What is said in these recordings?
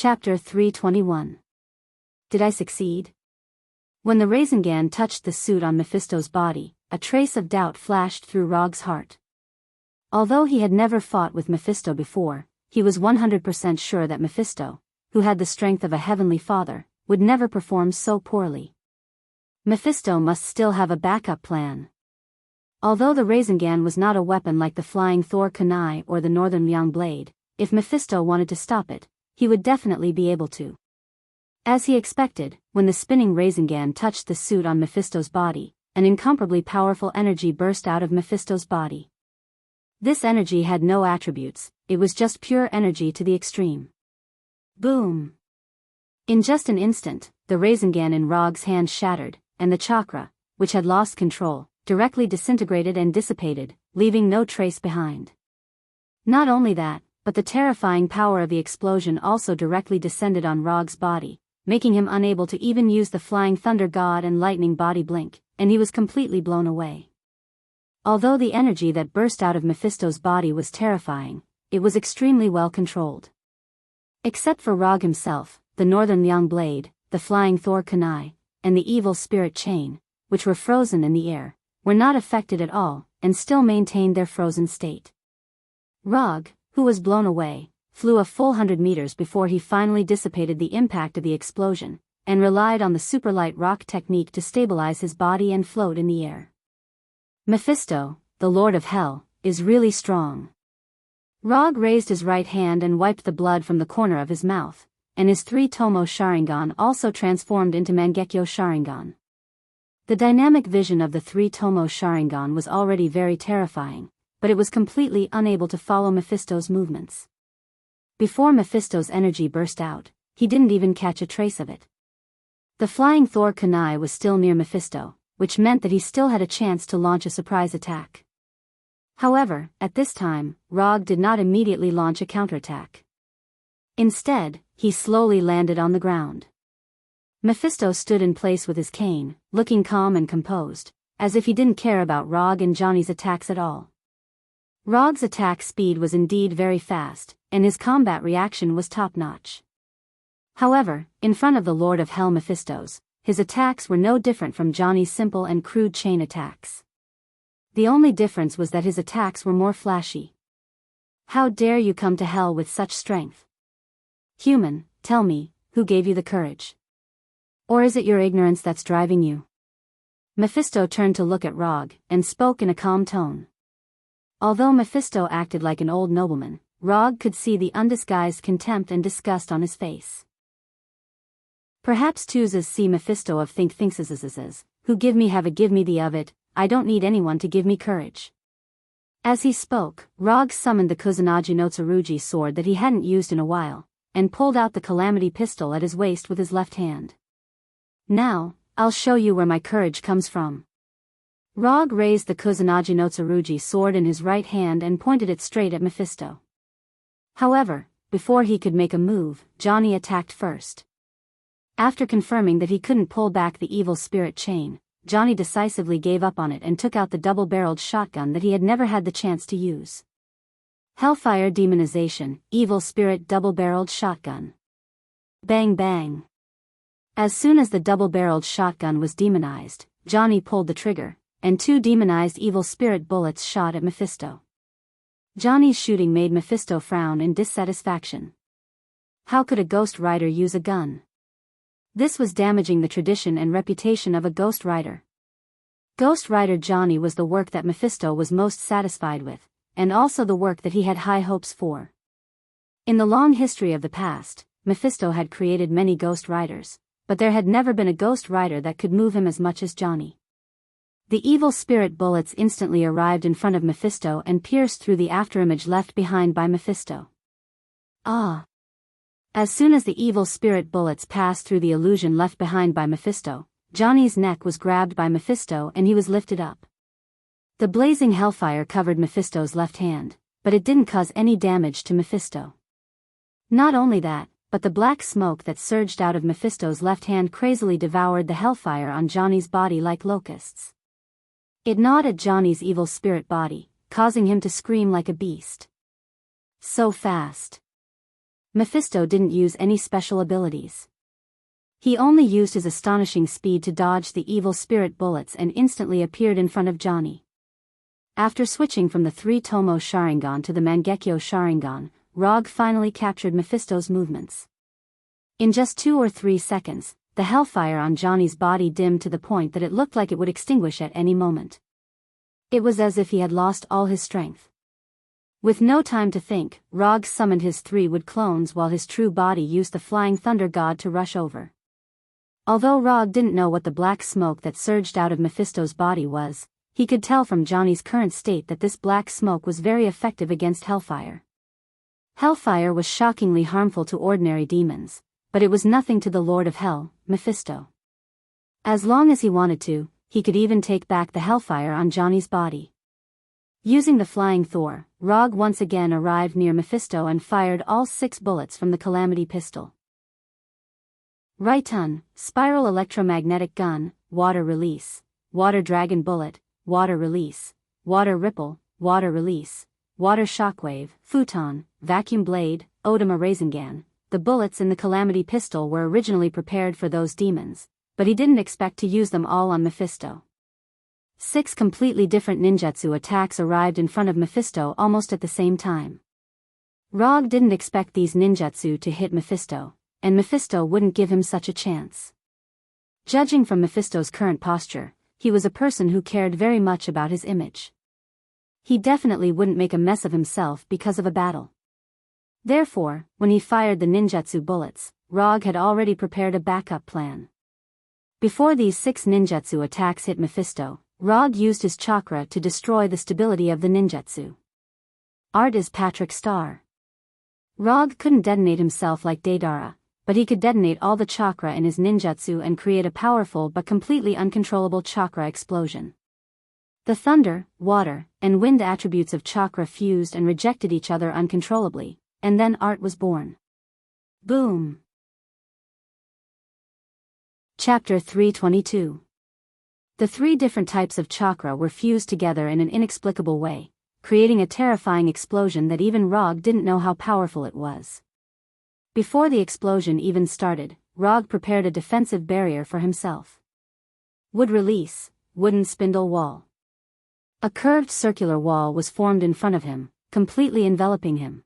Chapter 321. Did I succeed? When the Rasengan touched the suit on Mephisto's body, a trace of doubt flashed through Rog's heart. Although he had never fought with Mephisto before, he was 100% sure that Mephisto, who had the strength of a heavenly father, would never perform so poorly. Mephisto must still have a backup plan. Although the Rasengan was not a weapon like the flying Thor kunai or the Northern Liang blade, if Mephisto wanted to stop it, he would definitely be able to. As he expected, when the spinning Rasengan touched the suit on Mephisto's body, an incomparably powerful energy burst out of Mephisto's body. This energy had no attributes, it was just pure energy to the extreme. Boom! In just an instant, the Rasengan in Rog's hand shattered, and the chakra, which had lost control, directly disintegrated and dissipated, leaving no trace behind. Not only that, but the terrifying power of the explosion also directly descended on Rog's body, making him unable to even use the flying thunder god and lightning body blink, and he was completely blown away. Although the energy that burst out of Mephisto's body was terrifying, it was extremely well controlled. Except for Rog himself, the Northern Liang blade, the flying Thor kunai, and the evil spirit chain, which were frozen in the air, were not affected at all, and still maintained their frozen state. Rog, who was blown away, flew a full 100 meters before he finally dissipated the impact of the explosion, and relied on the superlight rock technique to stabilize his body and float in the air. Mephisto, the Lord of Hell, is really strong. Rog raised his right hand and wiped the blood from the corner of his mouth, and his 3-tomo Sharingan also transformed into Mangekyo Sharingan. The dynamic vision of the 3-tomo Sharingan was already very terrifying, but it was completely unable to follow Mephisto's movements. Before Mephisto's energy burst out, he didn't even catch a trace of it. The flying Thor kunai was still near Mephisto, which meant that he still had a chance to launch a surprise attack. However, at this time, Rog did not immediately launch a counterattack. Instead, he slowly landed on the ground. Mephisto stood in place with his cane, looking calm and composed, as if he didn't care about Rog and Johnny's attacks at all. Rog's attack speed was indeed very fast, and his combat reaction was top-notch. However, in front of the Lord of Hell Mephisto's, his attacks were no different from Johnny's simple and crude chain attacks. The only difference was that his attacks were more flashy. How dare you come to hell with such strength? Human, tell me, who gave you the courage? Or is it your ignorance that's driving you? Mephisto turned to look at Rog, and spoke in a calm tone. Although Mephisto acted like an old nobleman, Rog could see the undisguised contempt and disgust on his face. Perhaps chooses see Mephisto of thinks who give me have a give me the of it, I don't need anyone to give me courage. As he spoke, Rog summoned the Kusanagi no Tsurugi sword that he hadn't used in a while, and pulled out the calamity pistol at his waist with his left hand. Now, I'll show you where my courage comes from. Rog raised the Kusanagi no Tsurugi sword in his right hand and pointed it straight at Mephisto. However, before he could make a move, Johnny attacked first. After confirming that he couldn't pull back the evil spirit chain, Johnny decisively gave up on it and took out the double-barreled shotgun that he had never had the chance to use. Hellfire Demonization, Evil Spirit Double-Barreled Shotgun. Bang bang. As soon as the double-barreled shotgun was demonized, Johnny pulled the trigger, and 2 demonized evil spirit bullets shot at Mephisto. Johnny's shooting made Mephisto frown in dissatisfaction. How could a Ghost Rider use a gun? This was damaging the tradition and reputation of a Ghost Rider. Ghost Rider Johnny was the work that Mephisto was most satisfied with, and also the work that he had high hopes for. In the long history of the past, Mephisto had created many Ghost Riders, but there had never been a Ghost Rider that could move him as much as Johnny. The evil spirit bullets instantly arrived in front of Mephisto and pierced through the afterimage left behind by Mephisto. Ah! As soon as the evil spirit bullets passed through the illusion left behind by Mephisto, Johnny's neck was grabbed by Mephisto and he was lifted up. The blazing hellfire covered Mephisto's left hand, but it didn't cause any damage to Mephisto. Not only that, but the black smoke that surged out of Mephisto's left hand crazily devoured the hellfire on Johnny's body like locusts. It gnawed at Johnny's evil spirit body, causing him to scream like a beast. So fast. Mephisto didn't use any special abilities. He only used his astonishing speed to dodge the evil spirit bullets and instantly appeared in front of Johnny. After switching from the 3-Tomo Sharingan to the Mangekyo Sharingan, Rogue finally captured Mephisto's movements. In just 2 or 3 seconds, the hellfire on Johnny's body dimmed to the point that it looked like it would extinguish at any moment. It was as if he had lost all his strength. With no time to think, Rogue summoned his 3 wood clones while his true body used the flying thunder god to rush over. Although Rogue didn't know what the black smoke that surged out of Mephisto's body was, he could tell from Johnny's current state that this black smoke was very effective against hellfire. Hellfire was shockingly harmful to ordinary demons, but it was nothing to the Lord of Hell, Mephisto. As long as he wanted to, he could even take back the hellfire on Johnny's body. Using the flying Thor, Rogue once again arrived near Mephisto and fired all 6 bullets from the Calamity pistol. Raiton, Spiral Electromagnetic Gun, Water Release, Water Dragon Bullet, Water Release, Water Ripple, Water Release, Water Shockwave, Futon, Vacuum Blade, Odama Rasengan. The bullets in the Calamity pistol were originally prepared for those demons, but he didn't expect to use them all on Mephisto. 6 completely different ninjutsu attacks arrived in front of Mephisto almost at the same time. Rogue didn't expect these ninjutsu to hit Mephisto, and Mephisto wouldn't give him such a chance. Judging from Mephisto's current posture, he was a person who cared very much about his image. He definitely wouldn't make a mess of himself because of a battle. Therefore, when he fired the ninjutsu bullets, Rogue had already prepared a backup plan. Before these 6 ninjutsu attacks hit Mephisto, Rogue used his chakra to destroy the stability of the ninjutsu. Art is Patrick Star. Rogue couldn't detonate himself like Deidara, but he could detonate all the chakra in his ninjutsu and create a powerful but completely uncontrollable chakra explosion. The thunder, water, and wind attributes of chakra fused and rejected each other uncontrollably, and then Art was born. Boom! Chapter 322. The 3 different types of chakra were fused together in an inexplicable way, creating a terrifying explosion that even Rogue didn't know how powerful it was. Before the explosion even started, Rogue prepared a defensive barrier for himself. Wood Release, Wooden Spindle Wall. A curved circular wall was formed in front of him, completely enveloping him.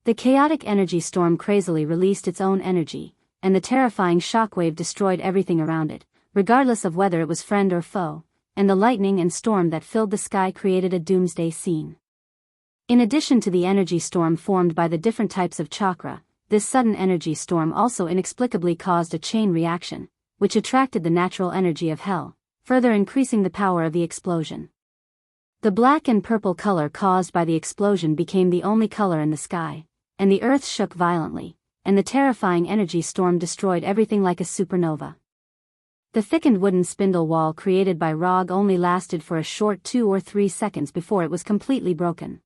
The chaotic energy storm crazily released its own energy, and the terrifying shockwave destroyed everything around it, regardless of whether it was friend or foe, and the lightning and storm that filled the sky created a doomsday scene. In addition to the energy storm formed by the different types of chakra, this sudden energy storm also inexplicably caused a chain reaction, which attracted the natural energy of hell, further increasing the power of the explosion. The black and purple color caused by the explosion became the only color in the sky, and the earth shook violently, and the terrifying energy storm destroyed everything like a supernova. The thickened wooden spindle wall created by Rogue only lasted for a short 2 or 3 seconds before it was completely broken.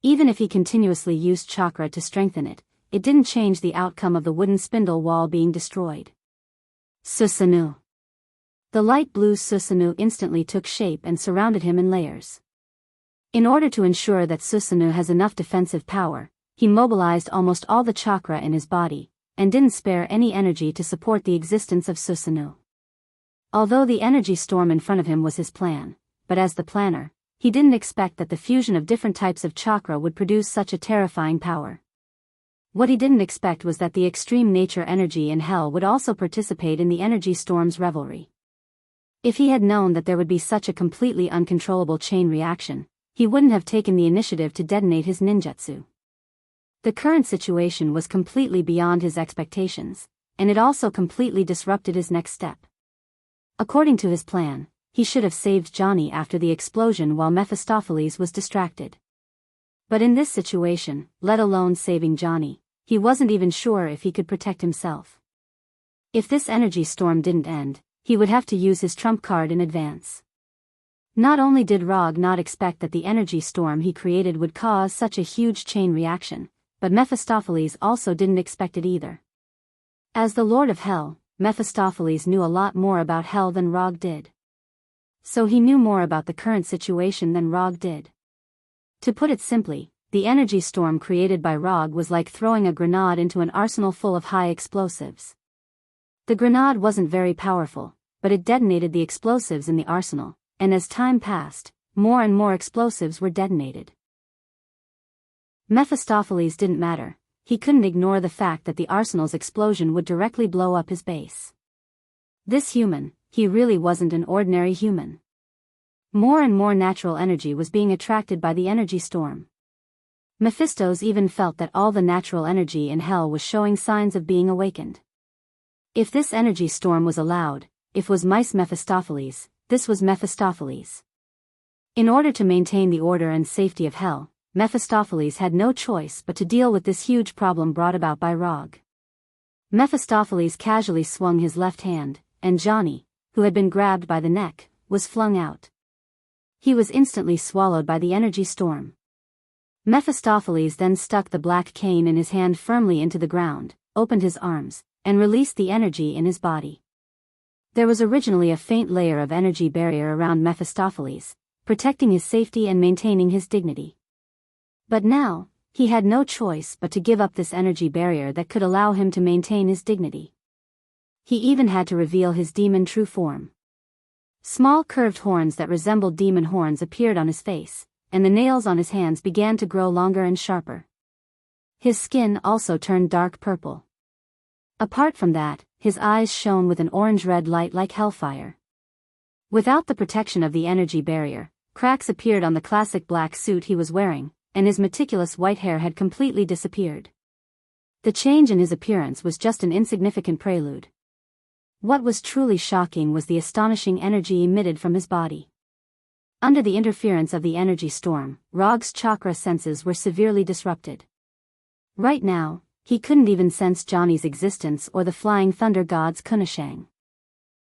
Even if he continuously used chakra to strengthen it, it didn't change the outcome of the wooden spindle wall being destroyed. Susanoo. The light blue Susanoo instantly took shape and surrounded him in layers. In order to ensure that Susanoo has enough defensive power, he mobilized almost all the chakra in his body, and didn't spare any energy to support the existence of Susanoo. Although the energy storm in front of him was his plan, but as the planner, he didn't expect that the fusion of different types of chakra would produce such a terrifying power. What he didn't expect was that the extreme nature energy in hell would also participate in the energy storm's revelry. If he had known that there would be such a completely uncontrollable chain reaction, he wouldn't have taken the initiative to detonate his ninjutsu. The current situation was completely beyond his expectations, and it also completely disrupted his next step. According to his plan, he should have saved Johnny after the explosion while Mephistopheles was distracted. But in this situation, let alone saving Johnny, he wasn't even sure if he could protect himself. If this energy storm didn't end, he would have to use his trump card in advance. Not only did Rogue not expect that the energy storm he created would cause such a huge chain reaction, but Mephistopheles also didn't expect it either. As the Lord of Hell, Mephistopheles knew a lot more about hell than Rogue did. So he knew more about the current situation than Rogue did. To put it simply, the energy storm created by Rog was like throwing a grenade into an arsenal full of high explosives. The grenade wasn't very powerful, but it detonated the explosives in the arsenal, and as time passed, more and more explosives were detonated. Mephistopheles didn't matter. He couldn't ignore the fact that the arsenal's explosion would directly blow up his base. This human, he really wasn't an ordinary human. More and more natural energy was being attracted by the energy storm. Mephistos even felt that all the natural energy in hell was showing signs of being awakened. If this energy storm was allowed, if was mice Mephistopheles, this was Mephistopheles. In order to maintain the order and safety of hell, Mephistopheles had no choice but to deal with this huge problem brought about by Rog. Mephistopheles casually swung his left hand, and Johnny, who had been grabbed by the neck, was flung out. He was instantly swallowed by the energy storm. Mephistopheles then stuck the black cane in his hand firmly into the ground, opened his arms, and released the energy in his body. There was originally a faint layer of energy barrier around Mephistopheles, protecting his safety and maintaining his dignity. But now, he had no choice but to give up this energy barrier that could allow him to maintain his dignity. He even had to reveal his demon true form. Small curved horns that resembled demon horns appeared on his face, and the nails on his hands began to grow longer and sharper. His skin also turned dark purple. Apart from that, his eyes shone with an orange-red light like hellfire. Without the protection of the energy barrier, cracks appeared on the classic black suit he was wearing, and his meticulous white hair had completely disappeared. The change in his appearance was just an insignificant prelude. What was truly shocking was the astonishing energy emitted from his body. Under the interference of the energy storm, Rog's chakra senses were severely disrupted. Right now, he couldn't even sense Johnny's existence or the flying thunder god's Kunashang.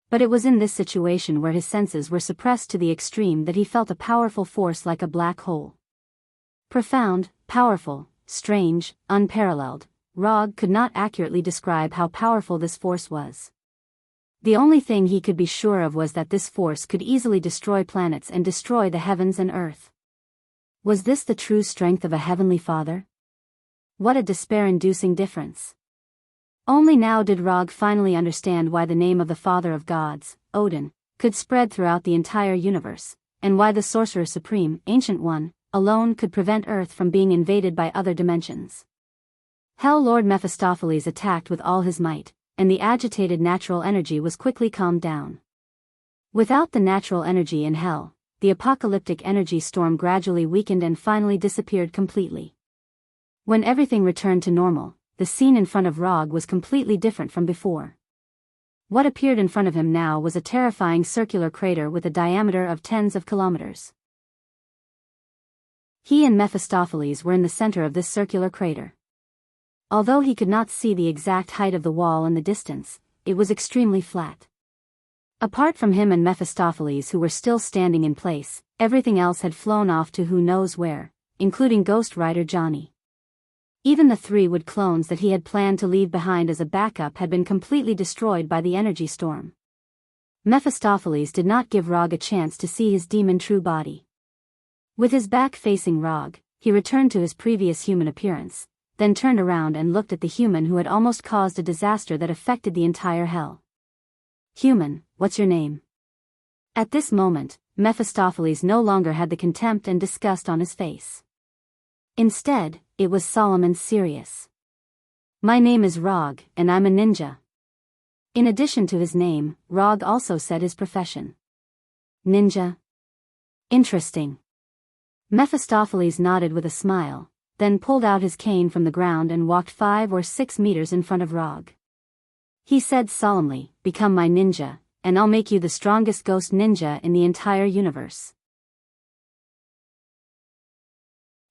But it was in this situation where his senses were suppressed to the extreme that he felt a powerful force like a black hole. Profound, powerful, strange, unparalleled, Rog could not accurately describe how powerful this force was. The only thing he could be sure of was that this force could easily destroy planets and destroy the heavens and earth. Was this the true strength of a heavenly father? What a despair-inducing difference. Only now did Rog finally understand why the name of the father of gods, Odin, could spread throughout the entire universe, and why the Sorcerer Supreme, Ancient One, alone could prevent Earth from being invaded by other dimensions. Hell Lord Mephistopheles attacked with all his might, and the agitated natural energy was quickly calmed down. Without the natural energy in hell, the apocalyptic energy storm gradually weakened and finally disappeared completely. When everything returned to normal, the scene in front of Rog was completely different from before. What appeared in front of him now was a terrifying circular crater with a diameter of tens of kilometers. He and Mephistopheles were in the center of this circular crater. Although he could not see the exact height of the wall in the distance, it was extremely flat. Apart from him and Mephistopheles, who were still standing in place, everything else had flown off to who knows where, including Ghost Rider Johnny. Even the 3 wood clones that he had planned to leave behind as a backup had been completely destroyed by the energy storm. Mephistopheles did not give Rog a chance to see his demon true body. With his back facing Rog, he returned to his previous human appearance, then turned around and looked at the human who had almost caused a disaster that affected the entire hell. "Human, what's your name?" At this moment, Mephistopheles no longer had the contempt and disgust on his face. Instead, it was solemn and serious. "My name is Rog, and I'm a ninja." In addition to his name, Rog also said his profession. "Ninja? Interesting." Mephistopheles nodded with a smile, then pulled out his cane from the ground and walked 5 or 6 meters in front of Rog. He said solemnly, "Become my ninja, and I'll make you the strongest ghost ninja in the entire universe."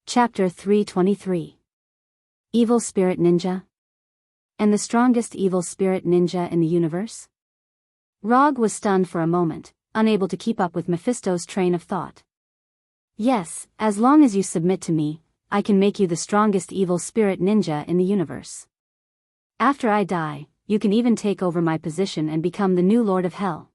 Chapter 323. Evil Spirit Ninja? And the strongest evil spirit ninja in the universe? Rog was stunned for a moment, unable to keep up with Mephisto's train of thought. "Yes, as long as you submit to me, I can make you the strongest evil spirit ninja in the universe. After I die, you can even take over my position and become the new Lord of Hell."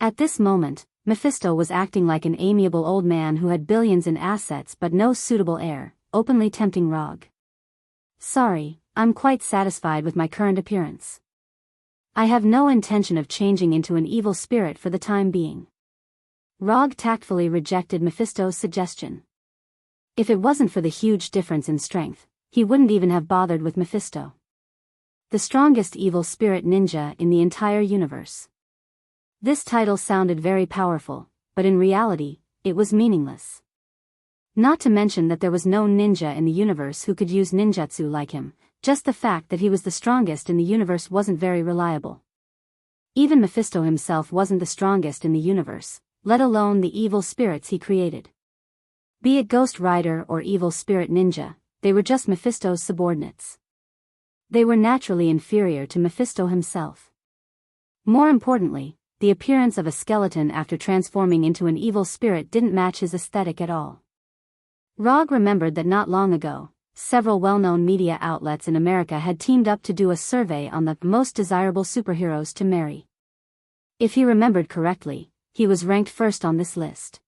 At this moment, Mephisto was acting like an amiable old man who had billions in assets but no suitable heir, openly tempting Rog. "Sorry, I'm quite satisfied with my current appearance. I have no intention of changing into an evil spirit for the time being." Rog tactfully rejected Mephisto's suggestion. If it wasn't for the huge difference in strength, he wouldn't even have bothered with Mephisto. The strongest evil spirit ninja in the entire universe. This title sounded very powerful, but in reality, it was meaningless. Not to mention that there was no ninja in the universe who could use ninjutsu like him. Just the fact that he was the strongest in the universe wasn't very reliable. Even Mephisto himself wasn't the strongest in the universe, let alone the evil spirits he created. Be it Ghost Rider or evil spirit ninja, they were just Mephisto's subordinates. They were naturally inferior to Mephisto himself. More importantly, the appearance of a skeleton after transforming into an evil spirit didn't match his aesthetic at all. Rog remembered that not long ago, several well-known media outlets in America had teamed up to do a survey on the most desirable superheroes to marry. If he remembered correctly, he was ranked first on this list.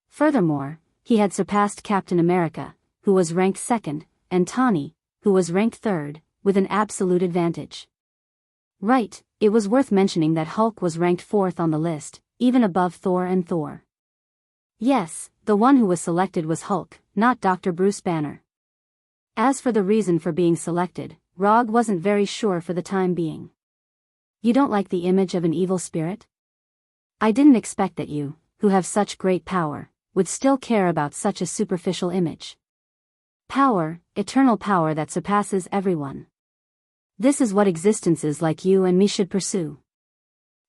Furthermore, he had surpassed Captain America, who was ranked second, and Tawny, who was ranked third, with an absolute advantage. Right, it was worth mentioning that Hulk was ranked fourth on the list, even above Thor and Thor. Yes, the one who was selected was Hulk, not Dr. Bruce Banner. As for the reason for being selected, Rog wasn't very sure for the time being. "You don't like the image of an evil spirit? I didn't expect that you, who have such great power, would still care about such a superficial image. Power, eternal power that surpasses everyone. This is what existences like you and me should pursue.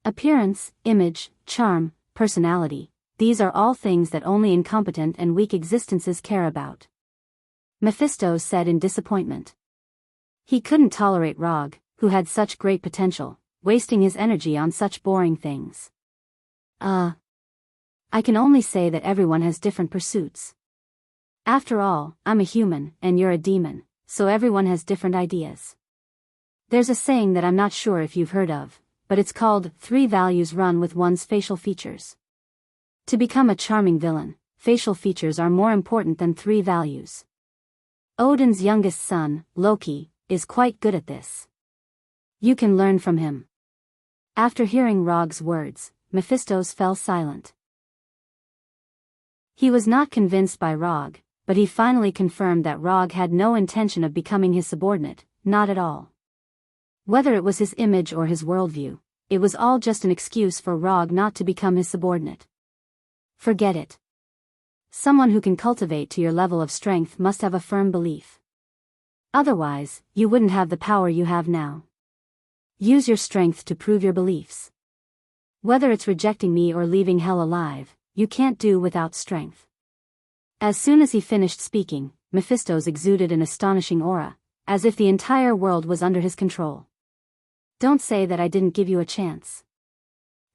Appearance, image, charm, personality, these are all things that only incompetent and weak existences care about." Mephisto said in disappointment. He couldn't tolerate Rog, who had such great potential, wasting his energy on such boring things. I can only say that everyone has different pursuits. After all, I'm a human, and you're a demon, so everyone has different ideas. There's a saying that I'm not sure if you've heard of, but it's called 3 values run with one's facial features. To become a charming villain, facial features are more important than 3 values. Odin's youngest son, Loki, is quite good at this. You can learn from him. After hearing Rog's words, Mephisto's fell silent. He was not convinced by Rog, but he finally confirmed that Rog had no intention of becoming his subordinate, not at all. Whether it was his image or his worldview, it was all just an excuse for Rog not to become his subordinate. Forget it. Someone who can cultivate to your level of strength must have a firm belief. Otherwise, you wouldn't have the power you have now. Use your strength to prove your beliefs. Whether it's rejecting me or leaving hell alive, you can't do without strength. As soon as he finished speaking, Mephisto's exuded an astonishing aura, as if the entire world was under his control. Don't say that I didn't give you a chance.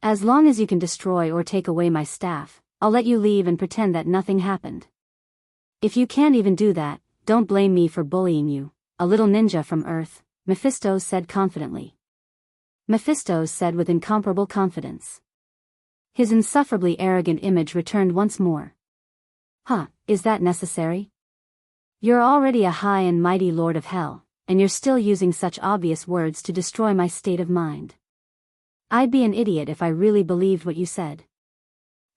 As long as you can destroy or take away my staff, I'll let you leave and pretend that nothing happened. If you can't even do that, don't blame me for bullying you, a little ninja from Earth, Mephisto said confidently. Mephisto said with incomparable confidence. His insufferably arrogant image returned once more. Is that necessary? You're already a high and mighty Lord of Hell, and you're still using such obvious words to destroy my state of mind. I'd be an idiot if I really believed what you said.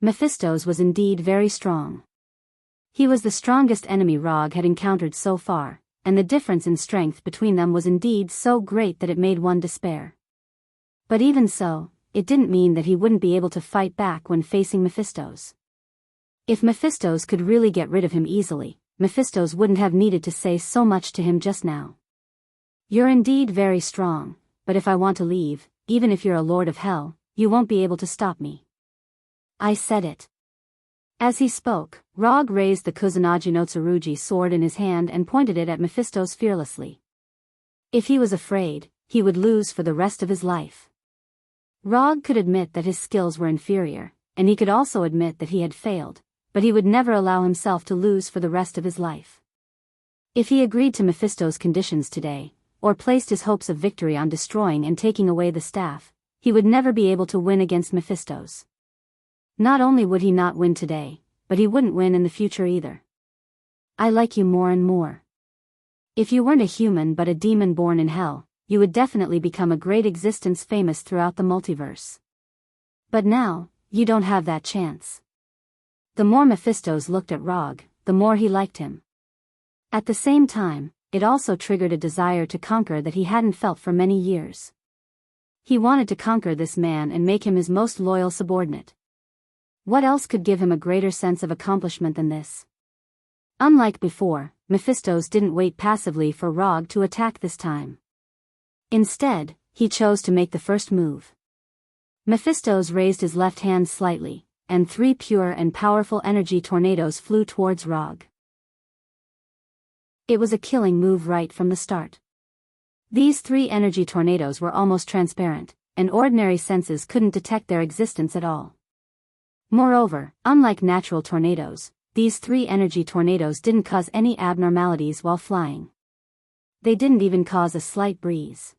Mephisto's was indeed very strong. He was the strongest enemy Rog had encountered so far, and the difference in strength between them was indeed so great that it made one despair. But even so, it didn't mean that he wouldn't be able to fight back when facing Mephisto's. If Mephisto's could really get rid of him easily, Mephisto's wouldn't have needed to say so much to him just now. You're indeed very strong, but if I want to leave, even if you're a Lord of Hell, you won't be able to stop me. I said it. As he spoke, Rog raised the Kusanagi no Tsurugi sword in his hand and pointed it at Mephisto's fearlessly. If he was afraid, he would lose for the rest of his life. Rog could admit that his skills were inferior, and he could also admit that he had failed, but he would never allow himself to lose for the rest of his life. If he agreed to Mephisto's conditions today, or placed his hopes of victory on destroying and taking away the staff, he would never be able to win against Mephisto's. Not only would he not win today, but he wouldn't win in the future either. I like you more and more. If you weren't a human but a demon born in hell, you would definitely become a great existence famous throughout the multiverse. But now, you don't have that chance. The more Mephistos looked at Rog, the more he liked him. At the same time, it also triggered a desire to conquer that he hadn't felt for many years. He wanted to conquer this man and make him his most loyal subordinate. What else could give him a greater sense of accomplishment than this? Unlike before, Mephistos didn't wait passively for Rog to attack this time. Instead, he chose to make the first move. Mephistos raised his left hand slightly, and 3 pure and powerful energy tornadoes flew towards Rog. It was a killing move right from the start. These 3 energy tornadoes were almost transparent, and ordinary senses couldn't detect their existence at all. Moreover, unlike natural tornadoes, these 3 energy tornadoes didn't cause any abnormalities while flying. They didn't even cause a slight breeze.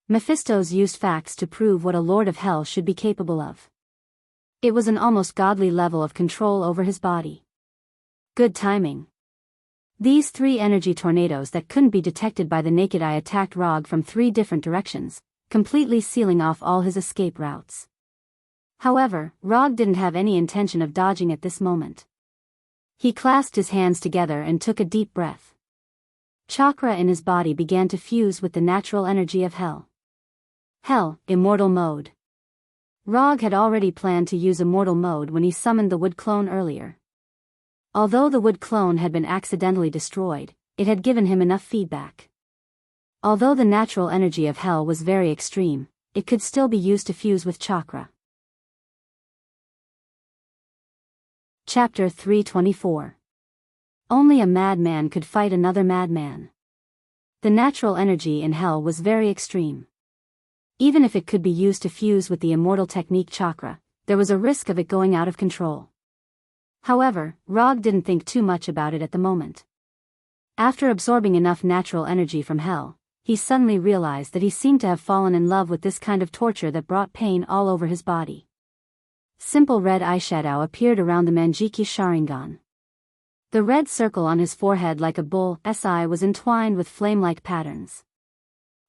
Mephistos used facts to prove what a lord of hell should be capable of. It was an almost godly level of control over his body. Good timing. These 3 energy tornadoes that couldn't be detected by the naked eye attacked Rog from 3 different directions, completely sealing off all his escape routes. However, Rog didn't have any intention of dodging at this moment. He clasped his hands together and took a deep breath. Chakra in his body began to fuse with the natural energy of hell. Hell, immortal mode. Rog had already planned to use immortal mode when he summoned the wood clone earlier. Although the wood clone had been accidentally destroyed, it had given him enough feedback. Although the natural energy of hell was very extreme, it could still be used to fuse with chakra. Chapter 324. Only a madman could fight another madman. The natural energy in hell was very extreme. Even if it could be used to fuse with the immortal technique chakra, there was a risk of it going out of control. However, Rog didn't think too much about it at the moment. After absorbing enough natural energy from hell, he suddenly realized that he seemed to have fallen in love with this kind of torture that brought pain all over his body. Simple red eyeshadow appeared around the Manjiki Sharingan. The red circle on his forehead like a bull's eye was entwined with flame-like patterns.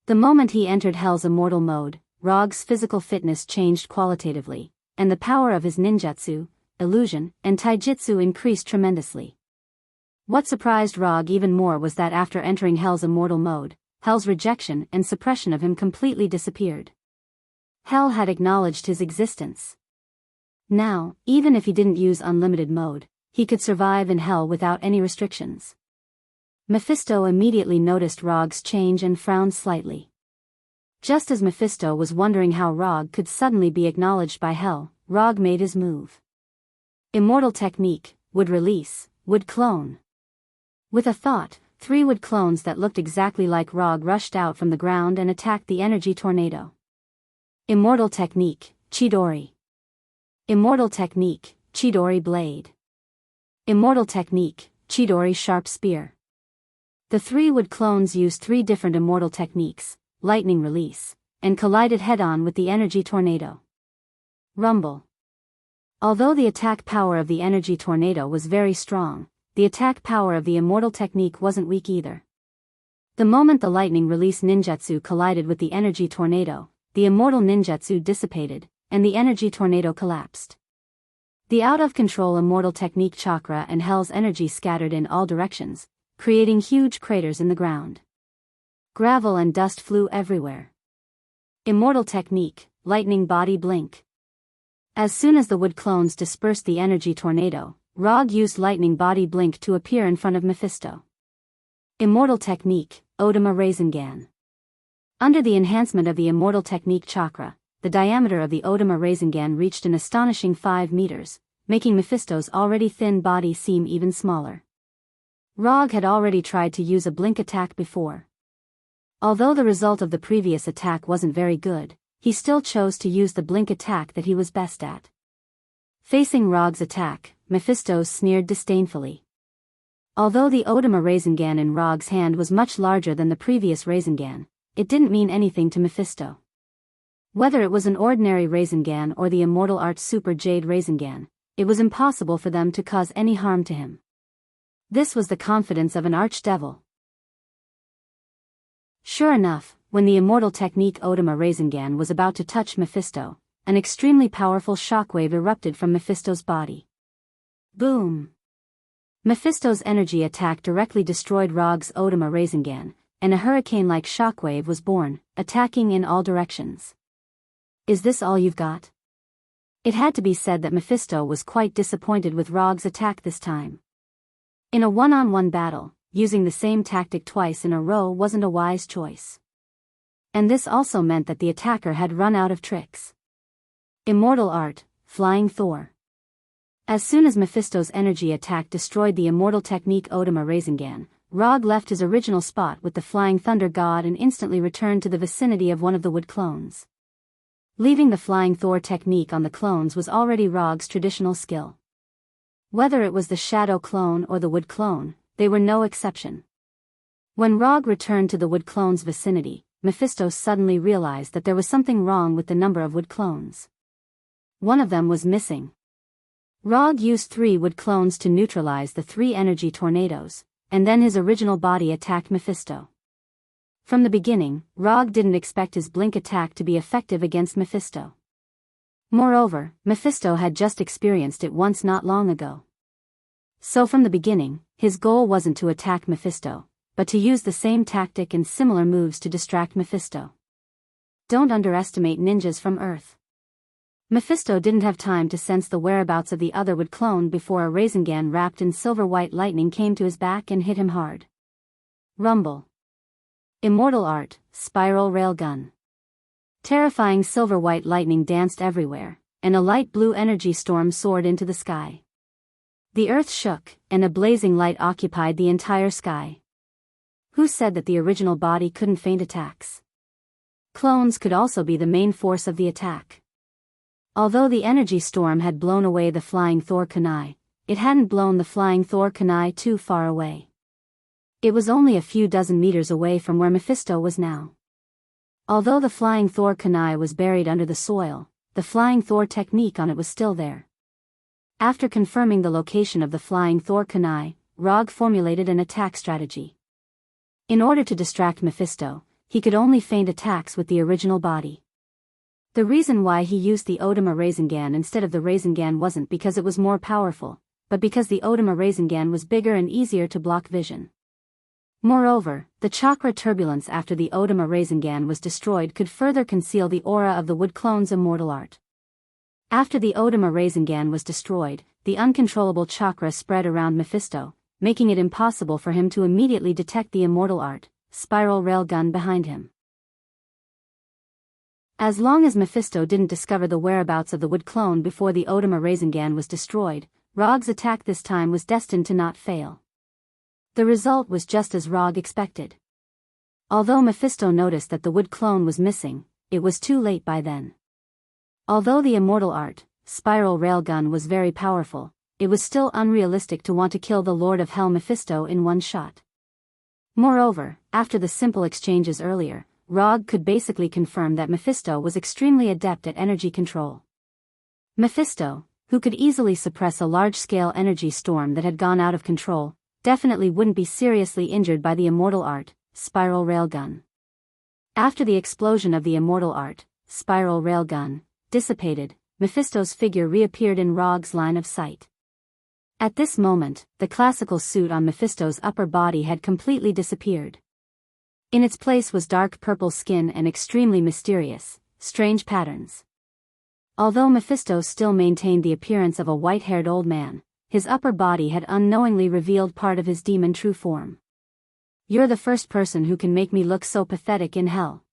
The moment he entered Hell's immortal mode, Rog's physical fitness changed qualitatively, and the power of his ninjutsu, illusion, and taijutsu increased tremendously. What surprised Rog even more was that after entering Hell's immortal mode, Hell's rejection and suppression of him completely disappeared. Hell had acknowledged his existence. Now, even if he didn't use unlimited mode, he could survive in Hell without any restrictions. Mephisto immediately noticed Rog's change and frowned slightly. Just as Mephisto was wondering how Rog could suddenly be acknowledged by Hell, Rog made his move. Immortal technique, would release, would clone. With a thought, 3 wood clones that looked exactly like Rog rushed out from the ground and attacked the energy tornado. Immortal technique, Chidori. Immortal technique, Chidori blade. Immortal technique, Chidori sharp spear. The 3 wood clones used 3 different immortal techniques, lightning release, and collided head-on with the energy tornado. Rumble. Although the attack power of the energy tornado was very strong, the attack power of the immortal technique wasn't weak either. The moment the lightning release ninjutsu collided with the energy tornado, the immortal ninjutsu dissipated, and the energy tornado collapsed. The out-of-control immortal technique chakra and Hell's energy scattered in all directions, creating huge craters in the ground. Gravel and dust flew everywhere. Immortal technique, lightning body blink. As soon as the wood clones dispersed the energy tornado, Rog used lightning body blink to appear in front of Mephisto. Immortal technique, Odama Rasengan. Under the enhancement of the immortal technique chakra, the diameter of the Odama Rasengan reached an astonishing 5 meters, making Mephisto's already thin body seem even smaller. Rog had already tried to use a blink attack before. Although the result of the previous attack wasn't very good, he still chose to use the blink attack that he was best at. Facing Rog's attack, Mephisto sneered disdainfully. Although the Odama Rasengan in Rog's hand was much larger than the previous Rasengan, it didn't mean anything to Mephisto. Whether it was an ordinary Rasengan or the Immortal Art Super Jade Rasengan, it was impossible for them to cause any harm to him. This was the confidence of an archdevil. Sure enough, when the immortal technique Odama Rasengan was about to touch Mephisto, an extremely powerful shockwave erupted from Mephisto's body. Boom! Mephisto's energy attack directly destroyed Rog's Odama Rasengan, and a hurricane-like shockwave was born, attacking in all directions. Is this all you've got? It had to be said that Mephisto was quite disappointed with Rog's attack this time. In a one-on-one battle, using the same tactic twice in a row wasn't a wise choice. And this also meant that the attacker had run out of tricks. Immortal Art, Flying Thor. As soon as Mephisto's energy attack destroyed the immortal technique Odama Rasengan, Rog left his original spot with the Flying Thunder God and instantly returned to the vicinity of one of the wood clones. Leaving the Flying Thor technique on the clones was already Rog's traditional skill. Whether it was the Shadow clone or the Wood clone, they were no exception. When Rog returned to the Wood clone's vicinity, Mephisto suddenly realized that there was something wrong with the number of Wood clones. One of them was missing. Rog used 3 Wood clones to neutralize the 3 energy tornadoes, and then his original body attacked Mephisto. From the beginning, Rog didn't expect his blink attack to be effective against Mephisto. Moreover, Mephisto had just experienced it once not long ago. So from the beginning, his goal wasn't to attack Mephisto, but to use the same tactic and similar moves to distract Mephisto. Don't underestimate ninjas from Earth. Mephisto didn't have time to sense the whereabouts of the other Wood clone before a Rasengan wrapped in silver-white lightning came to his back and hit him hard. Rumble. Immortal Art, Spiral Railgun. Terrifying silver-white lightning danced everywhere, and a light blue energy storm soared into the sky. The earth shook, and a blazing light occupied the entire sky. Who said that the original body couldn't feint attacks? Clones could also be the main force of the attack. Although the energy storm had blown away the Flying Thor kunai, it hadn't blown the Flying Thor kunai too far away. It was only a few dozen meters away from where Mephisto was now. Although the Flying Thor kunai was buried under the soil, the Flying Thor technique on it was still there. After confirming the location of the Flying Thor kunai, Rog formulated an attack strategy. In order to distract Mephisto, he could only feint attacks with the original body. The reason why he used the Odama Rasengan instead of the Rasengan wasn't because it was more powerful, but because the Odama Rasengan was bigger and easier to block vision. Moreover, the chakra turbulence after the Odama Rasengan was destroyed could further conceal the aura of the Wood clone's immortal art. After the Odama Rasengan was destroyed, the uncontrollable chakra spread around Mephisto, making it impossible for him to immediately detect the immortal art, spiral railgun behind him. As long as Mephisto didn't discover the whereabouts of the Wood clone before the Odama Rasengan was destroyed, Rog's attack this time was destined to not fail. The result was just as Rog expected. Although Mephisto noticed that the Wood clone was missing, it was too late by then. Although the immortal art, spiral railgun was very powerful, it was still unrealistic to want to kill the Lord of Hell Mephisto in one shot. Moreover, after the simple exchanges earlier, Rog could basically confirm that Mephisto was extremely adept at energy control. Mephisto, who could easily suppress a large-scale energy storm that had gone out of control, definitely wouldn't be seriously injured by the immortal art, spiral railgun. After the explosion of the immortal art, spiral railgun, dissipated, Mephisto's figure reappeared in Rog's line of sight. At this moment, the classical suit on Mephisto's upper body had completely disappeared. In its place was dark purple skin and extremely mysterious, strange patterns. Although Mephisto still maintained the appearance of a white-haired old man, his upper body had unknowingly revealed part of his demon true form. You're the first person who can make me look so pathetic in hell.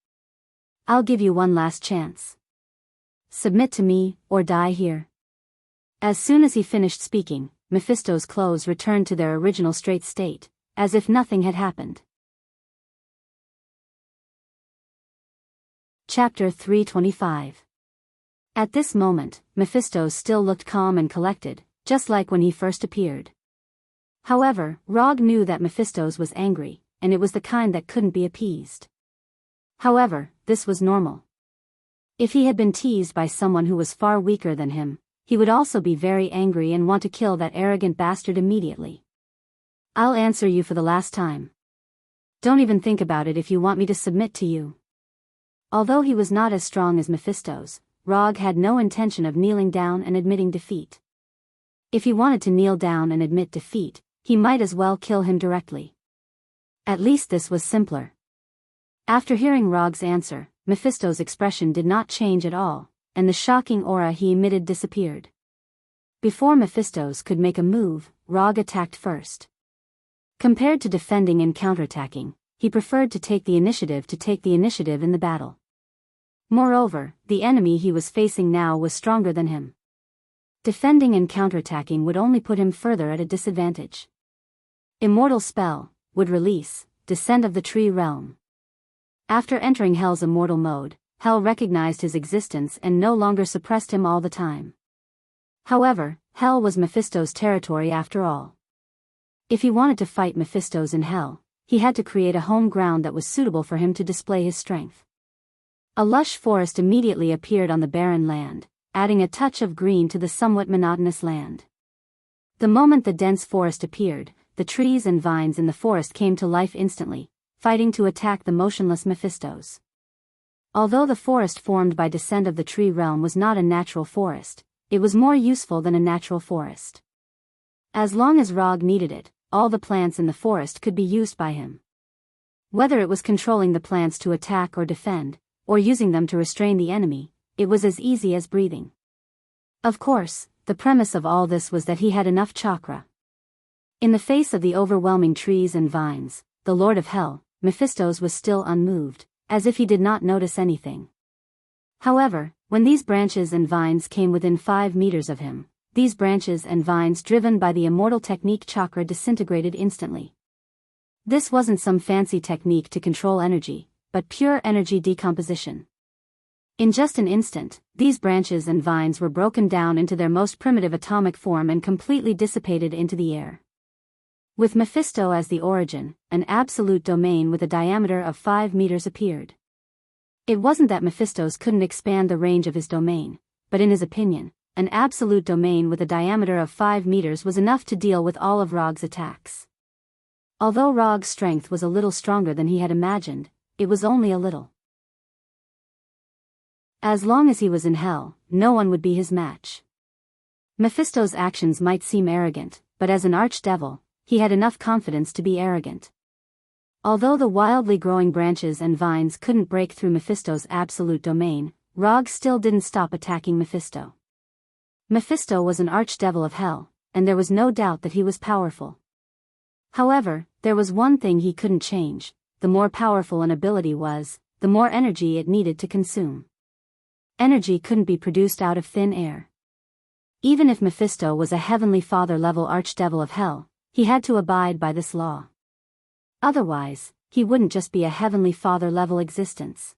I'll give you one last chance. Submit to me, or die here. As soon as he finished speaking, Mephisto's clothes returned to their original straight state, as if nothing had happened. Chapter 325. At this moment, Mephisto still looked calm and collected, just like when he first appeared. However, Rog knew that Mephisto's was angry, and it was the kind that couldn't be appeased. However, this was normal. If he had been teased by someone who was far weaker than him, he would also be very angry and want to kill that arrogant bastard immediately. I'll answer you for the last time. Don't even think about it if you want me to submit to you. Although he was not as strong as Mephisto's, Rog had no intention of kneeling down and admitting defeat. If he wanted to kneel down and admit defeat, he might as well kill him directly. At least this was simpler. After hearing Rog's answer, Mephisto's expression did not change at all, and the shocking aura he emitted disappeared. Before Mephisto's could make a move, Rog attacked first. Compared to defending and counterattacking, he preferred to take the initiative in the battle. Moreover, the enemy he was facing now was stronger than him. Defending and counterattacking would only put him further at a disadvantage. Immortal spell would release, Descent of the Tree Realm. After entering Hell's immortal mode, Hell recognized his existence and no longer suppressed him all the time. However, Hell was Mephisto's territory after all. If he wanted to fight Mephisto's in Hell, he had to create a home ground that was suitable for him to display his strength. A lush forest immediately appeared on the barren land, adding a touch of green to the somewhat monotonous land. The moment the dense forest appeared, the trees and vines in the forest came to life instantly, fighting to attack the motionless Mephistos. Although the forest formed by Descent of the Tree Realm was not a natural forest, it was more useful than a natural forest. As long as Rog needed it, all the plants in the forest could be used by him. Whether it was controlling the plants to attack or defend, or using them to restrain the enemy, it was as easy as breathing. Of course, the premise of all this was that he had enough chakra. In the face of the overwhelming trees and vines, the Lord of Hell, Mephistos, was still unmoved, as if he did not notice anything. However, when these branches and vines came within 5 meters of him, these branches and vines driven by the immortal technique chakra disintegrated instantly. This wasn't some fancy technique to control energy, but pure energy decomposition. In just an instant, these branches and vines were broken down into their most primitive atomic form and completely dissipated into the air. With Mephisto as the origin, an absolute domain with a diameter of 5 meters appeared. It wasn't that Mephistos couldn't expand the range of his domain, but in his opinion, an absolute domain with a diameter of 5 meters was enough to deal with all of Rog's attacks. Although Rog's strength was a little stronger than he had imagined, it was only a little. As long as he was in Hell, no one would be his match. Mephisto's actions might seem arrogant, but as an archdevil, he had enough confidence to be arrogant. Although the wildly growing branches and vines couldn't break through Mephisto's absolute domain, Rog still didn't stop attacking Mephisto. Mephisto was an archdevil of Hell, and there was no doubt that he was powerful. However, there was one thing he couldn't change: the more powerful an ability was, the more energy it needed to consume. Energy couldn't be produced out of thin air. Even if Mephisto was a Heavenly Father-level archdevil of Hell, he had to abide by this law. Otherwise, he wouldn't just be a Heavenly Father-level existence.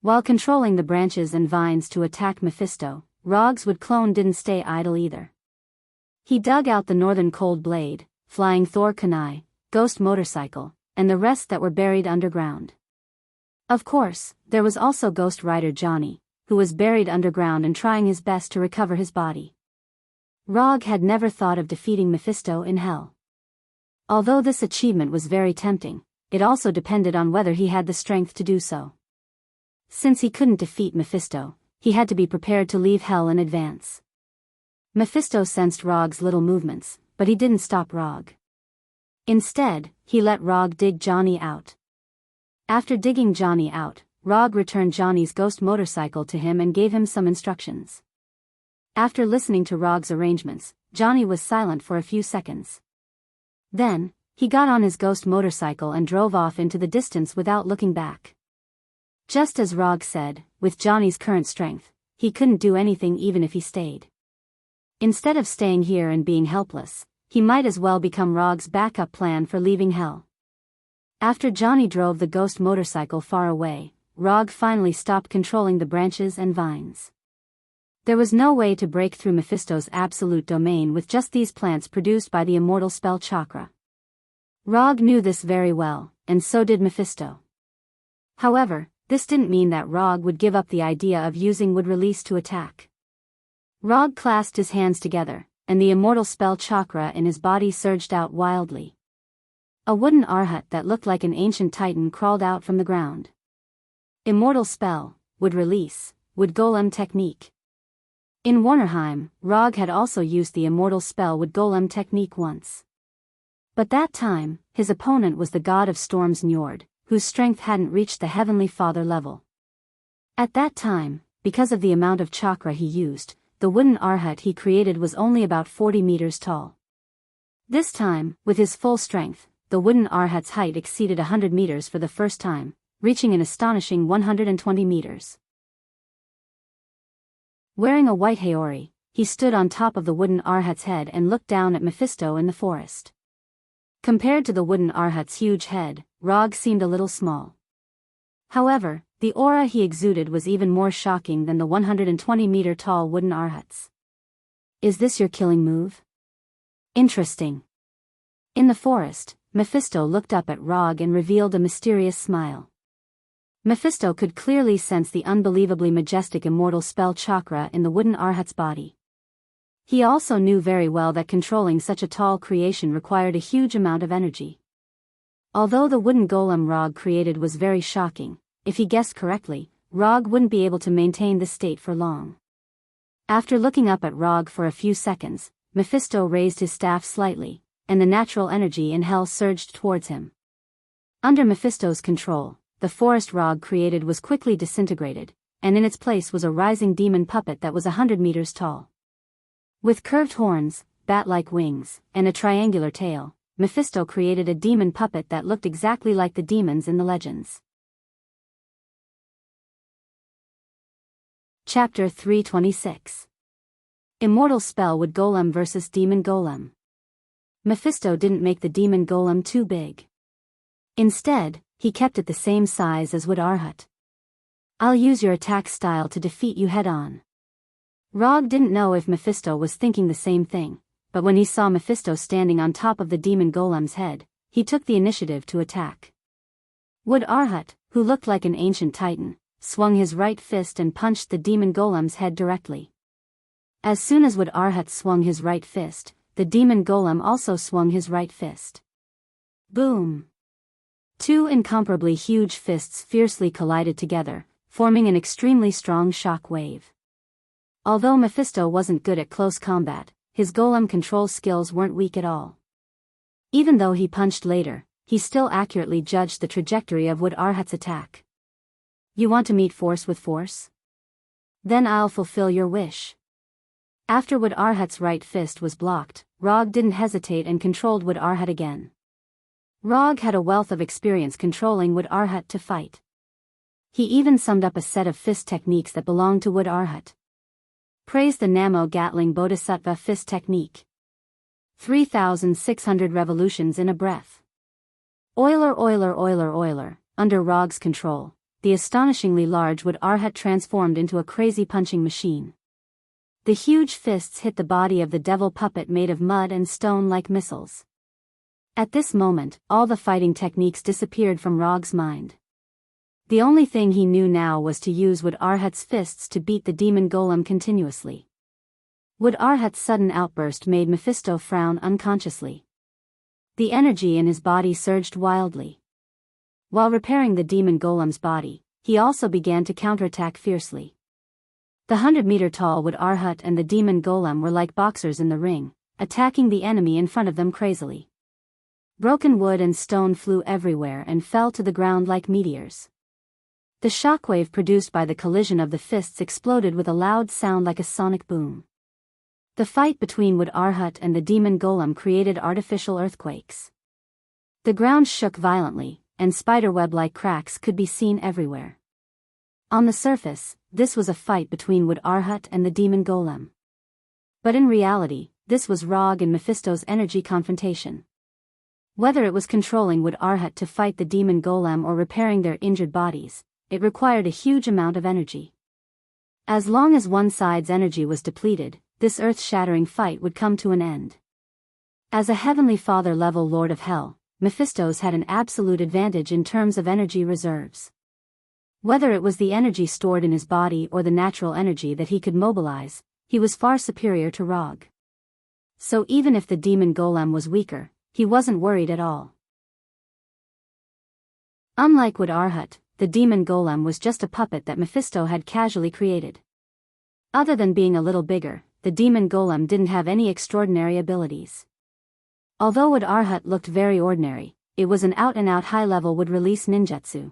While controlling the branches and vines to attack Mephisto, Rog's wood clone didn't stay idle either. He dug out the northern cold blade, flying Thor kunai, ghost motorcycle, and the rest that were buried underground. Of course, there was also Ghost Rider Johnny, who was buried underground and trying his best to recover his body. Rog had never thought of defeating Mephisto in Hell. Although this achievement was very tempting, it also depended on whether he had the strength to do so. Since he couldn't defeat Mephisto, he had to be prepared to leave Hell in advance. Mephisto sensed Rog's little movements, but he didn't stop Rog. Instead, he let Rog dig Johnny out. After digging Johnny out, Rog returned Johnny's ghost motorcycle to him and gave him some instructions. After listening to Rog's arrangements, Johnny was silent for a few seconds. Then, he got on his ghost motorcycle and drove off into the distance without looking back. Just as Rog said, with Johnny's current strength, he couldn't do anything even if he stayed. Instead of staying here and being helpless, he might as well become Rog's backup plan for leaving Hell. After Johnny drove the ghost motorcycle far away, Rog finally stopped controlling the branches and vines. There was no way to break through Mephisto's absolute domain with just these plants produced by the immortal spell chakra. Rog knew this very well, and so did Mephisto. However, this didn't mean that Rog would give up the idea of using wood release to attack. Rog clasped his hands together, and the immortal spell chakra in his body surged out wildly. A wooden arhat that looked like an ancient titan crawled out from the ground. Immortal spell, would release, wood golem technique. In Warnerheim, Rog had also used the immortal spell wood golem technique once. But that time, his opponent was the god of storms Njord, whose strength hadn't reached the Heavenly Father level. At that time, because of the amount of chakra he used, the wooden arhat he created was only about 40 meters tall. This time, with his full strength, the wooden arhat's height exceeded 100 meters for the first time, reaching an astonishing 120 meters. Wearing a white haori, he stood on top of the wooden arhat's head and looked down at Mephisto in the forest. Compared to the wooden arhat's huge head, Rog seemed a little small. However, the aura he exuded was even more shocking than the 120-meter-tall wooden arhats. Is this your killing move? Interesting. In the forest, Mephisto looked up at Rog and revealed a mysterious smile. Mephisto could clearly sense the unbelievably majestic immortal spell chakra in the wooden arhat's body. He also knew very well that controlling such a tall creation required a huge amount of energy. Although the wooden golem Rog created was very shocking, if he guessed correctly, Rog wouldn't be able to maintain this state for long. After looking up at Rog for a few seconds, Mephisto raised his staff slightly, and the natural energy in hell surged towards him. Under Mephisto's control, the forest Rog created was quickly disintegrated, and in its place was a rising demon puppet that was 100 meters tall. With curved horns, bat-like wings, and a triangular tail, Mephisto created a demon puppet that looked exactly like the demons in the legends. Chapter 326. Immortal Spell Wood Golem vs. Demon Golem. Mephisto didn't make the demon golem too big. Instead, he kept it the same size as Wood Arhat. I'll use your attack style to defeat you head-on. Rog didn't know if Mephisto was thinking the same thing, but when he saw Mephisto standing on top of the demon golem's head, he took the initiative to attack. Wood Arhat, who looked like an ancient titan, swung his right fist and punched the demon golem's head directly. As soon as Wood Arhat swung his right fist, the demon golem also swung his right fist. Boom! Two incomparably huge fists fiercely collided together, forming an extremely strong shock wave. Although Mephisto wasn't good at close combat, his golem control skills weren't weak at all. Even though he punched later, he still accurately judged the trajectory of Wood Arhat's attack. You want to meet force with force? Then I'll fulfill your wish. After Wood Arhat's right fist was blocked, Rog didn't hesitate and controlled Wood Arhat again. Rog had a wealth of experience controlling Wood Arhat to fight. He even summed up a set of fist techniques that belonged to Wood Arhat. Praise the Namo Gatling Bodhisattva fist technique. 3,600 revolutions in a breath. Oiler. Under Rog's control, the astonishingly large Wood Arhat transformed into a crazy punching machine. The huge fists hit the body of the devil puppet made of mud and stone like missiles. At this moment, all the fighting techniques disappeared from Rog's mind. The only thing he knew now was to use Wood Arhat's fists to beat the demon golem continuously. Wood Arhat's sudden outburst made Mephisto frown unconsciously. The energy in his body surged wildly. While repairing the demon golem's body, he also began to counterattack fiercely. The 100-meter-tall Wood Arhat and the demon golem were like boxers in the ring, attacking the enemy in front of them crazily. Broken wood and stone flew everywhere and fell to the ground like meteors. The shockwave produced by the collision of the fists exploded with a loud sound like a sonic boom. The fight between Wood Arhat and the demon golem created artificial earthquakes. The ground shook violently, and spiderweb-like cracks could be seen everywhere. On the surface, this was a fight between Wood Arhat and the demon golem. But in reality, this was Rog and Mephisto's energy confrontation. Whether it was controlling Wood Arhat to fight the demon golem or repairing their injured bodies, it required a huge amount of energy. As long as one side's energy was depleted, this earth-shattering fight would come to an end. As a Heavenly Father-level Lord of Hell, Mephisto's had an absolute advantage in terms of energy reserves. Whether it was the energy stored in his body or the natural energy that he could mobilize, he was far superior to Rog. So even if the demon golem was weaker, he wasn't worried at all. Unlike Wood Arhat, the demon golem was just a puppet that Mephisto had casually created. Other than being a little bigger, the demon golem didn't have any extraordinary abilities. Although Wood Arhat looked very ordinary, it was an out-and-out high-level wood-release ninjutsu.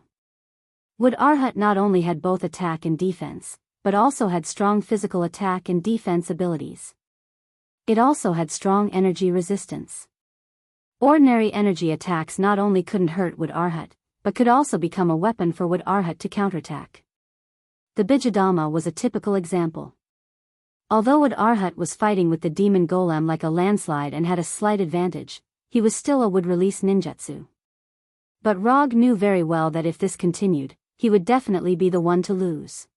Wood Arhat not only had both attack and defense, but also had strong physical attack and defense abilities. It also had strong energy resistance. Ordinary energy attacks not only couldn't hurt Wood Arhat, but could also become a weapon for Wood Arhat to counterattack. The Bijadama was a typical example. Although Wood Arhat was fighting with the demon golem like a landslide and had a slight advantage, he was still a wood-release ninjutsu. But Rog knew very well that if this continued, he would definitely be the one to lose.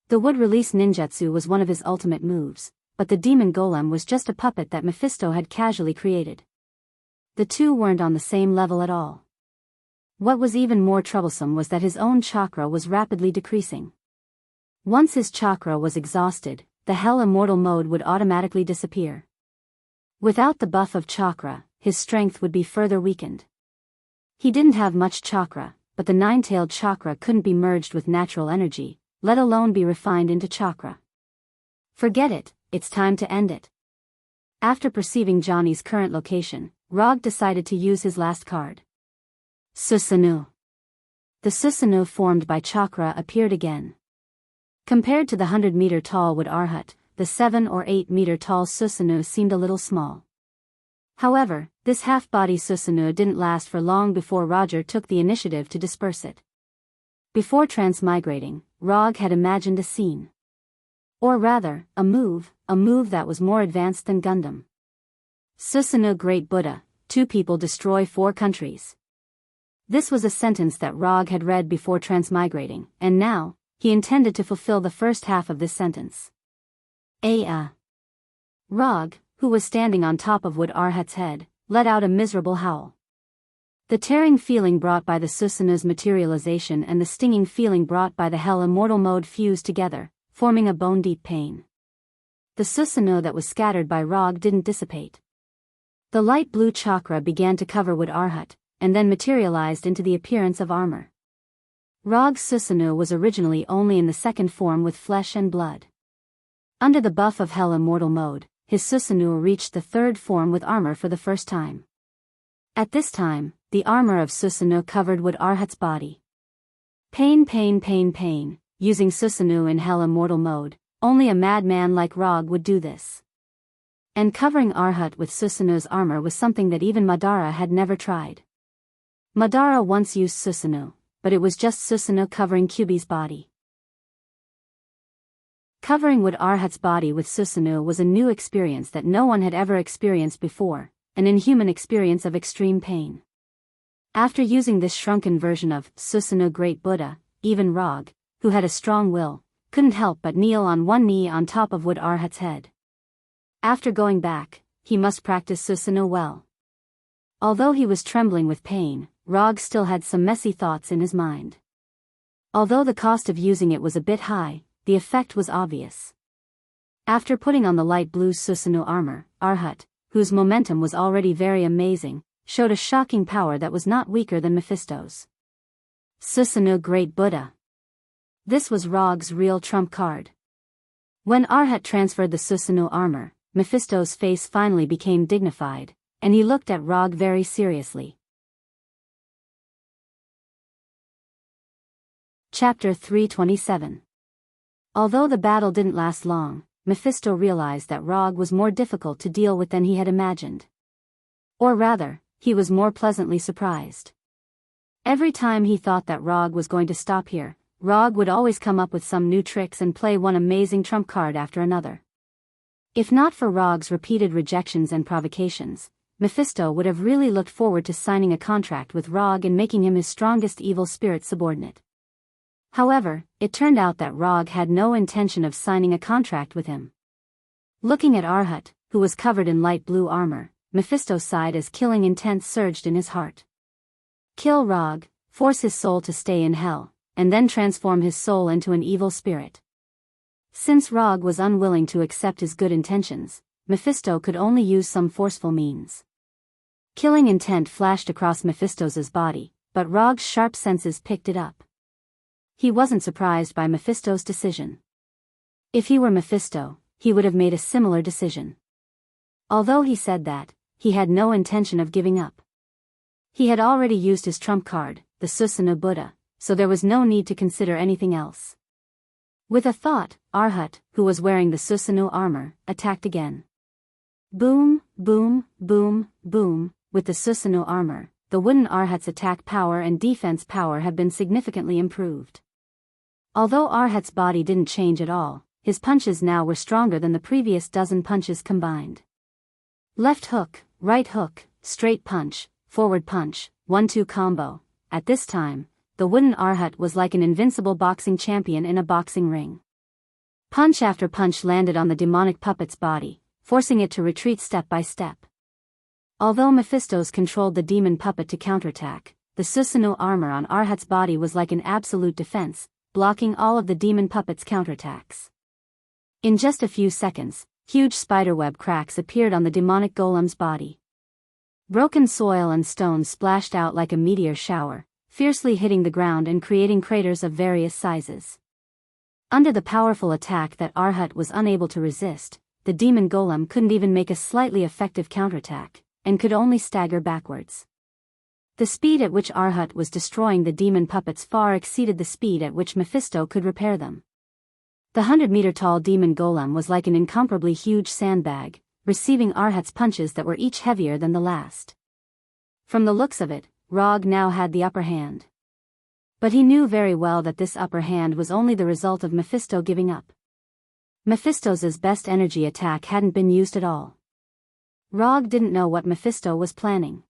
The wood-release ninjutsu was one of his ultimate moves, but the demon golem was just a puppet that Mephisto had casually created. The two weren't on the same level at all. What was even more troublesome was that his own chakra was rapidly decreasing. Once his chakra was exhausted, the Hell Immortal mode would automatically disappear. Without the buff of chakra, his strength would be further weakened. He didn't have much chakra, but the nine-tailed chakra couldn't be merged with natural energy, let alone be refined into chakra. Forget it, it's time to end it. After perceiving Johnny's current location, Rog decided to use his last card. Susanoo. The Susanoo formed by chakra appeared again. Compared to the 100-meter-tall Wood Arhat, the 7 or 8-meter-tall Susanoo seemed a little small. However, this half-body Susanoo didn't last for long before Roger took the initiative to disperse it. Before transmigrating, Rog had imagined a scene. Or rather, a move that was more advanced than Gundam. Susanoo Great Buddha, 2 people destroy 4 countries. This was a sentence that Rog had read before transmigrating, and now, he intended to fulfill the first half of this sentence. Rog, who was standing on top of Wood Arhat's head, let out a miserable howl. The tearing feeling brought by the Susanoo's materialization and the stinging feeling brought by the Hell Immortal mode fused together, forming a bone-deep pain. The Susanoo that was scattered by Rog didn't dissipate. The light blue chakra began to cover Wood Arhat, and then materialized into the appearance of armor. Rog's Susanoo was originally only in the second form with flesh and blood. Under the buff of Hell Immortal mode, his Susanoo reached the third form with armor for the first time. At this time, the armor of Susanoo covered Wood Arhat's body. Pain, using Susanoo in Hell Immortal mode, only a madman like Rog would do this. And covering Arhat with Susanoo's armor was something that even Madara had never tried. Madara once used Susanoo, but it was just Susanoo covering Kyuubi's body. Covering Wood Arhat's body with Susanoo was a new experience that no one had ever experienced before, an inhuman experience of extreme pain. After using this shrunken version of Susanoo Great Buddha, even Rog, who had a strong will, couldn't help but kneel on one knee on top of Wood Arhat's head. After going back, he must practice Susanoo well. Although he was trembling with pain, Rog still had some messy thoughts in his mind. Although the cost of using it was a bit high, the effect was obvious. After putting on the light blue Susanoo armor, Arhat, whose momentum was already very amazing, showed a shocking power that was not weaker than Mephisto's. Susanoo Great Buddha. This was Rog's real trump card. When Arhat transferred the Susanoo armor, Mephisto's face finally became dignified, and he looked at Rog very seriously. Chapter 327. Although the battle didn't last long, Mephisto realized that Rog was more difficult to deal with than he had imagined. Or rather, he was more pleasantly surprised. Every time he thought that Rog was going to stop here, Rog would always come up with some new tricks and play one amazing trump card after another. If not for Rog's repeated rejections and provocations, Mephisto would have really looked forward to signing a contract with Rog and making him his strongest evil spirit subordinate. However, it turned out that Rog had no intention of signing a contract with him. Looking at Arhat, who was covered in light blue armor, Mephisto sighed as killing intent surged in his heart. Kill Rog, force his soul to stay in hell, and then transform his soul into an evil spirit. Since Rog was unwilling to accept his good intentions, Mephisto could only use some forceful means. Killing intent flashed across Mephisto's body, but Rog's sharp senses picked it up. He wasn't surprised by Mephisto's decision. If he were Mephisto, he would have made a similar decision. Although he said that, he had no intention of giving up. He had already used his trump card, the Susanoo Buddha, so there was no need to consider anything else. With a thought, Arhat, who was wearing the Susanoo armor, attacked again. Boom, boom, boom, boom. With the Susanoo armor, the wooden Arhat's attack power and defense power have been significantly improved. Although Arhat's body didn't change at all, his punches now were stronger than the previous dozen punches combined. Left hook, right hook, straight punch, forward punch, 1-2 combo. At this time, the wooden Arhat was like an invincible boxing champion in a boxing ring. Punch after punch landed on the demonic puppet's body, forcing it to retreat step by step. Although Mephisto's controlled the demon puppet to counterattack, the Susanoo armor on Arhat's body was like an absolute defense, blocking all of the demon puppet's counterattacks. In just a few seconds, huge spiderweb cracks appeared on the demonic golem's body. Broken soil and stones splashed out like a meteor shower, fiercely hitting the ground and creating craters of various sizes. Under the powerful attack that Arhat was unable to resist, the demon golem couldn't even make a slightly effective counterattack, and could only stagger backwards. The speed at which Arhat was destroying the demon puppets far exceeded the speed at which Mephisto could repair them. The 100-meter-tall demon golem was like an incomparably huge sandbag, receiving Arhat's punches that were each heavier than the last. From the looks of it, Rog now had the upper hand. But he knew very well that this upper hand was only the result of Mephisto giving up. Mephisto's best energy attack hadn't been used at all. Rog didn't know what Mephisto was planning.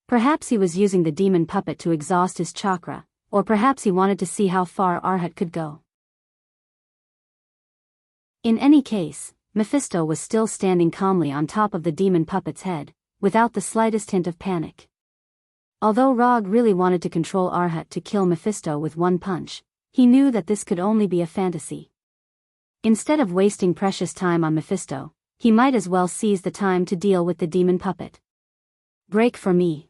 Perhaps he was using the demon puppet to exhaust his chakra, or perhaps he wanted to see how far Arhat could go. In any case, Mephisto was still standing calmly on top of the demon puppet's head, without the slightest hint of panic. Although Rog really wanted to control Arhat to kill Mephisto with one punch, he knew that this could only be a fantasy. Instead of wasting precious time on Mephisto, he might as well seize the time to deal with the demon puppet. Break for me.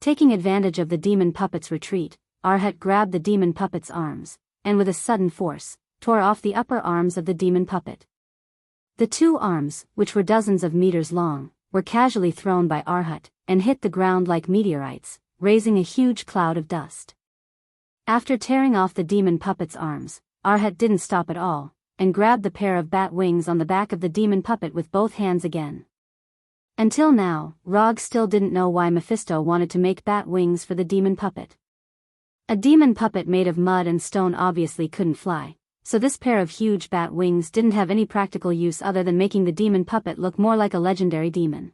Taking advantage of the demon puppet's retreat, Arhat grabbed the demon puppet's arms, and with a sudden force, tore off the upper arms of the demon puppet. The two arms, which were dozens of meters long, were casually thrown by Arhat, and hit the ground like meteorites, raising a huge cloud of dust. After tearing off the demon puppet's arms, Arhat didn't stop at all, and grabbed the pair of bat wings on the back of the demon puppet with both hands again. Until now, Rog still didn't know why Mephisto wanted to make bat wings for the demon puppet. A demon puppet made of mud and stone obviously couldn't fly, so this pair of huge bat wings didn't have any practical use other than making the demon puppet look more like a legendary demon.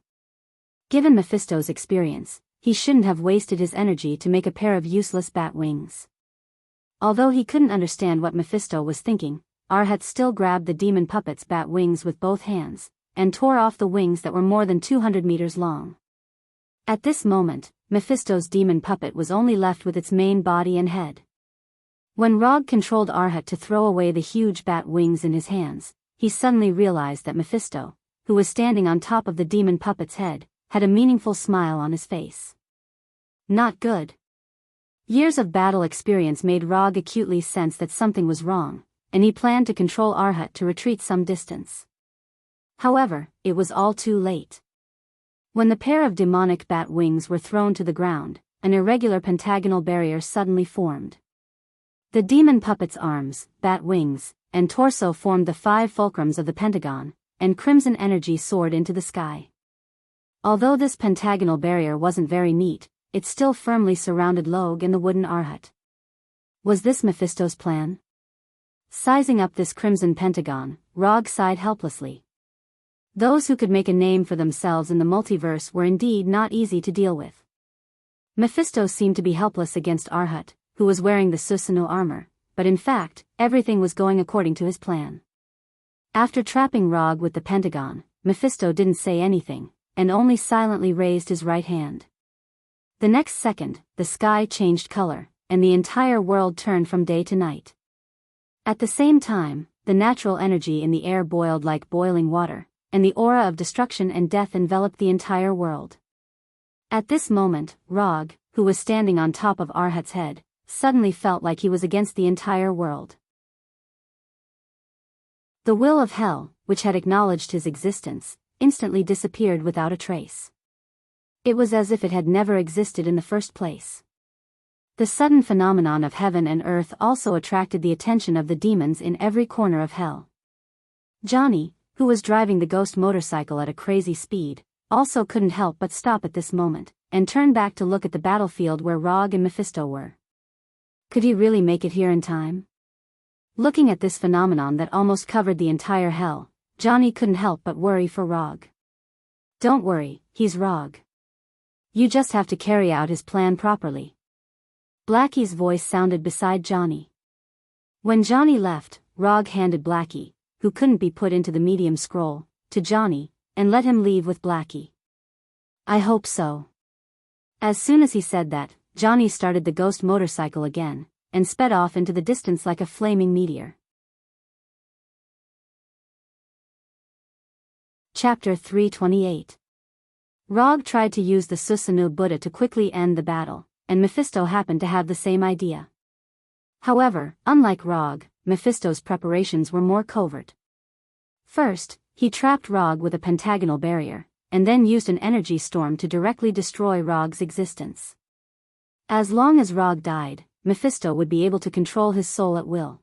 Given Mephisto's experience, he shouldn't have wasted his energy to make a pair of useless bat wings. Although he couldn't understand what Mephisto was thinking, Arhat still grabbed the demon puppet's bat wings with both hands, and tore off the wings that were more than 200 meters long. At this moment, Mephisto's demon puppet was only left with its main body and head. When Rog controlled Arhat to throw away the huge bat wings in his hands, he suddenly realized that Mephisto, who was standing on top of the demon puppet's head, had a meaningful smile on his face. Not good. Years of battle experience made Rog acutely sense that something was wrong, and he planned to control Arhat to retreat some distance. However, it was all too late. When the pair of demonic bat wings were thrown to the ground, an irregular pentagonal barrier suddenly formed. The demon puppet's arms, bat wings, and torso formed the 5 fulcrums of the pentagon, and crimson energy soared into the sky. Although this pentagonal barrier wasn't very neat, it still firmly surrounded Log and the wooden Arhat. Was this Mephisto's plan? Sizing up this crimson pentagon, Rog sighed helplessly. Those who could make a name for themselves in the multiverse were indeed not easy to deal with. Mephisto seemed to be helpless against Arhat, who was wearing the Susanoo armor, but in fact, everything was going according to his plan. After trapping Rog with the pentagon, Mephisto didn't say anything, and only silently raised his right hand. The next second, the sky changed color, and the entire world turned from day to night. At the same time, the natural energy in the air boiled like boiling water, and the aura of destruction and death enveloped the entire world. At this moment, Rog, who was standing on top of Arhat's head, suddenly felt like he was against the entire world. The will of hell, which had acknowledged his existence, instantly disappeared without a trace. It was as if it had never existed in the first place. The sudden phenomenon of heaven and earth also attracted the attention of the demons in every corner of hell. Johnny, who was driving the ghost motorcycle at a crazy speed, also couldn't help but stop at this moment, and turn back to look at the battlefield where Rog and Mephisto were. Could he really make it here in time? Looking at this phenomenon that almost covered the entire hell, Johnny couldn't help but worry for Rog. Don't worry, he's Rog. You just have to carry out his plan properly. Blackie's voice sounded beside Johnny. When Johnny left, Rog handed Blackie, who couldn't be put into the medium scroll, to Johnny, and let him leave with Blackie. I hope so. As soon as he said that, Johnny started the ghost motorcycle again, and sped off into the distance like a flaming meteor. Chapter 328. Rog tried to use the Susanoo Buddha to quickly end the battle, and Mephisto happened to have the same idea. However, unlike Rog, Mephisto's preparations were more covert. First, he trapped Rog with a pentagonal barrier, and then used an energy storm to directly destroy Rog's existence. As long as Rog died, Mephisto would be able to control his soul at will.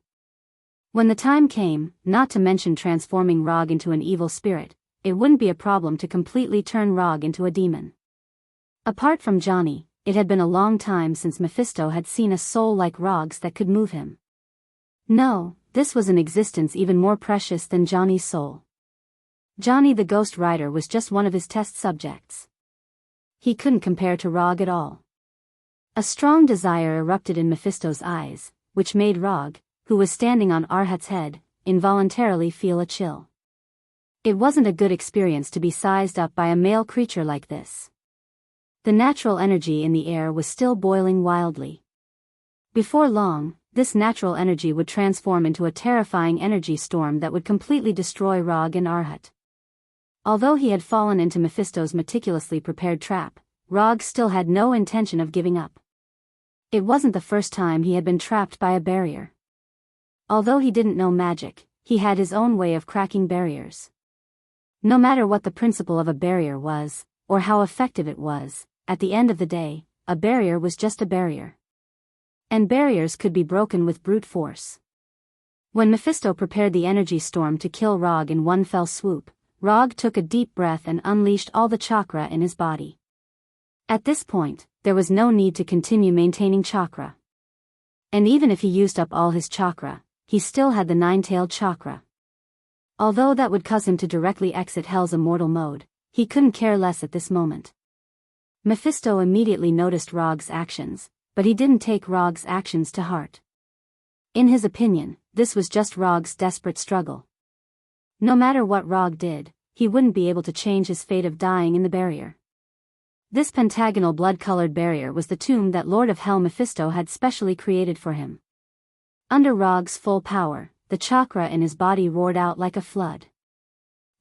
When the time came, not to mention transforming Rog into an evil spirit, it wouldn't be a problem to completely turn Rog into a demon. Apart from Johnny, it had been a long time since Mephisto had seen a soul like Rog's that could move him. No, this was an existence even more precious than Johnny's soul. Johnny the Ghost Rider was just one of his test subjects. He couldn't compare to Rog at all. A strong desire erupted in Mephisto's eyes, which made Rog, who was standing on Arhat's head, involuntarily feel a chill. It wasn't a good experience to be sized up by a male creature like this. The natural energy in the air was still boiling wildly. Before long, this natural energy would transform into a terrifying energy storm that would completely destroy Rog and Arhat. Although he had fallen into Mephisto's meticulously prepared trap, Rog still had no intention of giving up. It wasn't the first time he had been trapped by a barrier. Although he didn't know magic, he had his own way of cracking barriers. No matter what the principle of a barrier was, or how effective it was, at the end of the day, a barrier was just a barrier. And barriers could be broken with brute force. When Mephisto prepared the energy storm to kill Rog in one fell swoop, Rog took a deep breath and unleashed all the chakra in his body. At this point, there was no need to continue maintaining chakra. And even if he used up all his chakra, he still had the nine-tailed chakra. Although that would cause him to directly exit Hell's immortal mode, he couldn't care less at this moment. Mephisto immediately noticed Rog's actions, but he didn't take Rog's actions to heart. In his opinion, this was just Rog's desperate struggle. No matter what Rog did, he wouldn't be able to change his fate of dying in the barrier. This pentagonal blood-colored barrier was the tomb that Lord of Hell Mephisto had specially created for him. Under Rog's full power, the chakra in his body roared out like a flood.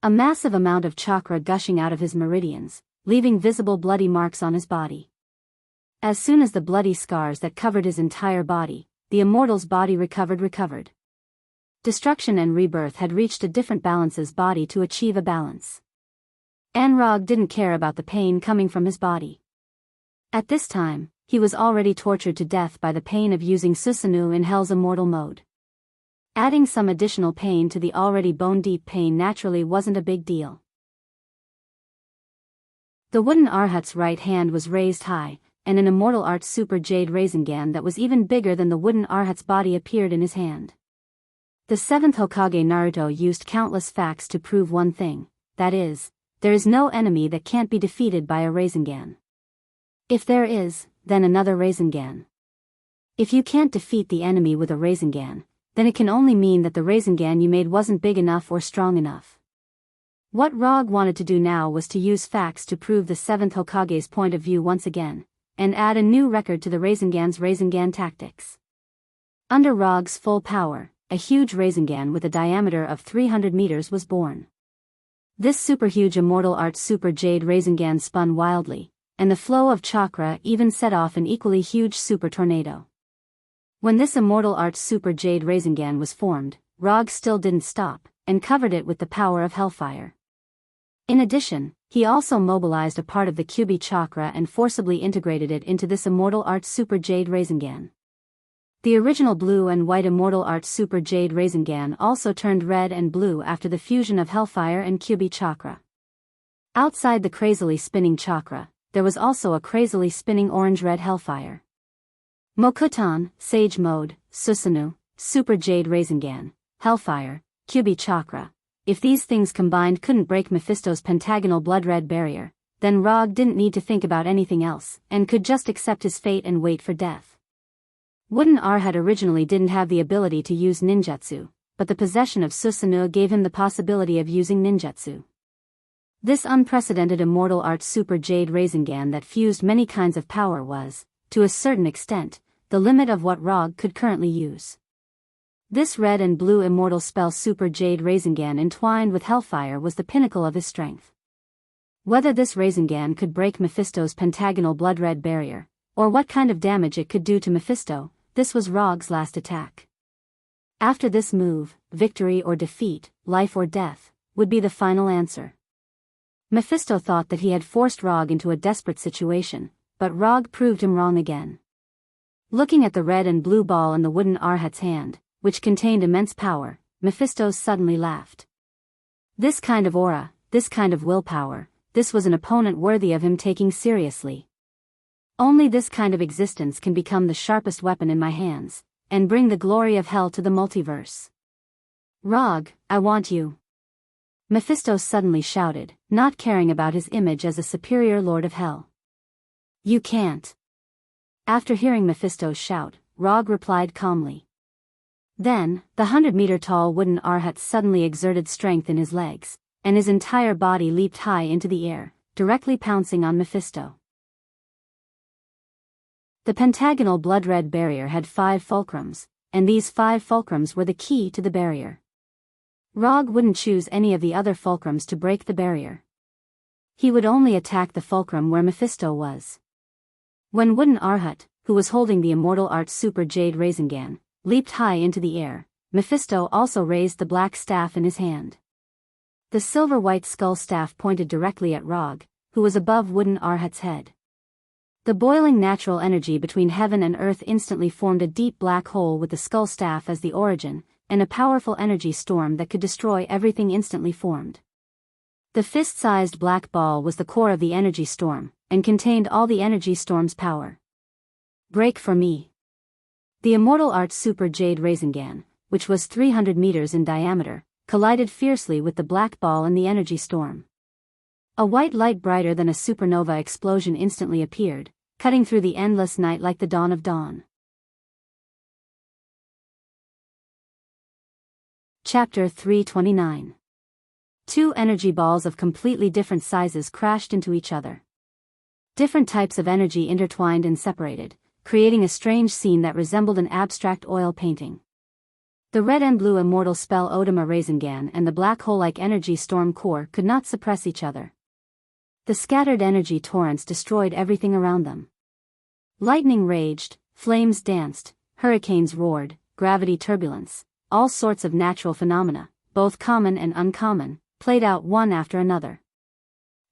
A massive amount of chakra gushing out of his meridians, leaving visible bloody marks on his body. As soon as the bloody scars that covered his entire body, the immortal's body recovered. Destruction and rebirth had reached a different balance's body to achieve a balance. And Rog didn't care about the pain coming from his body. At this time, he was already tortured to death by the pain of using Susanoo in Hell's immortal mode. Adding some additional pain to the already bone-deep pain naturally wasn't a big deal. The wooden Arhat's right hand was raised high, and an immortal art super jade Rasengan that was even bigger than the wooden Arhat's body appeared in his hand. The 7th Hokage Naruto used countless facts to prove one thing, that is, there is no enemy that can't be defeated by a Rasengan. If there is, then another Rasengan. If you can't defeat the enemy with a Rasengan, then it can only mean that the Rasengan you made wasn't big enough or strong enough. What Rog wanted to do now was to use facts to prove the 7th Hokage's point of view once again, and add a new record to the Rasengan's Rasengan tactics. Under Rog's full power, a huge Rasengan with a diameter of 300 meters was born. This superhuge immortal art super jade Rasengan spun wildly, and the flow of chakra even set off an equally huge super tornado. When this immortal art super jade Rasengan was formed, Rog still didn't stop, and covered it with the power of hellfire. In addition, he also mobilized a part of the Kyubi chakra and forcibly integrated it into this immortal art super jade Rasengan. The original blue and white immortal art super jade Rasengan also turned red and blue after the fusion of hellfire and Kyubi chakra. Outside the crazily spinning chakra, there was also a crazily spinning orange-red hellfire. Mokutan, Sage Mode, Susanoo, Super Jade Rasengan, Hellfire, Kyubi chakra. If these things combined couldn't break Mephisto's pentagonal blood-red barrier, then Rog didn't need to think about anything else, and could just accept his fate and wait for death. Wooden Arhat originally didn't have the ability to use ninjutsu, but the possession of Susanoo gave him the possibility of using ninjutsu. This unprecedented immortal art super jade Rasengan that fused many kinds of power was, to a certain extent, the limit of what Rog could currently use. This red and blue immortal spell super jade Rasengan entwined with hellfire was the pinnacle of his strength. Whether this Rasengan could break Mephisto's pentagonal blood-red barrier, or what kind of damage it could do to Mephisto, this was Rog's last attack. After this move, victory or defeat, life or death, would be the final answer. Mephisto thought that he had forced Rog into a desperate situation, but Rog proved him wrong again. Looking at the red and blue ball in the wooden Arhat's hand, which contained immense power, Mephisto suddenly laughed. This kind of aura, this kind of willpower, this was an opponent worthy of him taking seriously. Only this kind of existence can become the sharpest weapon in my hands, and bring the glory of hell to the multiverse. Rog, I want you. Mephisto suddenly shouted, not caring about his image as a superior lord of hell. You can't. After hearing Mephisto's shout, Rog replied calmly. Then, the 100-meter-tall wooden Arhat suddenly exerted strength in his legs, and his entire body leaped high into the air, directly pouncing on Mephisto. The pentagonal blood-red barrier had 5 fulcrums, and these 5 fulcrums were the key to the barrier. Rog wouldn't choose any of the other fulcrums to break the barrier. He would only attack the fulcrum where Mephisto was. When Wooden Arhat, who was holding the immortal art super jade Rasengan, leaped high into the air, Mephisto also raised the black staff in his hand. The silver-white skull staff pointed directly at Rog, who was above Wooden Arhat's head. The boiling natural energy between heaven and earth instantly formed a deep black hole with the skull staff as the origin, and a powerful energy storm that could destroy everything instantly formed. The fist-sized black ball was the core of the energy storm, and contained all the energy storm's power. Break for me. The immortal art super jade Rasengan, which was 300 meters in diameter, collided fiercely with the black ball in the energy storm. A white light brighter than a supernova explosion instantly appeared, cutting through the endless night like the dawn of dawn. Chapter 329. 2 energy balls of completely different sizes crashed into each other. Different types of energy intertwined and separated, creating a strange scene that resembled an abstract oil painting. The red and blue immortal spell Odama Rasengan and the black hole-like energy storm core could not suppress each other. The scattered energy torrents destroyed everything around them. Lightning raged, flames danced, hurricanes roared, gravity turbulence, all sorts of natural phenomena, both common and uncommon, played out one after another.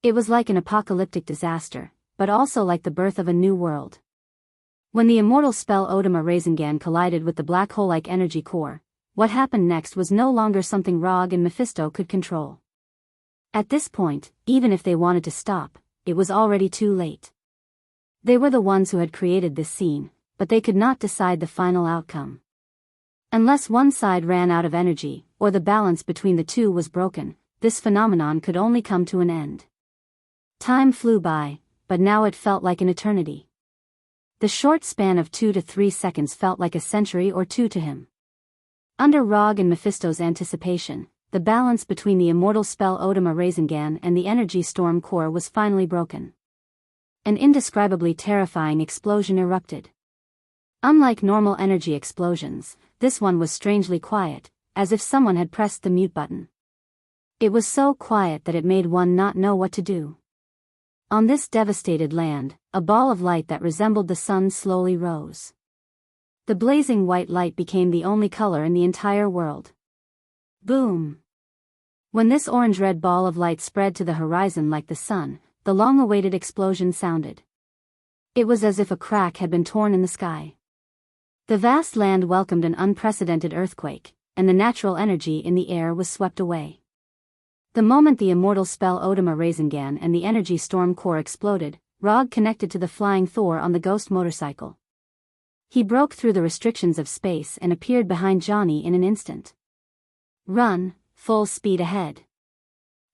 It was like an apocalyptic disaster, but also like the birth of a new world. When the immortal spell Odama Rasengan collided with the black hole-like energy core, what happened next was no longer something Rog and Mephisto could control. At this point, even if they wanted to stop, it was already too late. They were the ones who had created this scene, but they could not decide the final outcome. Unless one side ran out of energy, or the balance between the two was broken, this phenomenon could only come to an end. Time flew by, but now it felt like an eternity. The short span of 2 to 3 seconds felt like a century or two to him. Under Rog and Mephisto's anticipation, the balance between the immortal spell Odama Rasengan and the energy storm core was finally broken. An indescribably terrifying explosion erupted. Unlike normal energy explosions, this one was strangely quiet, as if someone had pressed the mute button. It was so quiet that it made one not know what to do. On this devastated land, a ball of light that resembled the sun slowly rose. The blazing white light became the only color in the entire world. Boom! When this orange-red ball of light spread to the horizon like the sun, the long-awaited explosion sounded. It was as if a crack had been torn in the sky. The vast land welcomed an unprecedented earthquake, and the natural energy in the air was swept away. The moment the immortal spell Odama Rasengan and the energy storm core exploded, Rog connected to the flying Thor on the ghost motorcycle. He broke through the restrictions of space and appeared behind Johnny in an instant. Run, full speed ahead.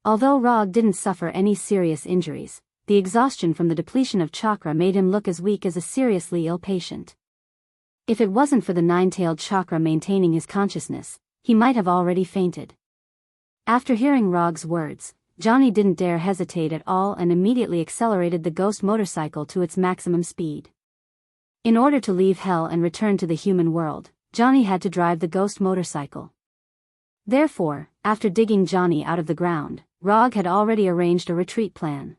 Although Rog didn't suffer any serious injuries, the exhaustion from the depletion of chakra made him look as weak as a seriously ill patient. If it wasn't for the nine-tailed chakra maintaining his consciousness, he might have already fainted. After hearing Rog's words, Johnny didn't dare hesitate at all and immediately accelerated the ghost motorcycle to its maximum speed. In order to leave Hell and return to the human world, Johnny had to drive the ghost motorcycle. Therefore, after digging Johnny out of the ground, Rog had already arranged a retreat plan.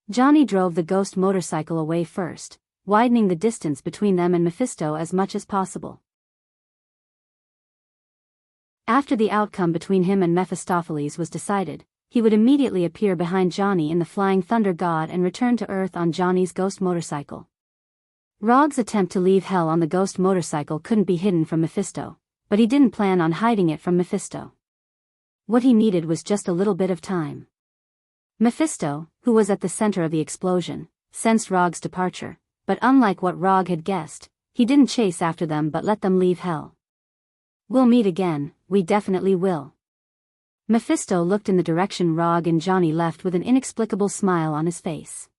Johnny drove the ghost motorcycle away first, widening the distance between them and Mephisto as much as possible. After the outcome between him and Mephistopheles was decided, he would immediately appear behind Johnny in the Flying Thunder God and return to Earth on Johnny's ghost motorcycle. Rog's attempt to leave Hell on the ghost motorcycle couldn't be hidden from Mephisto, but he didn't plan on hiding it from Mephisto. What he needed was just a little bit of time. Mephisto, who was at the center of the explosion, sensed Rog's departure, but unlike what Rog had guessed, he didn't chase after them but let them leave Hell. "We'll meet again, we definitely will." Mephisto looked in the direction Rog and Johnny left with an inexplicable smile on his face.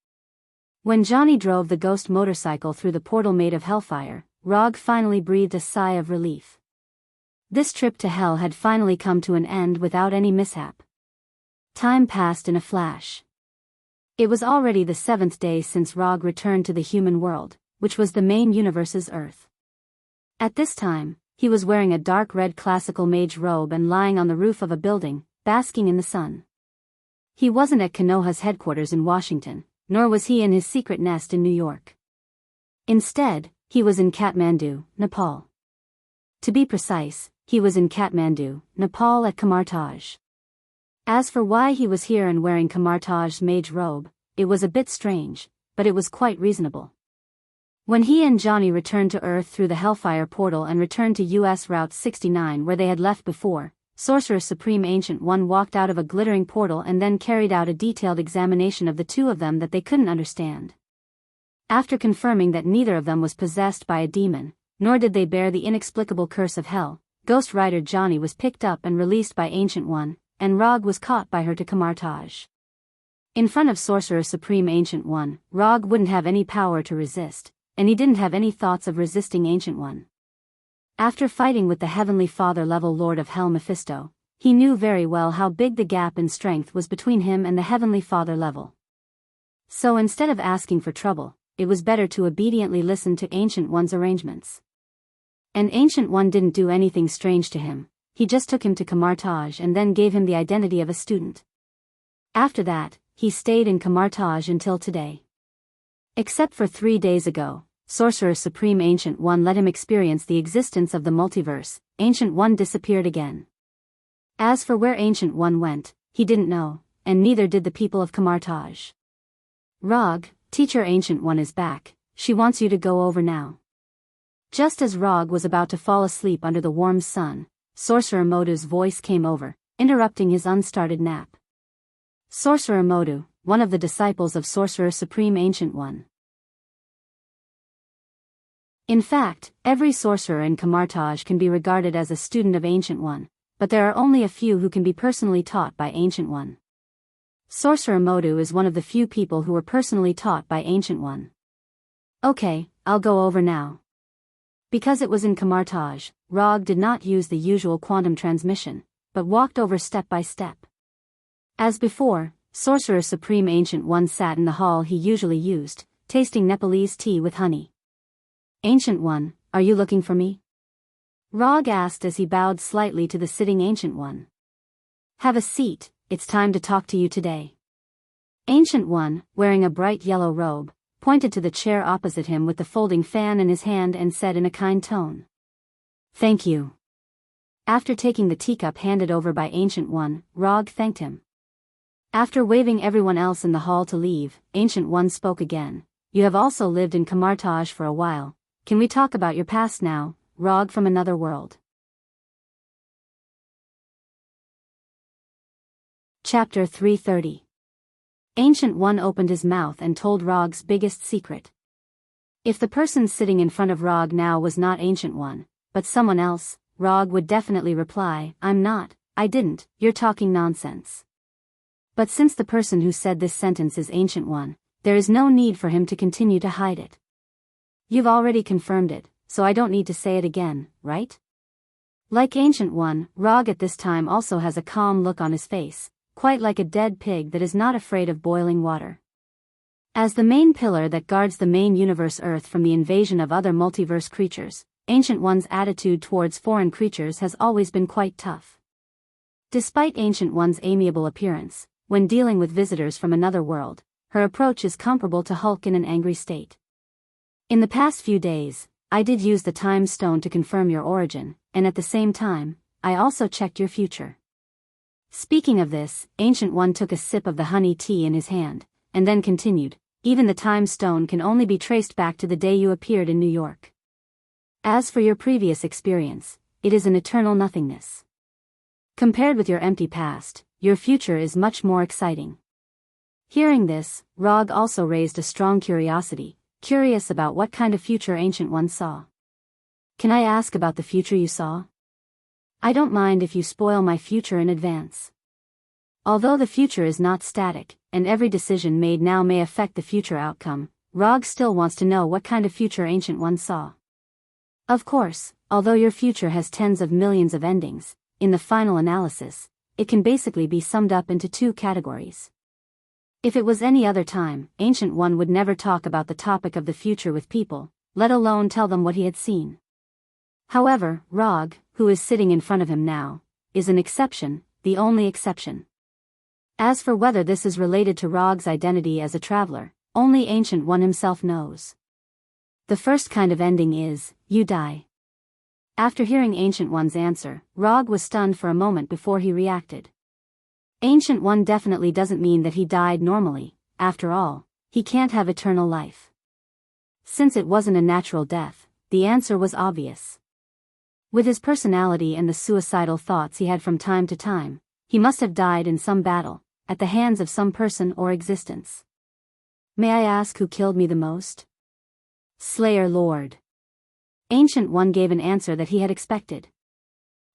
When Johnny drove the ghost motorcycle through the portal made of hellfire, Rog finally breathed a sigh of relief. This trip to Hell had finally come to an end without any mishap. Time passed in a flash. It was already the 7th day since Rog returned to the human world, which was the main universe's Earth. At this time, he was wearing a dark red classical mage robe and lying on the roof of a building, basking in the sun. He wasn't at Konoha's headquarters in Washington, nor was he in his secret nest in New York. Instead, he was in Kathmandu, Nepal. To be precise, he was in Kathmandu, Nepal at Kamartaj. As for why he was here and wearing Kamartaj's mage robe, it was a bit strange, but it was quite reasonable. When he and Johnny returned to Earth through the Hellfire portal and returned to US Route 69 where they had left before, Sorcerer Supreme Ancient One walked out of a glittering portal and then carried out a detailed examination of the two of them that they couldn't understand. After confirming that neither of them was possessed by a demon, nor did they bear the inexplicable curse of Hell, Ghost Rider Johnny was picked up and released by Ancient One, and Rog was caught by her to Kamartaj. In front of Sorcerer Supreme Ancient One, Rog wouldn't have any power to resist, and he didn't have any thoughts of resisting Ancient One. After fighting with the Heavenly Father-level Lord of Hell Mephisto, he knew very well how big the gap in strength was between him and the Heavenly Father level. So instead of asking for trouble, it was better to obediently listen to Ancient One's arrangements. And Ancient One didn't do anything strange to him, he just took him to Kamartaj and then gave him the identity of a student. After that, he stayed in Kamartaj until today. Except for 3 days ago, Sorcerer Supreme Ancient One let him experience the existence of the multiverse. Ancient One disappeared again. As for where Ancient One went, he didn't know, and neither did the people of Kamartaj. "Rog, Teacher Ancient One is back, she wants you to go over now." Just as Rog was about to fall asleep under the warm sun, Sorcerer Modu's voice came over, interrupting his unstarted nap. Sorcerer Modu, one of the disciples of Sorcerer Supreme Ancient One. In fact, every sorcerer in Kamartaj can be regarded as a student of Ancient One, but there are only a few who can be personally taught by Ancient One. Sorcerer Modu is one of the few people who were personally taught by Ancient One. "Okay, I'll go over now." Because it was in Kamartaj, Rog did not use the usual quantum transmission, but walked over step by step. As before, Sorcerer Supreme Ancient One sat in the hall he usually used, tasting Nepalese tea with honey. "Ancient One, are you looking for me?" Rog asked as he bowed slightly to the sitting Ancient One. "Have a seat, it's time to talk to you today." Ancient One, wearing a bright yellow robe, pointed to the chair opposite him with the folding fan in his hand and said in a kind tone, "Thank you." After taking the teacup handed over by Ancient One, Rog thanked him. After waving everyone else in the hall to leave, Ancient One spoke again. "You have also lived in Kamartaj for a while. Can we talk about your past now, Rog from another world?" Chapter 330. Ancient One opened his mouth and told Rog's biggest secret. If the person sitting in front of Rog now was not Ancient One, but someone else, Rog would definitely reply, "I'm not, I didn't, you're talking nonsense." But since the person who said this sentence is Ancient One, there is no need for him to continue to hide it. "You've already confirmed it, so I don't need to say it again, right?" Like Ancient One, Rog at this time also has a calm look on his face, quite like a dead pig that is not afraid of boiling water. As the main pillar that guards the main universe Earth from the invasion of other multiverse creatures, Ancient One's attitude towards foreign creatures has always been quite tough. Despite Ancient One's amiable appearance, when dealing with visitors from another world, her approach is comparable to Hulk in an angry state. "In the past few days, I did use the time stone to confirm your origin, and at the same time, I also checked your future." Speaking of this, Ancient One took a sip of the honey tea in his hand, and then continued, "Even the time stone can only be traced back to the day you appeared in New York. As for your previous experience, it is an eternal nothingness. Compared with your empty past, your future is much more exciting." Hearing this, Rog also raised a strong curiosity, curious about what kind of future Ancient One saw. "Can I ask about the future you saw? I don't mind if you spoil my future in advance." Although the future is not static, and every decision made now may affect the future outcome, Rog still wants to know what kind of future Ancient One saw. "Of course, although your future has tens of millions of endings, in the final analysis, it can basically be summed up into two categories. If it was any other time, Ancient One would never talk about the topic of the future with people, let alone tell them what he had seen. However, Rog, who is sitting in front of him now, is an exception, the only exception. As for whether this is related to Rog's identity as a traveler, only Ancient One himself knows. The first kind of ending is, you die. After hearing Ancient One's answer, Rog was stunned for a moment before he reacted. Ancient One definitely doesn't mean that he died normally. After all, he can't have eternal life. Since it wasn't a natural death, the answer was obvious. With his personality and the suicidal thoughts he had from time to time, he must have died in some battle, at the hands of some person or existence. "May I ask who killed me the most?" "Slayer Lord." Ancient One gave an answer that he had expected.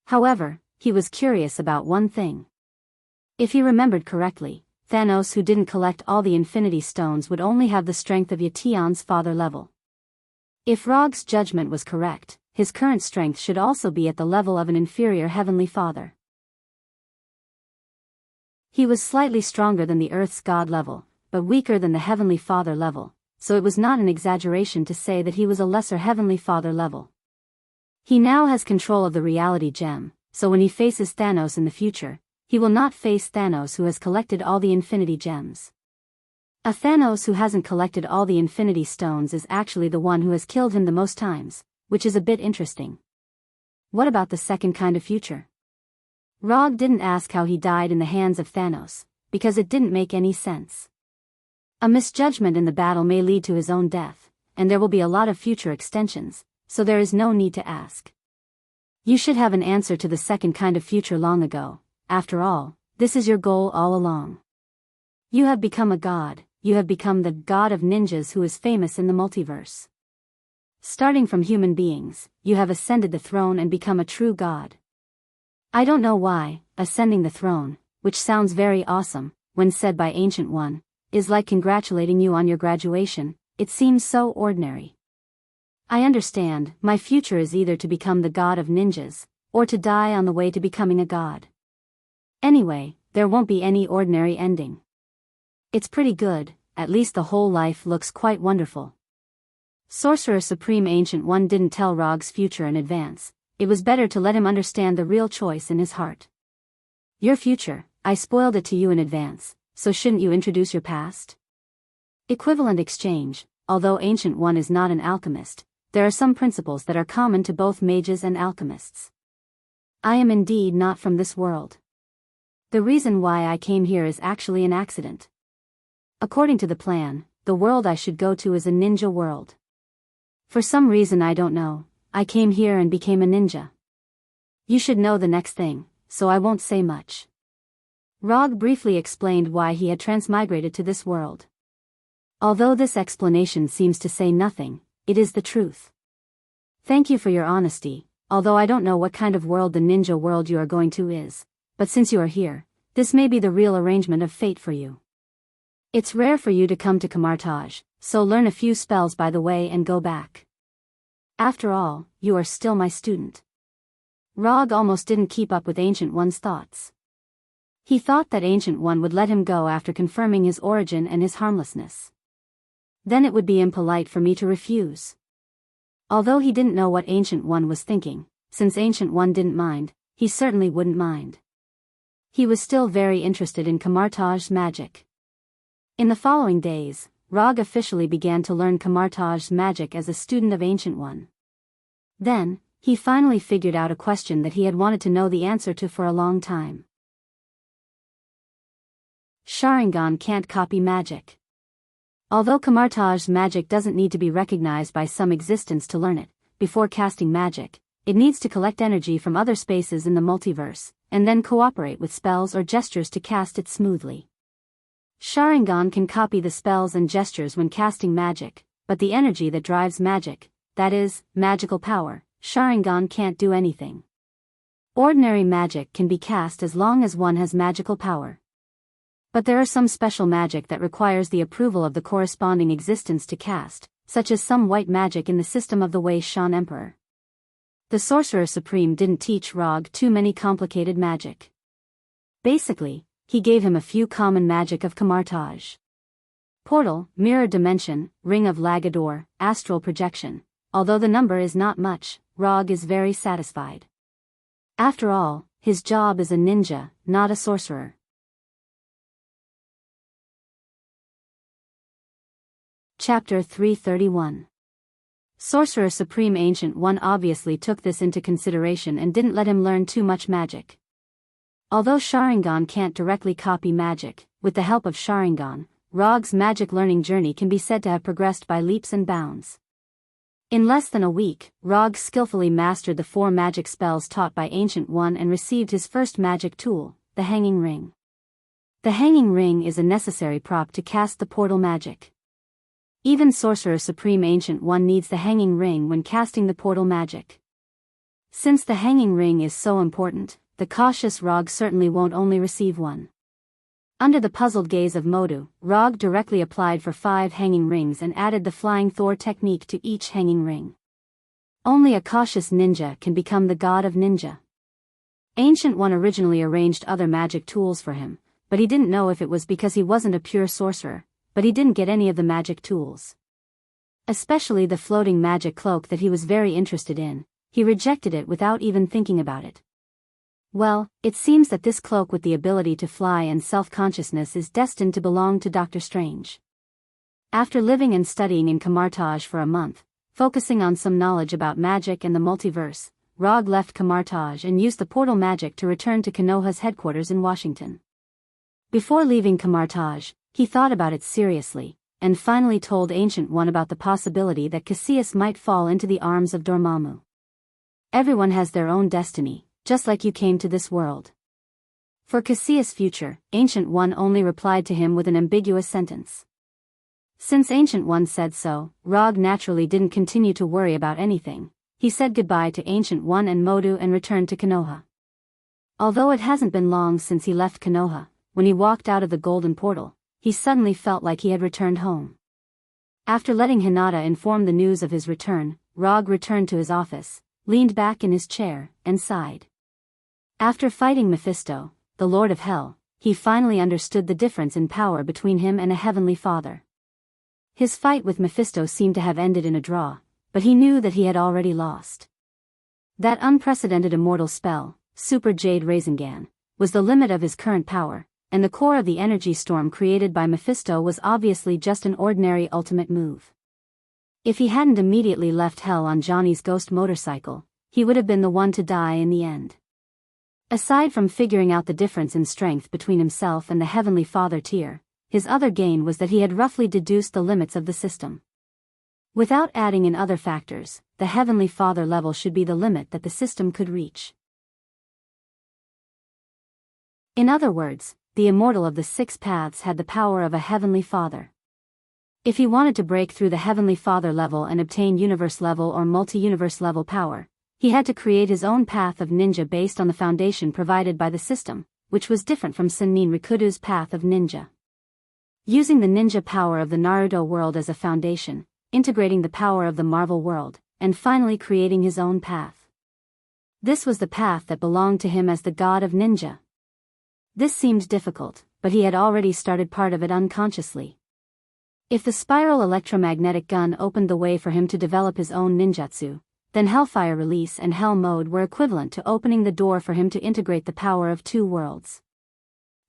However, he was curious about one thing. If he remembered correctly, Thanos, who didn't collect all the Infinity Stones, would only have the strength of Yation's father level. If Rog's judgment was correct, his current strength should also be at the level of an inferior Heavenly Father. He was slightly stronger than the Earth's God level, but weaker than the Heavenly Father level, so it was not an exaggeration to say that he was a lesser Heavenly Father level. He now has control of the reality gem, so when he faces Thanos in the future, he will not face Thanos who has collected all the Infinity Gems. A Thanos who hasn't collected all the Infinity Stones is actually the one who has killed him the most times, which is a bit interesting. What about the second kind of future? Rog didn't ask how he died in the hands of Thanos, because it didn't make any sense. A misjudgment in the battle may lead to his own death, and there will be a lot of future extensions, so there is no need to ask. You should have an answer to the second kind of future long ago. After all, this is your goal all along. You have become a god, you have become the god of ninjas who is famous in the multiverse. Starting from human beings, you have ascended the throne and become a true god. I don't know why, ascending the throne, which sounds very awesome, when said by Ancient One, is like congratulating you on your graduation, it seems so ordinary. I understand, my future is either to become the god of ninjas, or to die on the way to becoming a god. Anyway, there won't be any ordinary ending. It's pretty good, at least the whole life looks quite wonderful. Sorcerer Supreme Ancient One didn't tell Rog's future in advance, it was better to let him understand the real choice in his heart. Your future, I spoiled it to you in advance, so shouldn't you introduce your past? Equivalent exchange. Although Ancient One is not an alchemist, there are some principles that are common to both mages and alchemists. I am indeed not from this world. The reason why I came here is actually an accident. According to the plan, the world I should go to is a ninja world. For some reason I don't know, I came here and became a ninja. You should know the next thing, so I won't say much. Rog briefly explained why he had transmigrated to this world. Although this explanation seems to say nothing, it is the truth. Thank you for your honesty, although I don't know what kind of world the ninja world you are going to is, but since you are here, this may be the real arrangement of fate for you. It's rare for you to come to Kamartaj, so learn a few spells by the way and go back. After all, you are still my student. Rog almost didn't keep up with Ancient One's thoughts. He thought that Ancient One would let him go after confirming his origin and his harmlessness. Then it would be impolite for me to refuse. Although he didn't know what Ancient One was thinking, since Ancient One didn't mind, he certainly wouldn't mind. He was still very interested in Kamartaj's magic. In the following days, Rog officially began to learn Kamartaj's magic as a student of Ancient One. Then, he finally figured out a question that he had wanted to know the answer to for a long time. Sharingan can't copy magic. Although Kamartaj's magic doesn't need to be recognized by some existence to learn it, before casting magic, it needs to collect energy from other spaces in the multiverse, and then cooperate with spells or gestures to cast it smoothly. Sharingan can copy the spells and gestures when casting magic, but the energy that drives magic, that is, magical power, Sharingan can't do anything. Ordinary magic can be cast as long as one has magical power. But there are some special magic that requires the approval of the corresponding existence to cast, such as some white magic in the system of the Wei Shan Emperor. The Sorcerer Supreme didn't teach Rog too many complicated magic. Basically, he gave him a few common magic of Kamartaj. Portal, Mirror Dimension, Ring of Lagador, Astral Projection. Although the number is not much, Rog is very satisfied. After all, his job is a ninja, not a sorcerer. Chapter 331. Sorcerer Supreme Ancient One obviously took this into consideration and didn't let him learn too much magic. Although Sharingan can't directly copy magic, with the help of Sharingan, Rog's magic learning journey can be said to have progressed by leaps and bounds. In less than a week, Rog skillfully mastered the 4 magic spells taught by Ancient One and received his first magic tool, the Hanging Ring. The Hanging Ring is a necessary prop to cast the portal magic. Even Sorcerer Supreme Ancient One needs the Hanging Ring when casting the portal magic. Since the Hanging Ring is so important, the cautious Rog certainly won't only receive one. Under the puzzled gaze of Modu, Rog directly applied for 5 hanging rings and added the Flying Thor technique to each hanging ring. Only a cautious ninja can become the god of ninja. Ancient One originally arranged other magic tools for him, but he didn't know if it was because he wasn't a pure sorcerer, but he didn't get any of the magic tools. Especially the floating magic cloak that he was very interested in, he rejected it without even thinking about it. Well, it seems that this cloak with the ability to fly and self-consciousness is destined to belong to Dr. Strange. After living and studying in Kamartaj for a month, focusing on some knowledge about magic and the multiverse, Rog left Kamartaj and used the portal magic to return to Konoha's headquarters in Washington. Before leaving Kamartaj, he thought about it seriously, and finally told Ancient One about the possibility that Cassius might fall into the arms of Dormammu. Everyone has their own destiny, just like you came to this world. For Cassius' future, Ancient One only replied to him with an ambiguous sentence. Since Ancient One said so, Rog naturally didn't continue to worry about anything. He said goodbye to Ancient One and Modu and returned to Konoha. Although it hasn't been long since he left Konoha, when he walked out of the golden portal, he suddenly felt like he had returned home. After letting Hinata inform the news of his return, Rog returned to his office, leaned back in his chair, and sighed. After fighting Mephisto, the Lord of Hell, he finally understood the difference in power between him and a heavenly father. His fight with Mephisto seemed to have ended in a draw, but he knew that he had already lost. That unprecedented immortal spell, Super Jade Rasengan, was the limit of his current power, and the core of the energy storm created by Mephisto was obviously just an ordinary ultimate move. If he hadn't immediately left hell on Johnny's ghost motorcycle, he would have been the one to die in the end. Aside from figuring out the difference in strength between himself and the Heavenly Father tier, his other gain was that he had roughly deduced the limits of the system. Without adding in other factors, the Heavenly Father level should be the limit that the system could reach. In other words, the immortal of the six paths had the power of a Heavenly Father. If he wanted to break through the Heavenly Father level and obtain universe level or multi-universe level power, he had to create his own path of ninja based on the foundation provided by the system, which was different from Sennin Rikudo's path of ninja. Using the ninja power of the Naruto world as a foundation, integrating the power of the Marvel world, and finally creating his own path. This was the path that belonged to him as the god of ninja. This seemed difficult, but he had already started part of it unconsciously. If the spiral electromagnetic gun opened the way for him to develop his own ninjutsu, then Hellfire Release and Hell Mode were equivalent to opening the door for him to integrate the power of two worlds.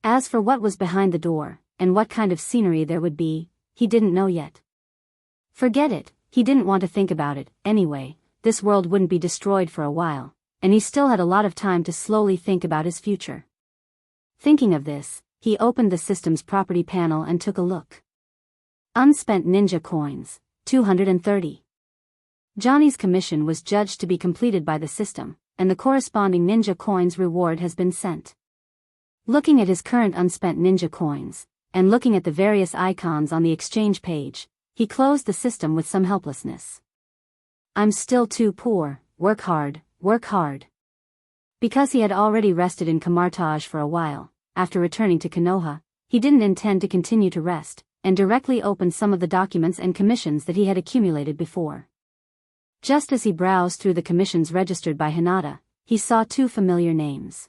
As for what was behind the door, and what kind of scenery there would be, he didn't know yet. Forget it, he didn't want to think about it. Anyway, this world wouldn't be destroyed for a while, and he still had a lot of time to slowly think about his future. Thinking of this, he opened the system's property panel and took a look. Unspent ninja coins, 230. Johnny's commission was judged to be completed by the system, and the corresponding ninja coins reward has been sent. Looking at his current unspent ninja coins, and looking at the various icons on the exchange page, he closed the system with some helplessness. I'm still too poor, work hard, work hard. Because he had already rested in Kamartaj for a while, after returning to Konoha, he didn't intend to continue to rest, and directly opened some of the documents and commissions that he had accumulated before. Just as he browsed through the commissions registered by Hinata, he saw two familiar names.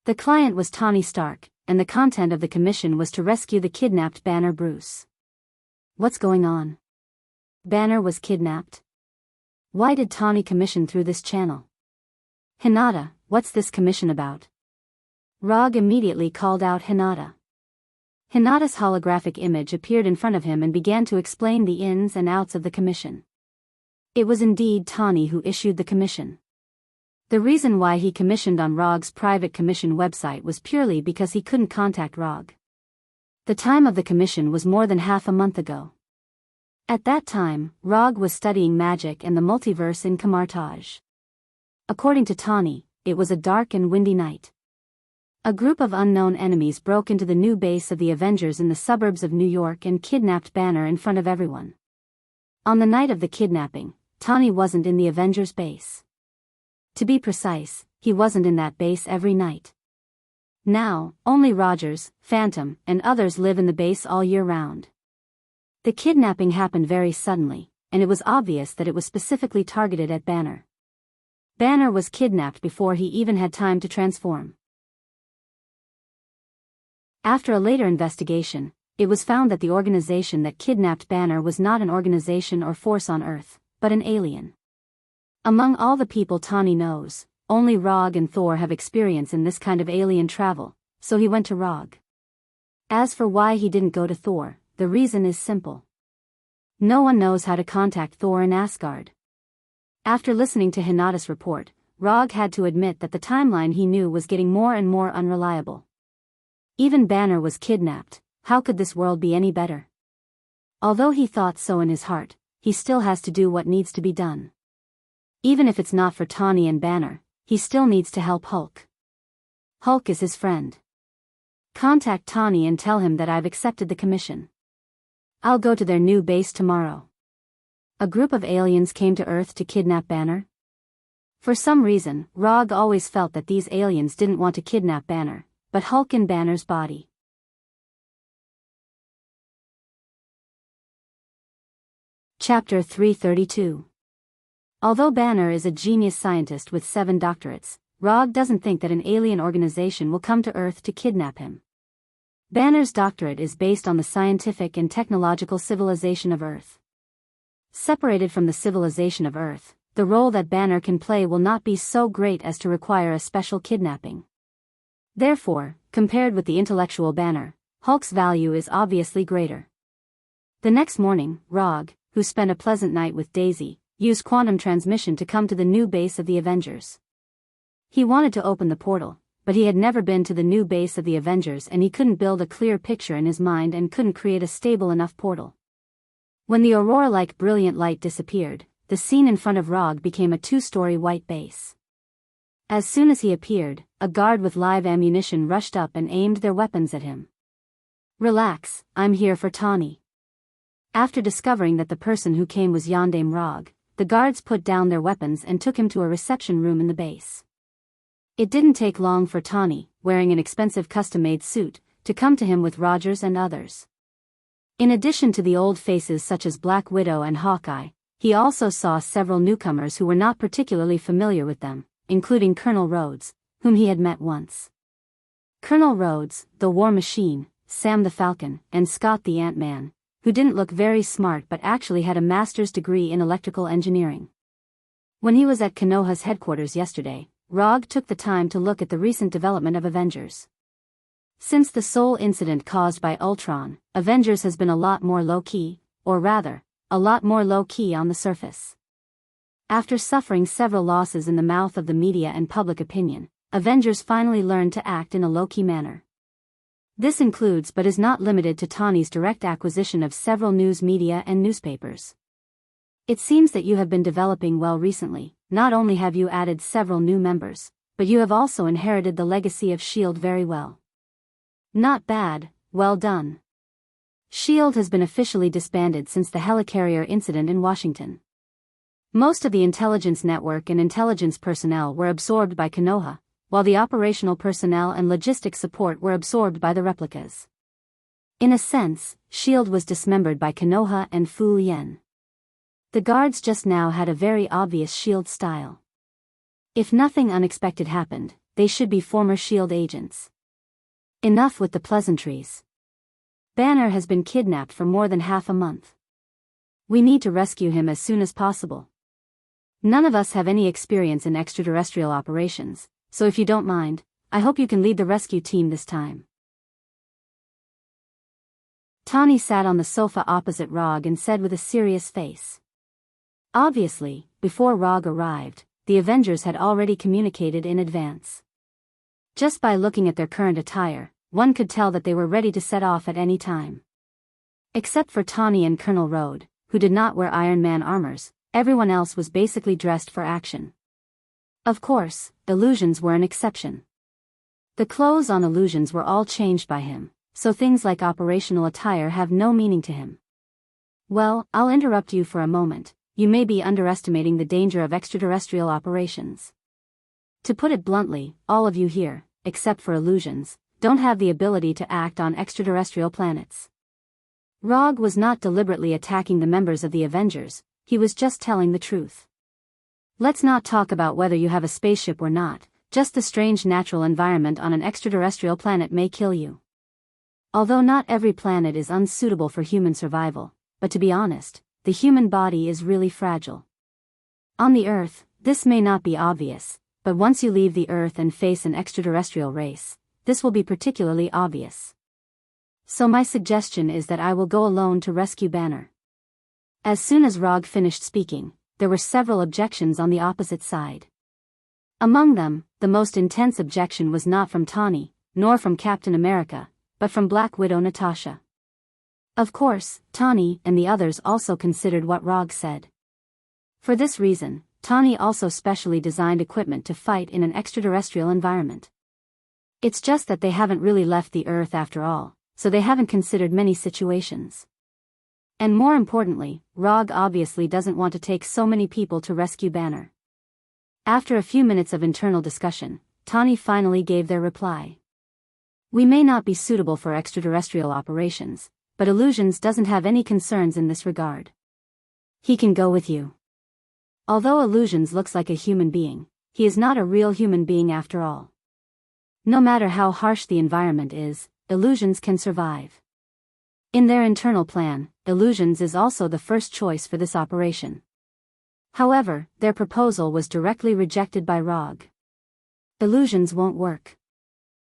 The client was Tawny Stark, and the content of the commission was to rescue the kidnapped Banner Bruce. What's going on? Banner was kidnapped? Why did Tawny commission through this channel? Hinata, what's this commission about? Rog immediately called out Hinata. Hinata's holographic image appeared in front of him and began to explain the ins and outs of the commission. It was indeed Tawny who issued the commission. The reason why he commissioned on Rog's private commission website was purely because he couldn't contact Rog. The time of the commission was more than half a month ago. At that time, Rog was studying magic and the multiverse in Kamartaj. According to Tawny, it was a dark and windy night. A group of unknown enemies broke into the new base of the Avengers in the suburbs of New York and kidnapped Banner in front of everyone. On the night of the kidnapping, Tawny wasn't in the Avengers base. To be precise, he wasn't in that base every night. Now, only Rogers, Phantom, and others live in the base all year round. The kidnapping happened very suddenly, and it was obvious that it was specifically targeted at Banner. Banner was kidnapped before he even had time to transform. After a later investigation, it was found that the organization that kidnapped Banner was not an organization or force on Earth, but an alien. Among all the people Tawny knows, only Rog and Thor have experience in this kind of alien travel, so he went to Rog. As for why he didn't go to Thor, the reason is simple. No one knows how to contact Thor in Asgard. After listening to Hinata's report, Rog had to admit that the timeline he knew was getting more and more unreliable. Even Banner was kidnapped, how could this world be any better? Although he thought so in his heart, he still has to do what needs to be done. Even if it's not for Tawny and Banner, he still needs to help Hulk. Hulk is his friend. Contact Tawny and tell him that I've accepted the commission. I'll go to their new base tomorrow. A group of aliens came to Earth to kidnap Banner? For some reason, Rog always felt that these aliens didn't want to kidnap Banner, but Hulk in Banner's body. Chapter 332. Although Banner is a genius scientist with 7 doctorates, Rog doesn't think that an alien organization will come to Earth to kidnap him. Banner's doctorate is based on the scientific and technological civilization of Earth. Separated from the civilization of Earth, the role that Banner can play will not be so great as to require a special kidnapping. Therefore, compared with the intellectual Banner, Hulk's value is obviously greater. The next morning, Rog, who spent a pleasant night with Daisy, used quantum transmission to come to the new base of the Avengers. He wanted to open the portal, but he had never been to the new base of the Avengers and he couldn't build a clear picture in his mind and couldn't create a stable enough portal. When the aurora-like brilliant light disappeared, the scene in front of Rog became a 2-story white base. As soon as he appeared, a guard with live ammunition rushed up and aimed their weapons at him. "Relax, I'm here for Tawny." After discovering that the person who came was Yondaime Rog, the guards put down their weapons and took him to a reception room in the base. It didn't take long for Tawny, wearing an expensive custom-made suit, to come to him with Rogers and others. In addition to the old faces such as Black Widow and Hawkeye, he also saw several newcomers who were not particularly familiar with them, including Colonel Rhodes, whom he had met once. Colonel Rhodes, the War Machine, Sam the Falcon, and Scott the Ant-Man, who didn't look very smart but actually had a master's degree in electrical engineering. When he was at Konoha's headquarters yesterday, Rog took the time to look at the recent development of Avengers. Since the Seoul incident caused by Ultron, Avengers has been a lot more low-key, or rather, a lot more low-key on the surface. After suffering several losses in the mouth of the media and public opinion, Avengers finally learned to act in a low-key manner. This includes but is not limited to Tawny's direct acquisition of several news media and newspapers. It seems that you have been developing well recently. Not only have you added several new members, but you have also inherited the legacy of S.H.I.E.L.D. very well. Not bad, well done. S.H.I.E.L.D. has been officially disbanded since the helicarrier incident in Washington. Most of the intelligence network and intelligence personnel were absorbed by Konoha, while the operational personnel and logistics support were absorbed by the replicas. In a sense, S.H.I.E.L.D. was dismembered by Konoha and Fu Lien. The guards just now had a very obvious S.H.I.E.L.D. style. If nothing unexpected happened, they should be former S.H.I.E.L.D. agents. Enough with the pleasantries. Banner has been kidnapped for more than half a month. We need to rescue him as soon as possible. None of us have any experience in extraterrestrial operations, so if you don't mind, I hope you can lead the rescue team this time. Tawny sat on the sofa opposite Rog and said with a serious face. Obviously, before Rog arrived, the Avengers had already communicated in advance. Just by looking at their current attire, one could tell that they were ready to set off at any time. Except for Tawny and Colonel Rhodes, who did not wear Iron Man armors, everyone else was basically dressed for action. Of course, Illusions were an exception. The clothes on Illusions were all changed by him, so things like operational attire have no meaning to him. Well, I'll interrupt you for a moment. You may be underestimating the danger of extraterrestrial operations. To put it bluntly, all of you here, except for Illusions, don't have the ability to act on extraterrestrial planets. Rog was not deliberately attacking the members of the Avengers, he was just telling the truth. Let's not talk about whether you have a spaceship or not, just the strange natural environment on an extraterrestrial planet may kill you. Although not every planet is unsuitable for human survival, but to be honest, the human body is really fragile. On the Earth, this may not be obvious, but once you leave the Earth and face an extraterrestrial race, this will be particularly obvious. So my suggestion is that I will go alone to rescue Banner. As soon as Rog finished speaking, there were several objections on the opposite side. Among them, the most intense objection was not from Tawny, nor from Captain America, but from Black Widow Natasha. Of course, Tawny and the others also considered what Rog said. For this reason, Tawny also specially designed equipment to fight in an extraterrestrial environment. It's just that they haven't really left the Earth after all, so they haven't considered many situations. And more importantly, Rog obviously doesn't want to take so many people to rescue Banner. After a few minutes of internal discussion, Tawny finally gave their reply. We may not be suitable for extraterrestrial operations, but Illusions doesn't have any concerns in this regard. He can go with you. Although Illusions looks like a human being, he is not a real human being after all. No matter how harsh the environment is, Illusions can survive. In their internal plan, Illusions is also the first choice for this operation. However, their proposal was directly rejected by Rog. Illusions won't work.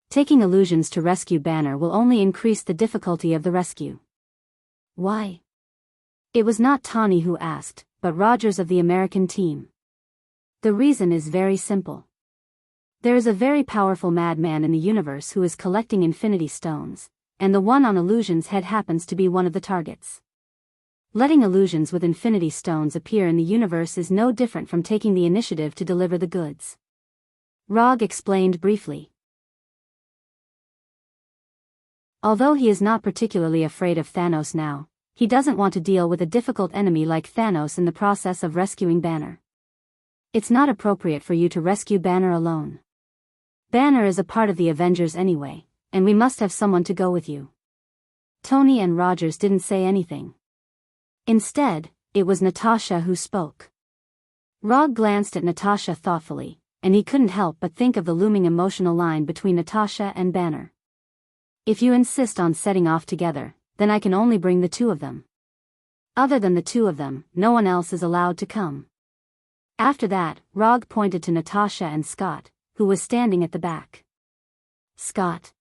Taking illusions to rescue Banner will only increase the difficulty of the rescue. Why? It was not Tawny who asked, but Rogers of the American team. The reason is very simple. There is a very powerful madman in the universe who is collecting infinity stones, and the one on Illusion's head happens to be one of the targets. Letting illusions with infinity stones appear in the universe is no different from taking the initiative to deliver the goods. Rog explained briefly. Although he is not particularly afraid of Thanos now, he doesn't want to deal with a difficult enemy like Thanos in the process of rescuing Banner. It's not appropriate for you to rescue Banner alone. Banner is a part of the Avengers anyway, and we must have someone to go with you. Tony and Rogers didn't say anything. Instead, it was Natasha who spoke. Rog glanced at Natasha thoughtfully, and he couldn't help but think of the looming emotional line between Natasha and Banner. If you insist on setting off together, then I can only bring the two of them. Other than the two of them, no one else is allowed to come. After that, Rog pointed to Natasha and Scott, who was standing at the back. Scott.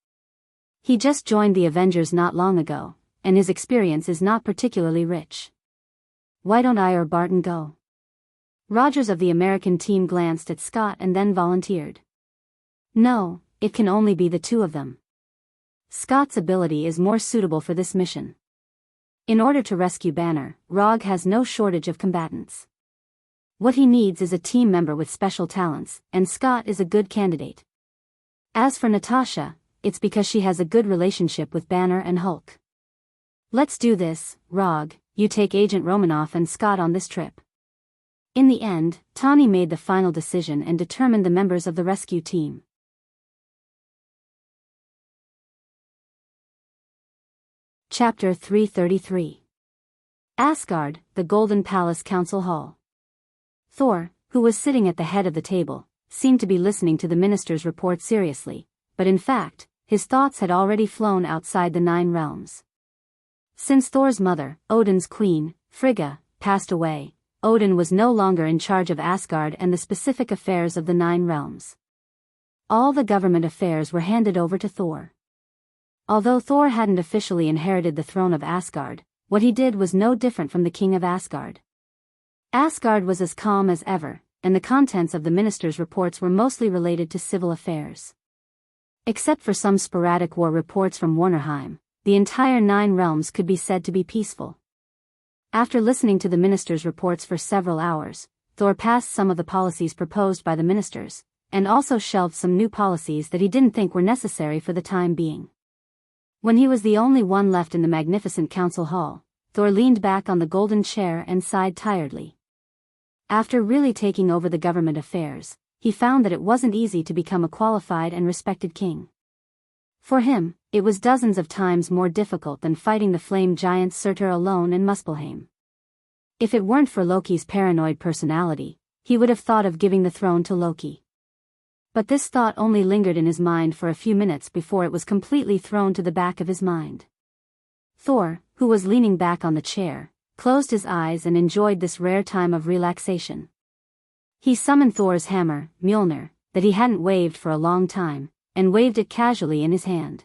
He just joined the Avengers not long ago, and his experience is not particularly rich. Why don't I or Barton go? Rogers of the American team glanced at Scott and then volunteered. No, it can only be the two of them. Scott's ability is more suitable for this mission. In order to rescue Banner, Rog has no shortage of combatants. What he needs is a team member with special talents, and Scott is a good candidate. As for Natasha, it's because she has a good relationship with Banner and Hulk. Let's do this, Rog, you take Agent Romanoff and Scott on this trip. In the end, Tawny made the final decision and determined the members of the rescue team. Chapter 333. Asgard, the Golden Palace Council Hall. Thor, who was sitting at the head of the table, seemed to be listening to the minister's report seriously, but in fact, his thoughts had already flown outside the 9 realms. Since Thor's mother, Odin's queen, Frigga, passed away, Odin was no longer in charge of Asgard and the specific affairs of the 9 realms. All the government affairs were handed over to Thor. Although Thor hadn't officially inherited the throne of Asgard, what he did was no different from the king of Asgard. Asgard was as calm as ever, and the contents of the minister's reports were mostly related to civil affairs. Except for some sporadic war reports from Warnerheim, the entire 9 realms could be said to be peaceful. After listening to the minister's reports for several hours, Thor passed some of the policies proposed by the ministers, and also shelved some new policies that he didn't think were necessary for the time being. When he was the only one left in the magnificent council hall, Thor leaned back on the golden chair and sighed tiredly. After really taking over the government affairs, he found that it wasn't easy to become a qualified and respected king. For him, it was dozens of times more difficult than fighting the flame giant Surtur alone in Muspelheim. If it weren't for Loki's paranoid personality, he would have thought of giving the throne to Loki. But this thought only lingered in his mind for a few minutes before it was completely thrown to the back of his mind. Thor, who was leaning back on the chair, closed his eyes and enjoyed this rare time of relaxation. He summoned Thor's hammer, Mjolnir, that he hadn't waved for a long time, and waved it casually in his hand.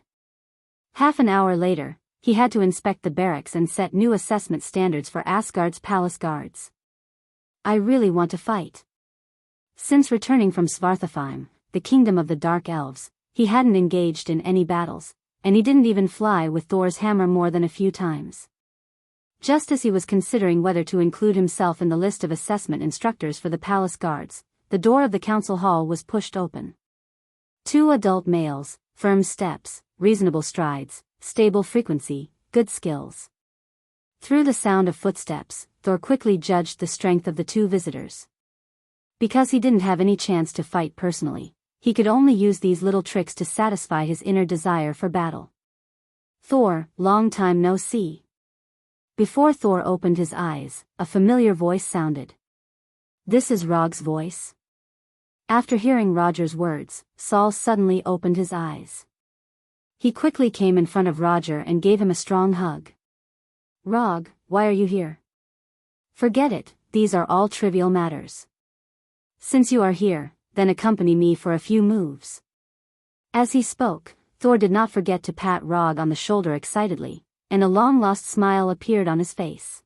Half an hour later, he had to inspect the barracks and set new assessment standards for Asgard's palace guards. I really want to fight. Since returning from Svartalfheim, the kingdom of the Dark Elves, he hadn't engaged in any battles, and he didn't even fly with Thor's hammer more than a few times. Just as he was considering whether to include himself in the list of assessment instructors for the palace guards, the door of the council hall was pushed open. 2 adult males, firm steps, reasonable strides, stable frequency, good skills. Through the sound of footsteps, Thor quickly judged the strength of the 2 visitors. Because he didn't have any chance to fight personally, he could only use these little tricks to satisfy his inner desire for battle. Thor, long time no see. Before Thor opened his eyes, a familiar voice sounded. This is Rog's voice. After hearing Roger's words, Saul suddenly opened his eyes. He quickly came in front of Roger and gave him a strong hug. Rog, why are you here? Forget it, these are all trivial matters. Since you are here, then accompany me for a few moves. As he spoke, Thor did not forget to pat Rog on the shoulder excitedly, and a long-lost smile appeared on his face.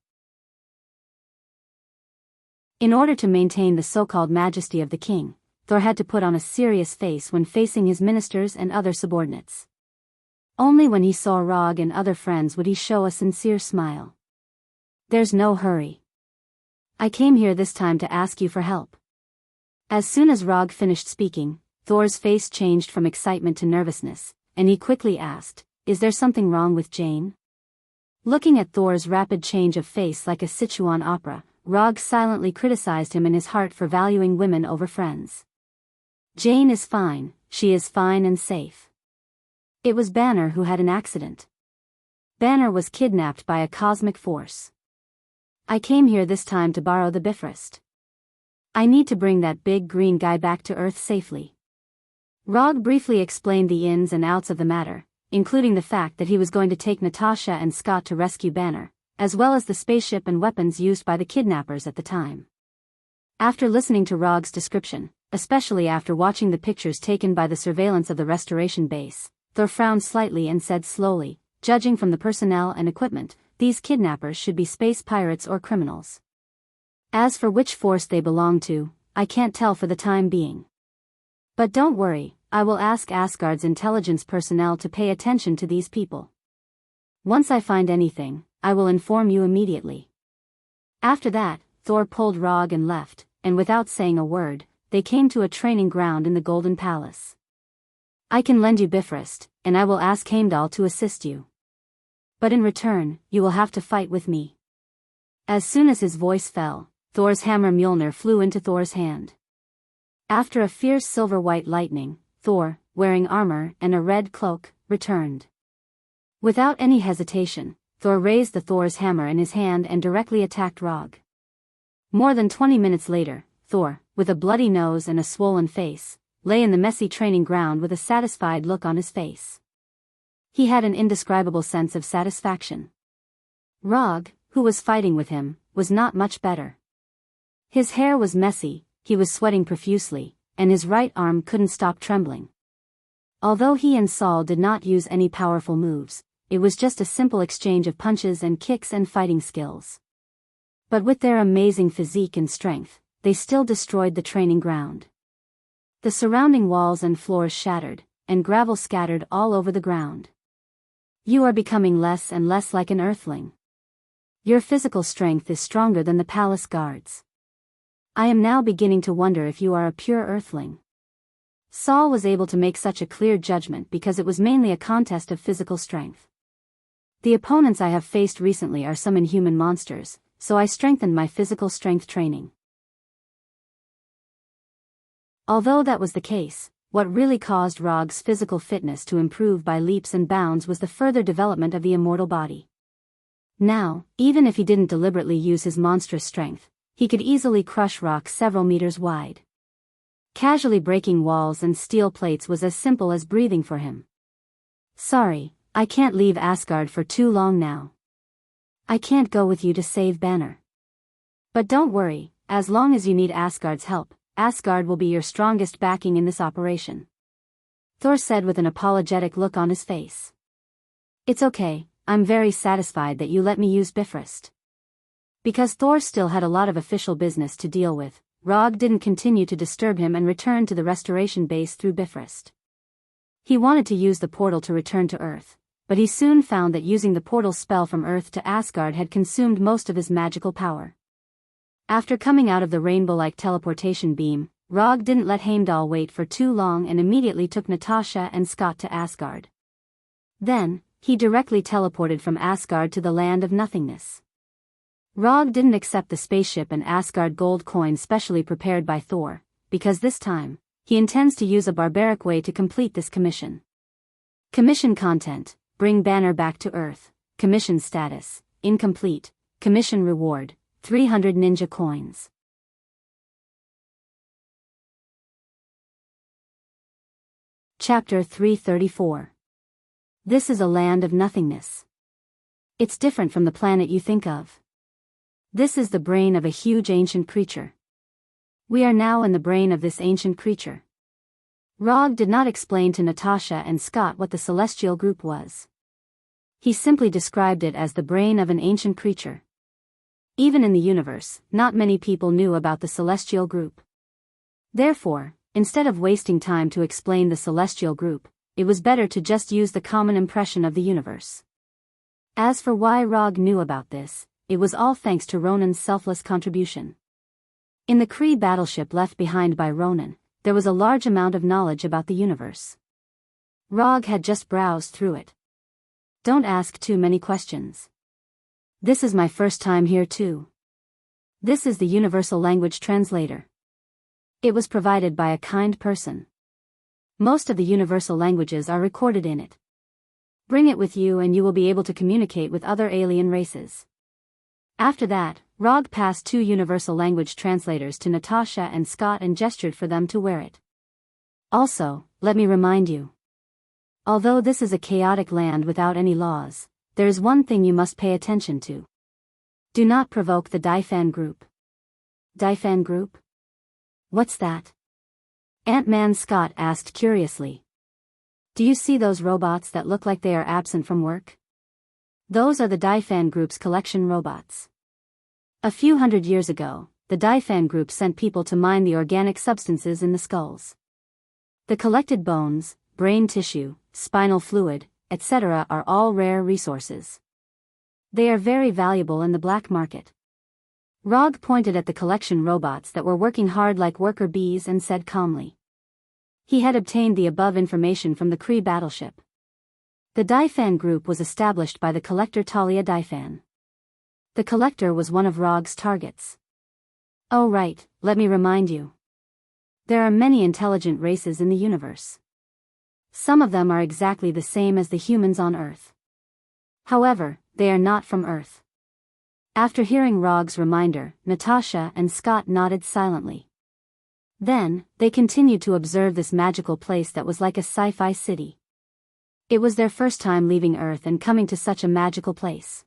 In order to maintain the so-called majesty of the king, Thor had to put on a serious face when facing his ministers and other subordinates. Only when he saw Rog and other friends would he show a sincere smile. "There's no hurry. I came here this time to ask you for help." As soon as Rog finished speaking, Thor's face changed from excitement to nervousness, and he quickly asked, "Is there something wrong with Jane?" Looking at Thor's rapid change of face like a Sichuan opera, Rog silently criticized him in his heart for valuing women over friends. "Jane is fine, she is fine and safe. It was Banner who had an accident. Banner was kidnapped by a cosmic force. I came here this time to borrow the Bifrost. I need to bring that big green guy back to Earth safely." Rog briefly explained the ins and outs of the matter, including the fact that he was going to take Natasha and Scott to rescue Banner, as well as the spaceship and weapons used by the kidnappers at the time. After listening to Rog's description, especially after watching the pictures taken by the surveillance of the restoration base, Thor frowned slightly and said slowly, "Judging from the personnel and equipment, these kidnappers should be space pirates or criminals. As for which force they belong to, I can't tell for the time being. But don't worry, I will ask Asgard's intelligence personnel to pay attention to these people. Once I find anything, I will inform you immediately." After that, Thor pulled Rog and left, and without saying a word, they came to a training ground in the Golden Palace. "I can lend you Bifrost, and I will ask Heimdall to assist you. But in return, you will have to fight with me." As soon as his voice fell, Thor's hammer Mjolnir flew into Thor's hand. After a fierce silver-white lightning, Thor, wearing armor and a red cloak, returned. Without any hesitation, Thor raised the Thor's hammer in his hand and directly attacked Rog. More than 20 minutes later, Thor, with a bloody nose and a swollen face, lay in the messy training ground with a satisfied look on his face. He had an indescribable sense of satisfaction. Rog, who was fighting with him, was not much better. His hair was messy, he was sweating profusely, and his right arm couldn't stop trembling. Although he and Saul did not use any powerful moves, it was just a simple exchange of punches and kicks and fighting skills. But with their amazing physique and strength, they still destroyed the training ground. The surrounding walls and floors shattered, and gravel scattered all over the ground. "You are becoming less and less like an earthling. Your physical strength is stronger than the palace guards. I am now beginning to wonder if you are a pure earthling." Saul was able to make such a clear judgment because it was mainly a contest of physical strength. "The opponents I have faced recently are some inhuman monsters, so I strengthened my physical strength training." Although that was the case, what really caused Rog's physical fitness to improve by leaps and bounds was the further development of the immortal body. Now, even if he didn't deliberately use his monstrous strength, he could easily crush rocks several meters wide. Casually breaking walls and steel plates was as simple as breathing for him. "Sorry, I can't leave Asgard for too long now. I can't go with you to save Banner. But don't worry, as long as you need Asgard's help, Asgard will be your strongest backing in this operation," Thor said with an apologetic look on his face. "It's okay, I'm very satisfied that you let me use Bifrost." Because Thor still had a lot of official business to deal with, Rog didn't continue to disturb him and returned to the restoration base through Bifrost. He wanted to use the portal to return to Earth, but he soon found that using the portal spell from Earth to Asgard had consumed most of his magical power. After coming out of the rainbow-like teleportation beam, Rog didn't let Heimdall wait for too long and immediately took Natasha and Scott to Asgard. Then, he directly teleported from Asgard to the land of nothingness. Rog didn't accept the spaceship and Asgard gold coin specially prepared by Thor, because this time, he intends to use a barbaric way to complete this commission. Commission content: bring Banner back to Earth. Commission status: incomplete. Commission reward: 300 ninja coins. Chapter 334. This is a land of nothingness. It's different from the planet you think of. This is the brain of a huge ancient creature. We are now in the brain of this ancient creature. Rog did not explain to Natasha and Scott what the celestial group was. He simply described it as the brain of an ancient creature. Even in the universe, not many people knew about the celestial group. Therefore, instead of wasting time to explain the celestial group, it was better to just use the common impression of the universe. As for why Rog knew about this, it was all thanks to Ronan's selfless contribution. In the Kree battleship left behind by Ronan, there was a large amount of knowledge about the universe. Rog had just browsed through it. Don't ask too many questions. This is my first time here too. This is the universal language translator. It was provided by a kind person. Most of the universal languages are recorded in it. Bring it with you and you will be able to communicate with other alien races. After that, Rog passed 2 universal language translators to Natasha and Scott and gestured for them to wear it. Also, let me remind you. Although this is a chaotic land without any laws, there is one thing you must pay attention to. Do not provoke the Daifan group. Daifan group? What's that? Ant-Man Scott asked curiously. Do you see those robots that look like they are absent from work? Those are the Daifan group's collection robots. A few hundred years ago, the Daifan group sent people to mine the organic substances in the skulls. The collected bones, brain tissue, spinal fluid, etc. are all rare resources. They are very valuable in the black market. Rog pointed at the collection robots that were working hard like worker bees and said calmly. He had obtained the above information from the Kree battleship. The Daifan group was established by the collector Talia Daifan. The collector was one of Rog's targets. Oh right, let me remind you. There are many intelligent races in the universe. Some of them are exactly the same as the humans on Earth. However, they are not from Earth. After hearing Rog's reminder, Natasha and Scott nodded silently. Then, they continued to observe this magical place that was like a sci-fi city. It was their first time leaving Earth and coming to such a magical place.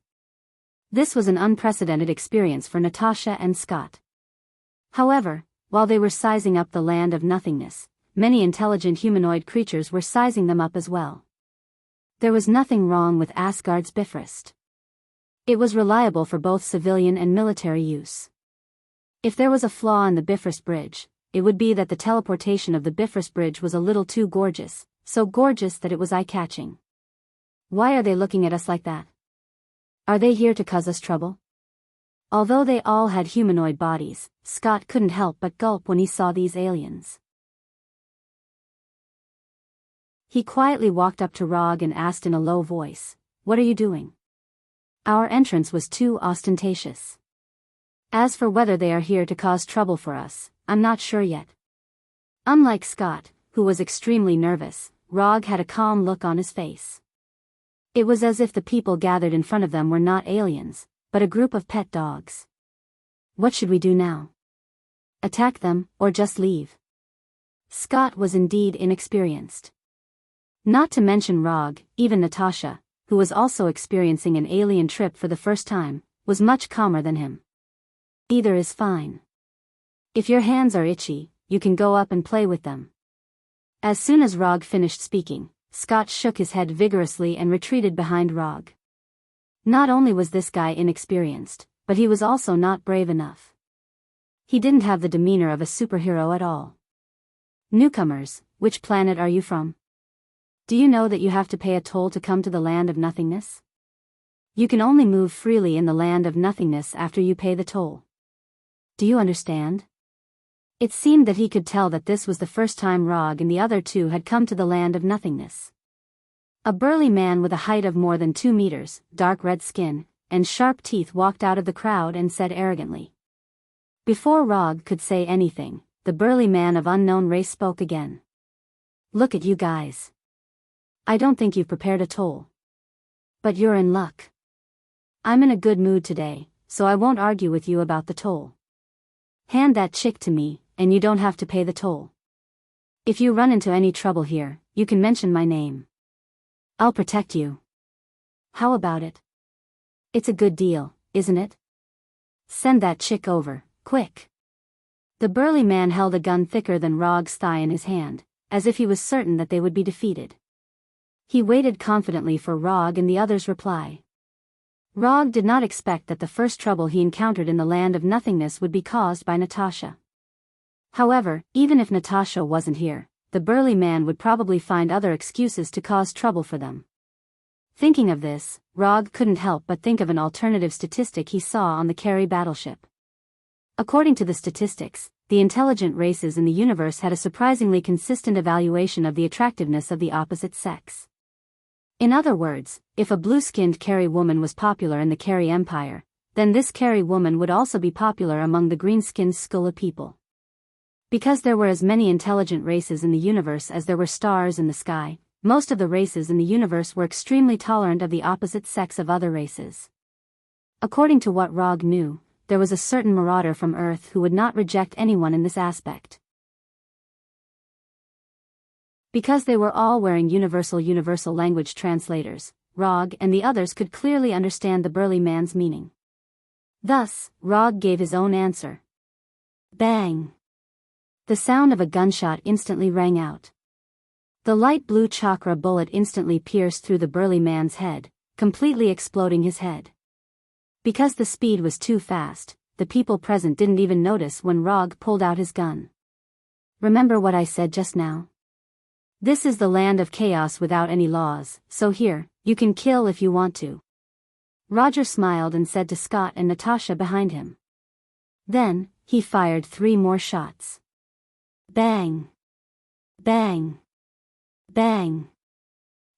This was an unprecedented experience for Natasha and Scott. However, while they were sizing up the land of nothingness, many intelligent humanoid creatures were sizing them up as well. There was nothing wrong with Asgard's Bifrost. It was reliable for both civilian and military use. If there was a flaw in the Bifrost Bridge, it would be that the teleportation of the Bifrost Bridge was a little too gorgeous, so gorgeous that it was eye-catching. Why are they looking at us like that? Are they here to cause us trouble? Although they all had humanoid bodies, Scott couldn't help but gulp when he saw these aliens. He quietly walked up to Rog and asked in a low voice, "What are you doing?" Our entrance was too ostentatious. As for whether they are here to cause trouble for us, I'm not sure yet. Unlike Scott, who was extremely nervous, Rog had a calm look on his face. It was as if the people gathered in front of them were not aliens, but a group of pet dogs. What should we do now? Attack them, or just leave? Scott was indeed inexperienced. Not to mention Rog, even Natasha, who was also experiencing an alien trip for the first time, was much calmer than him. Either is fine. If your hands are itchy, you can go up and play with them. As soon as Rog finished speaking, Scott shook his head vigorously and retreated behind Rog. Not only was this guy inexperienced, but he was also not brave enough. He didn't have the demeanor of a superhero at all. Newcomers, which planet are you from? Do you know that you have to pay a toll to come to the land of nothingness? You can only move freely in the land of nothingness after you pay the toll. Do you understand? It seemed that he could tell that this was the first time Rog and the other two had come to the land of nothingness. A burly man with a height of more than 2 meters, dark red skin, and sharp teeth walked out of the crowd and said arrogantly. Before Rog could say anything, the burly man of unknown race spoke again. Look at you guys. I don't think you've prepared a toll. But you're in luck. I'm in a good mood today, so I won't argue with you about the toll. Hand that chick to me, and you don't have to pay the toll. If you run into any trouble here, you can mention my name. I'll protect you. How about it? It's a good deal, isn't it? Send that chick over, quick. The burly man held a gun thicker than Rog's thigh in his hand, as if he was certain that they would be defeated. He waited confidently for Rog and the others' reply. Rog did not expect that the first trouble he encountered in the land of nothingness would be caused by Natasha. However, even if Natasha wasn't here, the burly man would probably find other excuses to cause trouble for them. Thinking of this, Rog couldn't help but think of an alternative statistic he saw on the Carey battleship. According to the statistics, the intelligent races in the universe had a surprisingly consistent evaluation of the attractiveness of the opposite sex. In other words, if a blue-skinned Carey woman was popular in the Carey Empire, then this Carey woman would also be popular among the green-skinned Skula people. Because there were as many intelligent races in the universe as there were stars in the sky, most of the races in the universe were extremely tolerant of the opposite sex of other races. According to what Rog knew, there was a certain marauder from Earth who would not reject anyone in this aspect. Because they were all wearing universal language translators, Rog and the others could clearly understand the burly man's meaning. Thus, Rog gave his own answer. Bang! The sound of a gunshot instantly rang out. The light blue chakra bullet instantly pierced through the burly man's head, completely exploding his head. Because the speed was too fast, the people present didn't even notice when Rog pulled out his gun. Remember what I said just now? This is the land of chaos without any laws, so here, you can kill if you want to. Roger smiled and said to Scott and Natasha behind him. Then, he fired 3 more shots. Bang! Bang! Bang!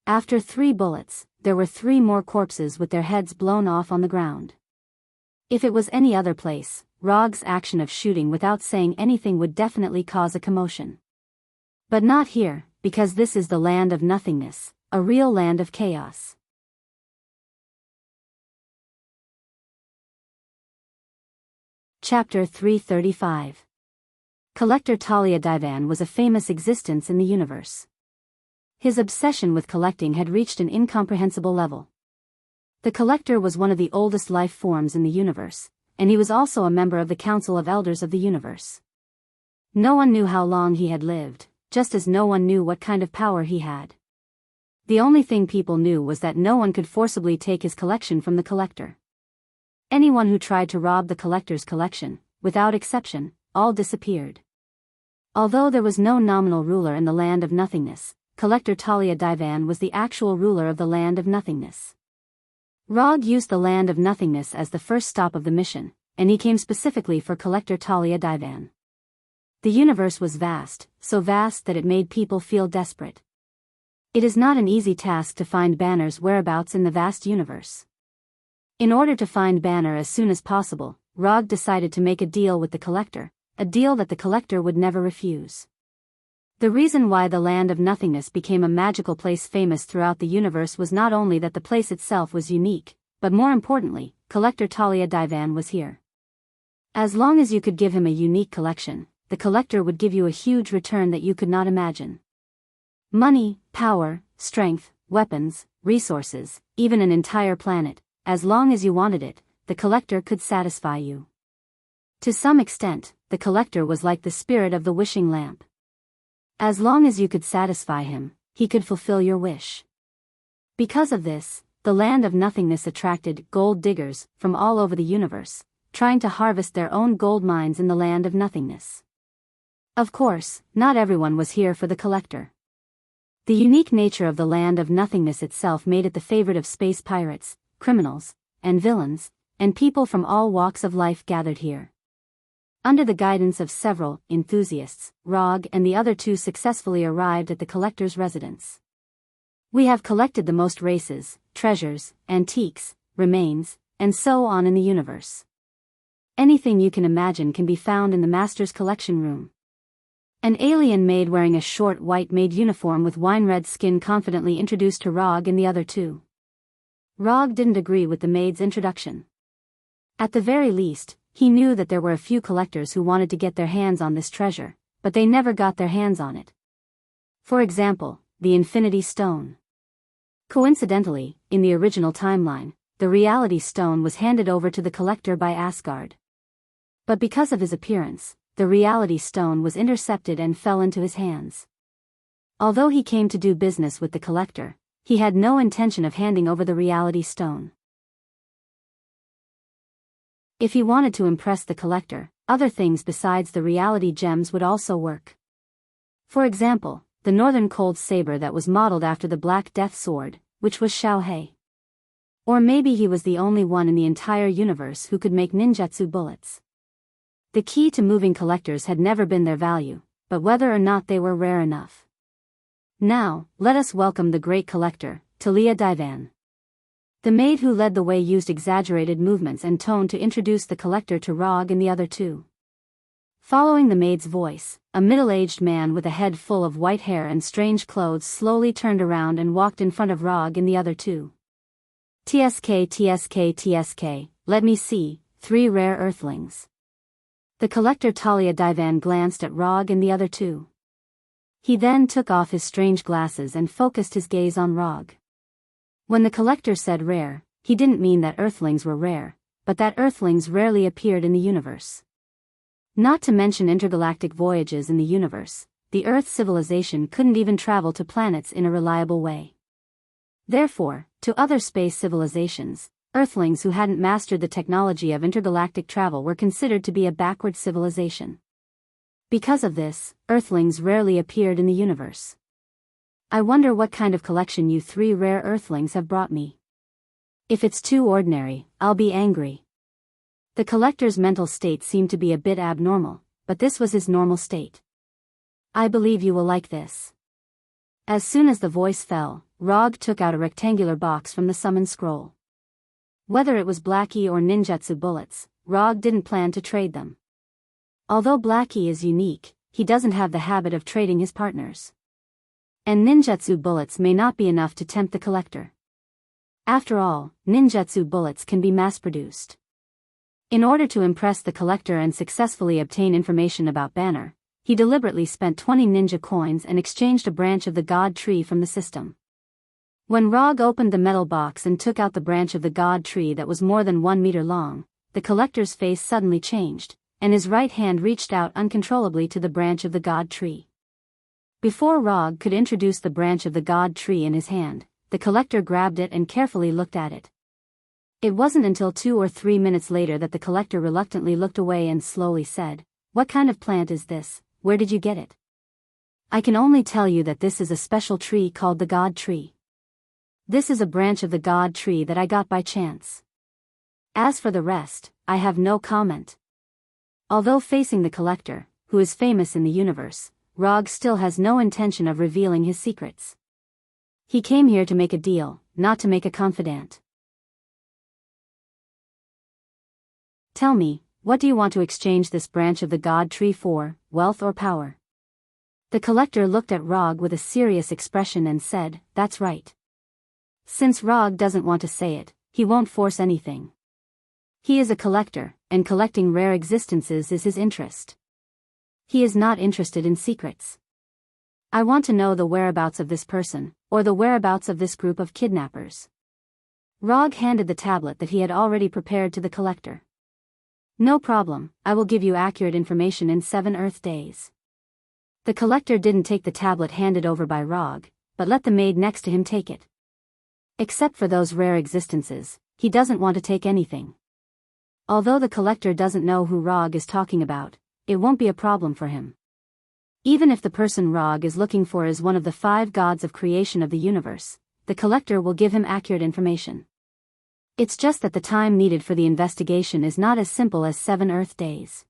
After 3 bullets, there were 3 more corpses with their heads blown off on the ground. If it was any other place, Rog's action of shooting without saying anything would definitely cause a commotion. But not here, because this is the land of nothingness, a real land of chaos. Chapter 335. Collector Talia Divan was a famous existence in the universe. His obsession with collecting had reached an incomprehensible level. The collector was one of the oldest life forms in the universe, and he was also a member of the Council of Elders of the universe. No one knew how long he had lived, just as no one knew what kind of power he had. The only thing people knew was that no one could forcibly take his collection from the collector. Anyone who tried to rob the collector's collection, without exception, all disappeared. Although there was no nominal ruler in the land of nothingness, Collector Talia Divan was the actual ruler of the land of nothingness. Rog used the land of nothingness as the first stop of the mission, and he came specifically for Collector Talia Divan. The universe was vast, so vast that it made people feel desperate. It is not an easy task to find Banner's whereabouts in the vast universe. In order to find Banner as soon as possible, Rog decided to make a deal with the collector, a deal that the collector would never refuse. The reason why the land of nothingness became a magical place famous throughout the universe was not only that the place itself was unique, but more importantly, Collector Talia Divan was here. As long as you could give him a unique collection, the collector would give you a huge return that you could not imagine. Money, power, strength, weapons, resources, even an entire planet, as long as you wanted it, the collector could satisfy you. To some extent, the collector was like the spirit of the wishing lamp. As long as you could satisfy him, he could fulfill your wish. Because of this, the land of nothingness attracted gold diggers from all over the universe, trying to harvest their own gold mines in the land of nothingness. Of course, not everyone was here for the collector. The unique nature of the land of nothingness itself made it the favorite of space pirates, criminals, and villains, and people from all walks of life gathered here. Under the guidance of several enthusiasts, Rog and the other 2 successfully arrived at the collector's residence. We have collected the most races, treasures, antiques, remains, and so on in the universe. Anything you can imagine can be found in the master's collection room. An alien maid wearing a short white maid uniform with wine-red skin confidently introduced to Rog and the other 2. Rog didn't agree with the maid's introduction. At the very least, he knew that there were a few collectors who wanted to get their hands on this treasure, but they never got their hands on it. For example, the Infinity Stone. Coincidentally, in the original timeline, the Reality Stone was handed over to the collector by Asgard. But because of his appearance, the Reality Stone was intercepted and fell into his hands. Although he came to do business with the collector, he had no intention of handing over the reality stone. If he wanted to impress the collector, other things besides the reality gems would also work. For example, the northern cold saber that was modeled after the Black Death sword, which was Xiaohei. Or maybe he was the only one in the entire universe who could make ninjutsu bullets. The key to moving collectors had never been their value, but whether or not they were rare enough. Now, let us welcome the great collector, Talia Divan. The maid who led the way used exaggerated movements and tone to introduce the collector to Rog and the other two. Following the maid's voice, a middle-aged man with a head full of white hair and strange clothes slowly turned around and walked in front of Rog and the other two. TSK, TSK, TSK, let me see, 3 rare earthlings. The collector Talia Divan glanced at Rog and the other two. He then took off his strange glasses and focused his gaze on Rog. When the collector said rare, he didn't mean that earthlings were rare, but that earthlings rarely appeared in the universe. Not to mention intergalactic voyages in the universe, the Earth civilization couldn't even travel to planets in a reliable way. Therefore, to other space civilizations, Earthlings who hadn't mastered the technology of intergalactic travel were considered to be a backward civilization. Because of this, Earthlings rarely appeared in the universe. I wonder what kind of collection you 3 rare Earthlings have brought me. If it's too ordinary, I'll be angry. The collector's mental state seemed to be a bit abnormal, but this was his normal state. I believe you will like this. As soon as the voice fell, Rog took out a rectangular box from the summon scroll. Whether it was Blackie or ninjutsu bullets, Rog didn't plan to trade them. Although Blackie is unique, he doesn't have the habit of trading his partners. And ninjutsu bullets may not be enough to tempt the collector. After all, ninjutsu bullets can be mass-produced. In order to impress the collector and successfully obtain information about Banner, he deliberately spent 20 ninja coins and exchanged a branch of the god tree from the system. When Rog opened the metal box and took out the branch of the god tree that was more than 1 meter long, the collector's face suddenly changed, and his right hand reached out uncontrollably to the branch of the god tree. Before Rog could introduce the branch of the god tree in his hand, the collector grabbed it and carefully looked at it. It wasn't until 2 or 3 minutes later that the collector reluctantly looked away and slowly said, "What kind of plant is this? Where did you get it?" "I can only tell you that this is a special tree called the god tree. This is a branch of the god tree that I got by chance. As for the rest, I have no comment." Although facing the collector, who is famous in the universe, Rog still has no intention of revealing his secrets. He came here to make a deal, not to make a confidant. "Tell me, what do you want to exchange this branch of the god tree for, wealth or power?" The collector looked at Rog with a serious expression and said, "That's right." Since Rog doesn't want to say it, he won't force anything. He is a collector, and collecting rare existences is his interest. He is not interested in secrets. "I want to know the whereabouts of this person, or the whereabouts of this group of kidnappers." Rog handed the tablet that he had already prepared to the collector. "No problem, I will give you accurate information in 7 Earth days." The collector didn't take the tablet handed over by Rog, but let the maid next to him take it. Except for those rare existences, he doesn't want to take anything. Although the collector doesn't know who Rog is talking about, it won't be a problem for him. Even if the person Rog is looking for is one of the 5 gods of creation of the universe, the collector will give him accurate information. It's just that the time needed for the investigation is not as simple as 7 Earth days.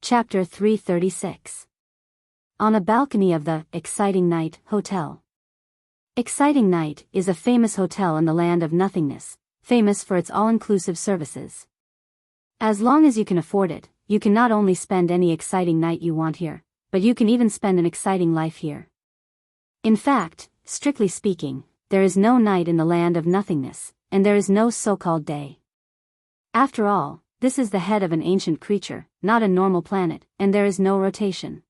Chapter 336. On a balcony of the Exciting Night Hotel. Exciting Night is a famous hotel in the land of nothingness, famous for its all-inclusive services. As long as you can afford it, you can not only spend any exciting night you want here, but you can even spend an exciting life here. In fact, strictly speaking, there is no night in the land of nothingness, and there is no so-called day. After all, this is the head of an ancient creature, not a normal planet, and there is no rotation.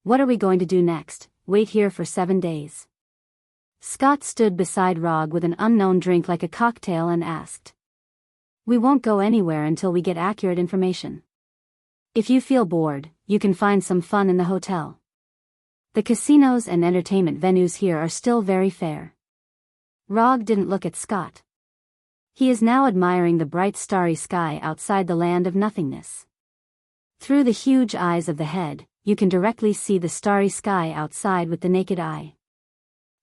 What are we going to do next? Wait here for 7 days? Scott stood beside Rog with an unknown drink like a cocktail and asked. "We won't go anywhere until we get accurate information." If you feel bored, you can find some fun in the hotel. The casinos and entertainment venues here are still very fair. Rog didn't look at Scott. He is now admiring the bright starry sky outside the land of nothingness. Through the huge eyes of the head, you can directly see the starry sky outside with the naked eye.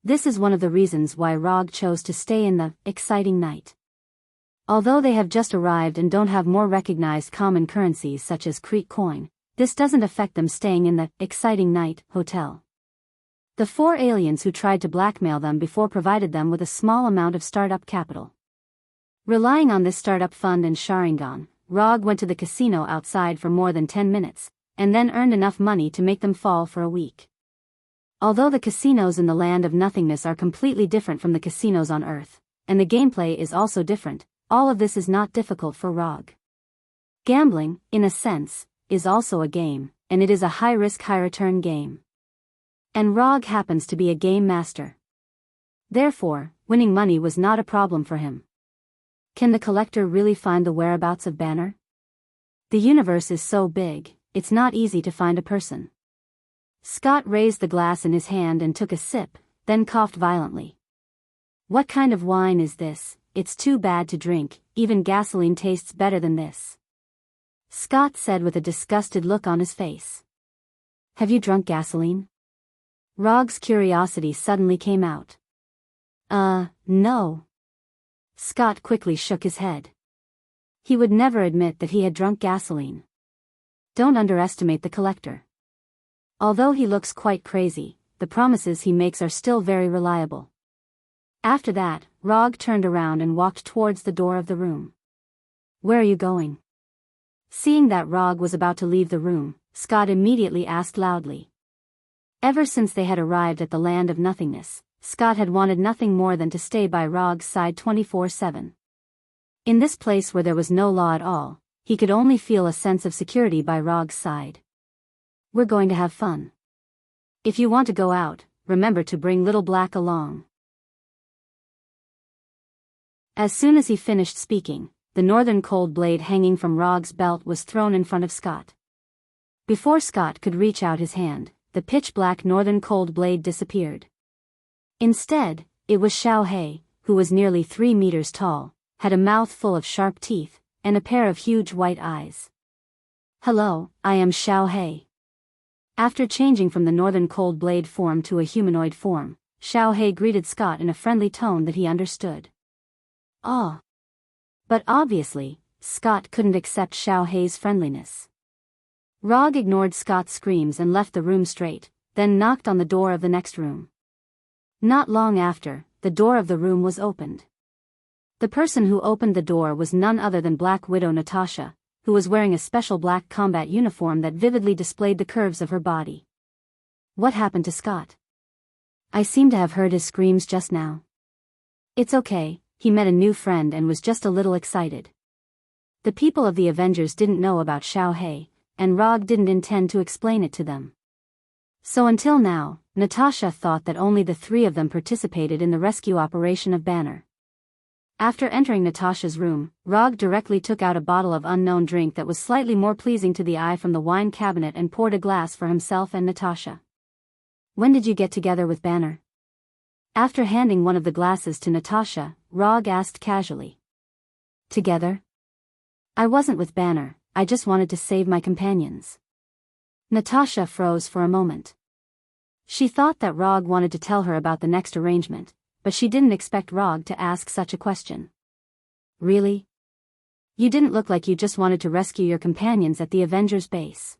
This is one of the reasons why Rog chose to stay in the exciting night. Although they have just arrived and don't have more recognized common currencies such as Crete coin, this doesn't affect them staying in the exciting night hotel. The 4 aliens who tried to blackmail them before provided them with a small amount of startup capital. Relying on this startup fund and Sharingan, Rog went to the casino outside for more than 10 minutes, and then earned enough money to make them fall for a week. Although the casinos in the land of nothingness are completely different from the casinos on Earth, and the gameplay is also different, all of this is not difficult for Rog. Gambling, in a sense, is also a game, and it is a high-risk, high-return game. And Rog happens to be a game master. Therefore, winning money was not a problem for him. Can the collector really find the whereabouts of Banner? The universe is so big, it's not easy to find a person. Scott raised the glass in his hand and took a sip, then coughed violently. What kind of wine is this? It's too bad to drink, even gasoline tastes better than this. Scott said with a disgusted look on his face. Have you drunk gasoline? Rog's curiosity suddenly came out. No. Scott quickly shook his head. He would never admit that he had drunk gasoline. Don't underestimate the collector. Although he looks quite crazy, the promises he makes are still very reliable. After that, Rog turned around and walked towards the door of the room. Where are you going? Seeing that Rog was about to leave the room, Scott immediately asked loudly. Ever since they had arrived at the land of nothingness, Scott had wanted nothing more than to stay by Rog's side 24/7. In this place where there was no law at all, he could only feel a sense of security by Rog's side. We're going to have fun. If you want to go out, remember to bring Little Black along. As soon as he finished speaking, the northern cold blade hanging from Rog's belt was thrown in front of Scott. Before Scott could reach out his hand, the pitch-black northern cold blade disappeared. Instead, it was Xiao, who was nearly 3 meters tall, had a mouth full of sharp teeth, and a pair of huge white eyes. Hello, I am Xiao. After changing from the northern cold blade form to a humanoid form, Xiao greeted Scott in a friendly tone that he understood. Ah. But obviously, Scott couldn't accept Xiao's friendliness. Rog ignored Scott's screams and left the room straight, then knocked on the door of the next room. Not long after, the door of the room was opened. The person who opened the door was none other than Black Widow Natasha, who was wearing a special black combat uniform that vividly displayed the curves of her body. What happened to Scott? I seem to have heard his screams just now. It's okay, he met a new friend and was just a little excited. The people of the Avengers didn't know about Xiao, and Rog didn't intend to explain it to them. So until now, Natasha thought that only the 3 of them participated in the rescue operation of Banner. After entering Natasha's room, Rog directly took out a bottle of unknown drink that was slightly more pleasing to the eye from the wine cabinet and poured a glass for himself and Natasha. When did you get together with Banner? After handing one of the glasses to Natasha, Rog asked casually. Together? I wasn't with Banner, I just wanted to save my companions. Natasha froze for a moment. She thought that Rog wanted to tell her about the next arrangement, but she didn't expect Rog to ask such a question. Really? You didn't look like you just wanted to rescue your companions at the Avengers base.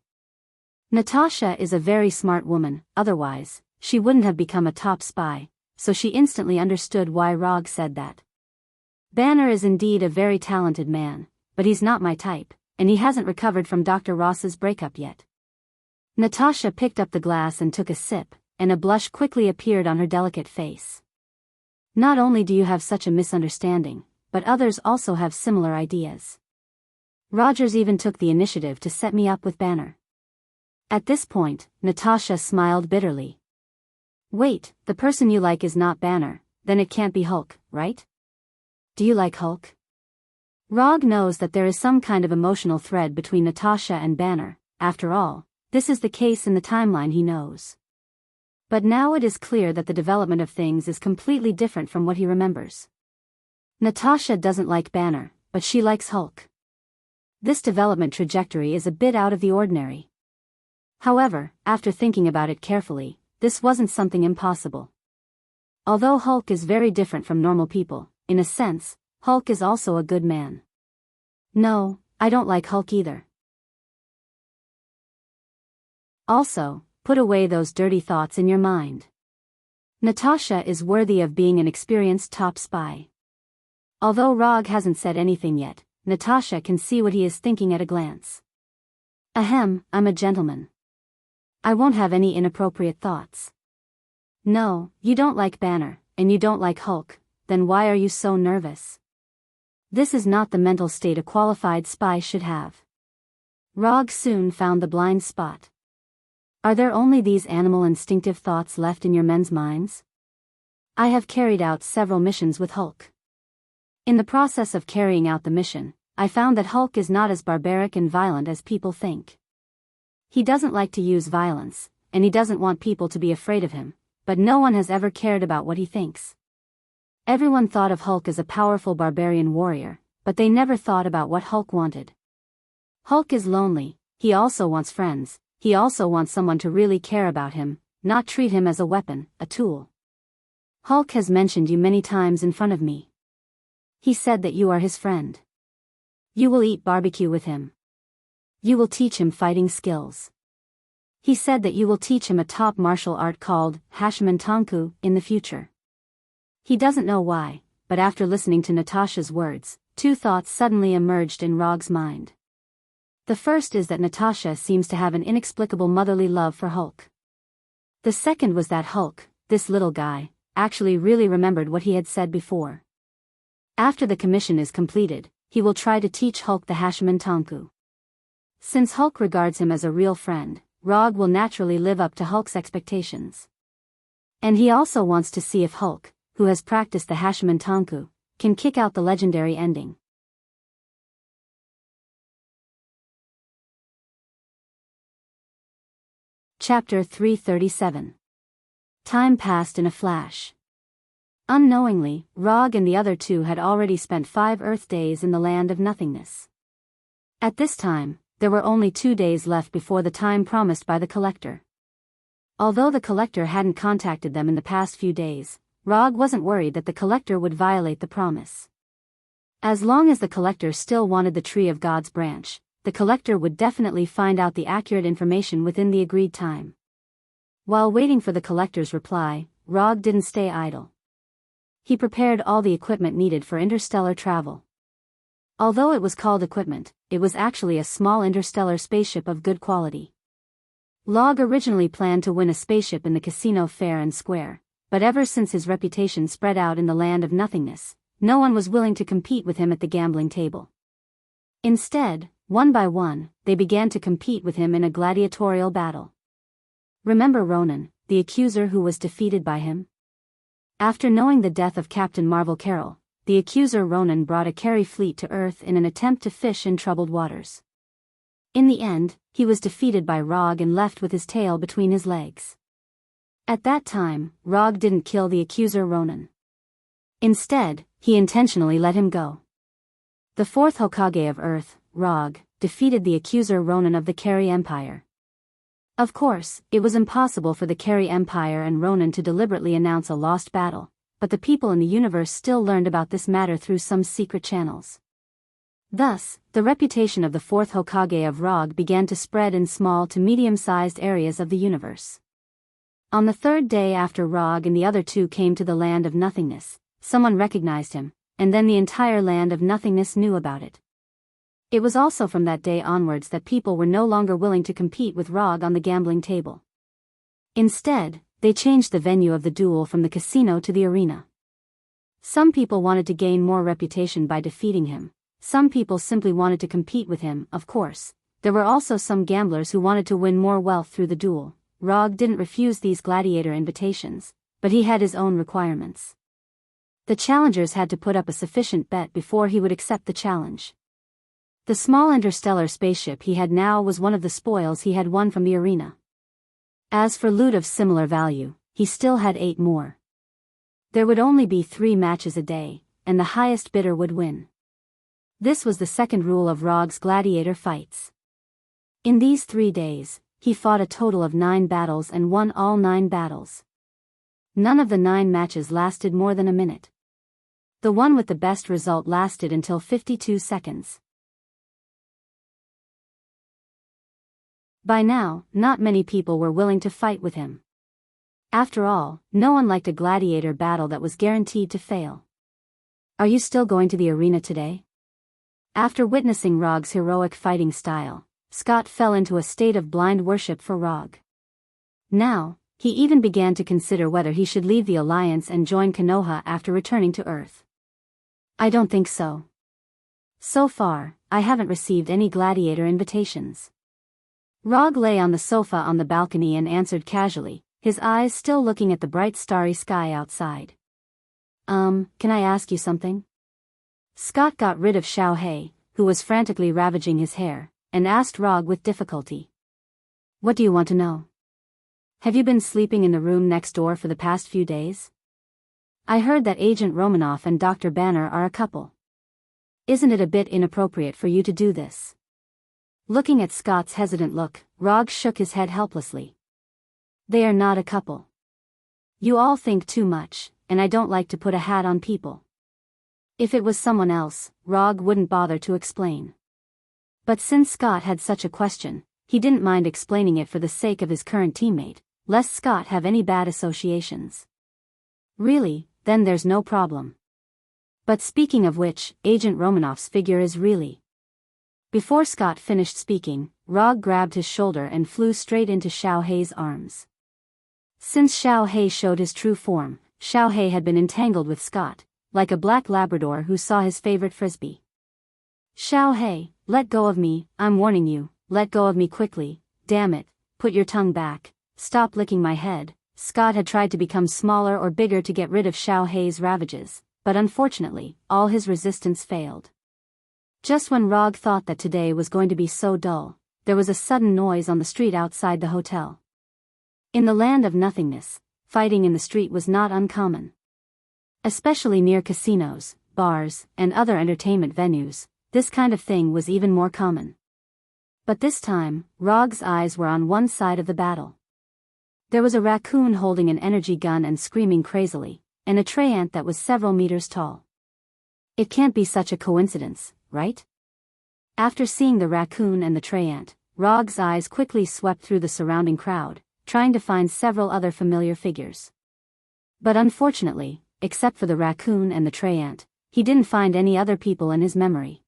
Natasha is a very smart woman, otherwise, she wouldn't have become a top spy, so she instantly understood why Rog said that. Banner is indeed a very talented man, but he's not my type, and he hasn't recovered from Dr. Ross's breakup yet. Natasha picked up the glass and took a sip, and a blush quickly appeared on her delicate face. Not only do you have such a misunderstanding, but others also have similar ideas. Rogers even took the initiative to set me up with Banner. At this point, Natasha smiled bitterly. Wait, the person you like is not Banner, then it can't be Hulk, right? Do you like Hulk? Rog knows that there is some kind of emotional thread between Natasha and Banner, after all, this is the case in the timeline he knows. But now it is clear that the development of things is completely different from what he remembers. Natasha doesn't like Banner, but she likes Hulk. This development trajectory is a bit out of the ordinary. However, after thinking about it carefully, this wasn't something impossible. Although Hulk is very different from normal people, in a sense, Hulk is also a good man. No, I don't like Hulk either. Also, put away those dirty thoughts in your mind. Natasha is worthy of being an experienced top spy. Although Rog hasn't said anything yet, Natasha can see what he is thinking at a glance. Ahem, I'm a gentleman. I won't have any inappropriate thoughts. No, you don't like Banner, and you don't like Hulk, then why are you so nervous? This is not the mental state a qualified spy should have. Rog soon found the blind spot. Are there only these animal instinctive thoughts left in your men's minds? I have carried out several missions with Hulk. In the process of carrying out the mission, I found that Hulk is not as barbaric and violent as people think. He doesn't like to use violence, and he doesn't want people to be afraid of him, but no one has ever cared about what he thinks. Everyone thought of Hulk as a powerful barbarian warrior, but they never thought about what Hulk wanted. Hulk is lonely, he also wants friends, he also wants someone to really care about him, not treat him as a weapon, a tool. Hulk has mentioned you many times in front of me. He said that you are his friend. You will eat barbecue with him. You will teach him fighting skills. He said that you will teach him a top martial art called Hashman Tanku in the future. He doesn't know why, but after listening to Natasha's words, two thoughts suddenly emerged in Rog's mind. The first is that Natasha seems to have an inexplicable motherly love for Hulk. The second was that Hulk, this little guy, actually really remembered what he had said before. After the commission is completed, he will try to teach Hulk the Hashman Tanku. Since Hulk regards him as a real friend, Rog will naturally live up to Hulk's expectations. And he also wants to see if Hulk, who has practiced the Hashman Tanku, can kick out the legendary ending. Chapter 337. Time passed in a flash. Unknowingly, Rog and the other two had already spent 5 Earth days in the land of nothingness. At this time, there were only 2 days left before the time promised by the Collector. Although the Collector hadn't contacted them in the past few days, Rog wasn't worried that the Collector would violate the promise. As long as the Collector still wanted the Tree of God's branch, the Collector would definitely find out the accurate information within the agreed time. While waiting for the Collector's reply, Rog didn't stay idle. He prepared all the equipment needed for interstellar travel. Although it was called equipment, it was actually a small interstellar spaceship of good quality. Log originally planned to win a spaceship in the casino fair and square, but ever since his reputation spread out in the land of nothingness, no one was willing to compete with him at the gambling table. Instead, one by one, they began to compete with him in a gladiatorial battle. Remember Ronan, the accuser who was defeated by him? After knowing the death of Captain Marvel Carroll, the accuser Ronan brought a carry fleet to Earth in an attempt to fish in troubled waters. In the end, he was defeated by Rog and left with his tail between his legs. At that time, Rog didn't kill the accuser Ronan. Instead, he intentionally let him go. The 4th Hokage of Earth, Rog, defeated the accuser Ronan of the Carry Empire. Of course, it was impossible for the Carry Empire and Ronan to deliberately announce a lost battle, but the people in the universe still learned about this matter through some secret channels. Thus, the reputation of the 4th Hokage of Rog began to spread in small to medium-sized areas of the universe. On the 3rd day after Rog and the other two came to the land of nothingness, someone recognized him, and then the entire land of nothingness knew about it. It was also from that day onwards that people were no longer willing to compete with Rog on the gambling table. Instead, they changed the venue of the duel from the casino to the arena. Some people wanted to gain more reputation by defeating him. Some people simply wanted to compete with him, of course. There were also some gamblers who wanted to win more wealth through the duel. Rog didn't refuse these gladiator invitations, but he had his own requirements. The challengers had to put up a sufficient bet before he would accept the challenge. The small interstellar spaceship he had now was one of the spoils he had won from the arena. As for loot of similar value, he still had 8 more. There would only be 3 matches a day, and the highest bidder would win. This was the second rule of Rog's gladiator fights. In these 3 days, he fought a total of 9 battles and won all 9 battles. None of the 9 matches lasted more than a minute. The one with the best result lasted until 52 seconds. By now, not many people were willing to fight with him. After all, no one liked a gladiator battle that was guaranteed to fail. Are you still going to the arena today? After witnessing Rog's heroic fighting style, Scott fell into a state of blind worship for Rog. Now, he even began to consider whether he should leave the Alliance and join Konoha after returning to Earth. I don't think so. So far, I haven't received any gladiator invitations. Rog lay on the sofa on the balcony and answered casually, his eyes still looking at the bright starry sky outside. Can I ask you something? Scott got rid of Xiao Hei, who was frantically ravaging his hair, and asked Rog with difficulty. What do you want to know? Have you been sleeping in the room next door for the past few days? I heard that Agent Romanoff and Dr. Banner are a couple. Isn't it a bit inappropriate for you to do this? Looking at Scott's hesitant look, Rog shook his head helplessly. They are not a couple. You all think too much, and I don't like to put a hat on people. If it was someone else, Rog wouldn't bother to explain. But since Scott had such a question, he didn't mind explaining it for the sake of his current teammate, lest Scott have any bad associations. Really, then there's no problem. But speaking of which, Agent Romanoff's figure is really... Before Scott finished speaking, Rog grabbed his shoulder and flew straight into Xiao Hei's arms. Since Xiao Hei showed his true form, Xiao Hei had been entangled with Scott, like a black Labrador who saw his favorite frisbee. Xiao Hei, let go of me, I'm warning you, let go of me quickly, damn it, put your tongue back, stop licking my head. Scott had tried to become smaller or bigger to get rid of Xiao Hei's ravages, but unfortunately, all his resistance failed. Just when Rog thought that today was going to be so dull, there was a sudden noise on the street outside the hotel. In the land of nothingness, fighting in the street was not uncommon. Especially near casinos, bars, and other entertainment venues, this kind of thing was even more common. But this time, Rog's eyes were on one side of the battle. There was a raccoon holding an energy gun and screaming crazily, and a tray ant that was several meters tall. It can't be such a coincidence, right? After seeing the raccoon and the tray ant, Rog's eyes quickly swept through the surrounding crowd, trying to find several other familiar figures. But unfortunately, except for the raccoon and the tray ant, he didn't find any other people in his memory.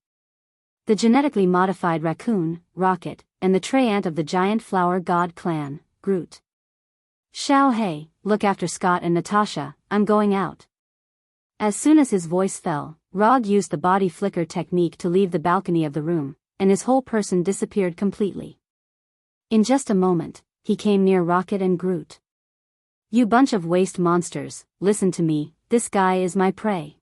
The genetically modified raccoon, Rocket, and the tray ant of the giant flower god clan, Groot. Xiao Hei, look after Scott and Natasha, I'm going out. As soon as his voice fell, Rog used the body flicker technique to leave the balcony of the room, and his whole person disappeared completely. In just a moment, he came near Rocket and Groot. You bunch of waste monsters, listen to me, this guy is my prey.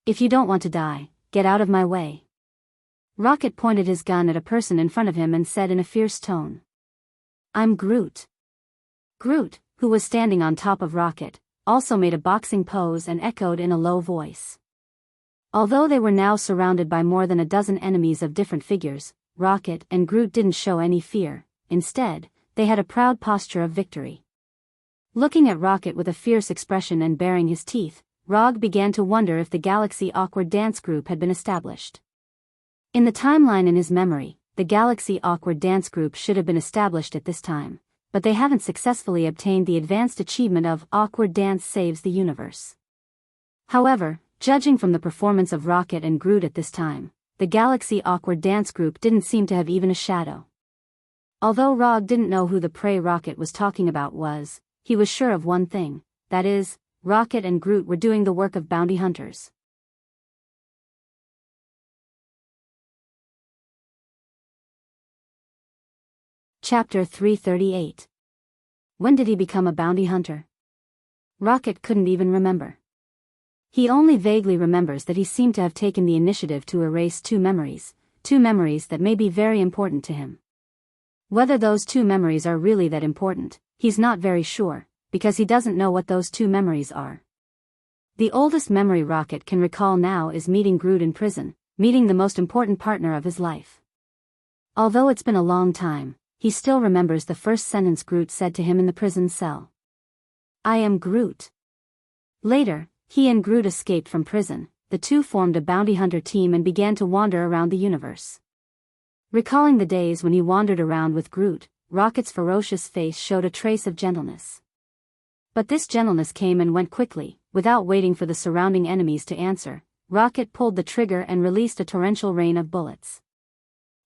If you don't want to die, get out of my way. Rocket pointed his gun at a person in front of him and said in a fierce tone. I'm Groot. Groot, who was standing on top of Rocket, also made a boxing pose and echoed in a low voice. Although they were now surrounded by more than a dozen enemies of different figures, Rocket and Groot didn't show any fear. Instead, they had a proud posture of victory. Looking at Rocket with a fierce expression and baring his teeth, Rog began to wonder if the Galaxy Awkward Dance Group had been established. In the timeline in his memory, the Galaxy Awkward Dance Group should have been established at this time, but they haven't successfully obtained the advanced achievement of Awkward Dance Saves the Universe. However, judging from the performance of Rocket and Groot at this time, the Galaxy Awkward Dance Group didn't seem to have even a shadow. Although Rog didn't know who the prey Rocket was talking about was, he was sure of one thing, that is, Rocket and Groot were doing the work of bounty hunters. Chapter 338. When did he become a bounty hunter? Rocket couldn't even remember. He only vaguely remembers that he seemed to have taken the initiative to erase two memories that may be very important to him. Whether those two memories are really that important, he's not very sure, because he doesn't know what those two memories are. The oldest memory Rocket can recall now is meeting Groot in prison, meeting the most important partner of his life. Although it's been a long time, he still remembers the first sentence Groot said to him in the prison cell. "I am Groot." Later, he and Groot escaped from prison. The two formed a bounty hunter team and began to wander around the universe. Recalling the days when he wandered around with Groot, Rocket's ferocious face showed a trace of gentleness. But this gentleness came and went quickly. Without waiting for the surrounding enemies to answer, Rocket pulled the trigger and released a torrential rain of bullets.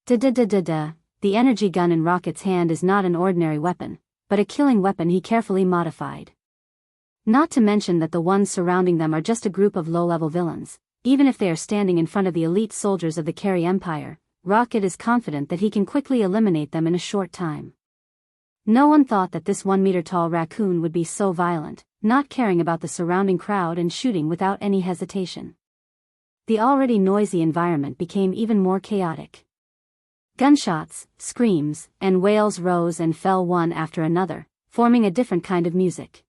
Da-da-da-da-da. The energy gun in Rocket's hand is not an ordinary weapon, but a killing weapon he carefully modified. Not to mention that the ones surrounding them are just a group of low-level villains. Even if they are standing in front of the elite soldiers of the Carey Empire, Rocket is confident that he can quickly eliminate them in a short time. No one thought that this 1-meter-tall raccoon would be so violent, not caring about the surrounding crowd and shooting without any hesitation. The already noisy environment became even more chaotic. Gunshots, screams, and wails rose and fell one after another, forming a different kind of music.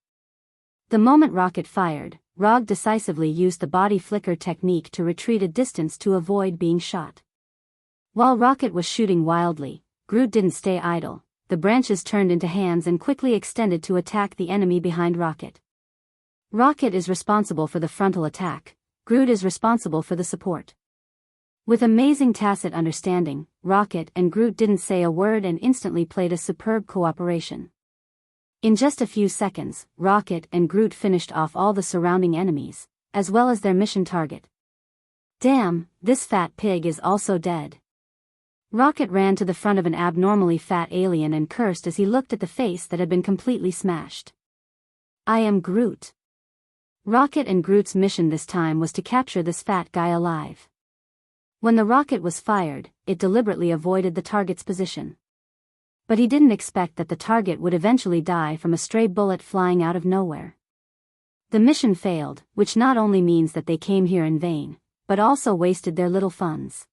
The moment Rocket fired, Rog decisively used the body flicker technique to retreat a distance to avoid being shot. While Rocket was shooting wildly, Groot didn't stay idle. The branches turned into hands and quickly extended to attack the enemy behind Rocket. Rocket is responsible for the frontal attack, Groot is responsible for the support. With amazing tacit understanding, Rocket and Groot didn't say a word and instantly played a superb cooperation. In just a few seconds, Rocket and Groot finished off all the surrounding enemies, as well as their mission target. Damn, this fat pig is also dead. Rocket ran to the front of an abnormally fat alien and cursed as he looked at the face that had been completely smashed. "I am Groot." Rocket and Groot's mission this time was to capture this fat guy alive. When the rocket was fired, it deliberately avoided the target's position. But he didn't expect that the target would eventually die from a stray bullet flying out of nowhere. The mission failed, which not only means that they came here in vain, but also wasted their little funds.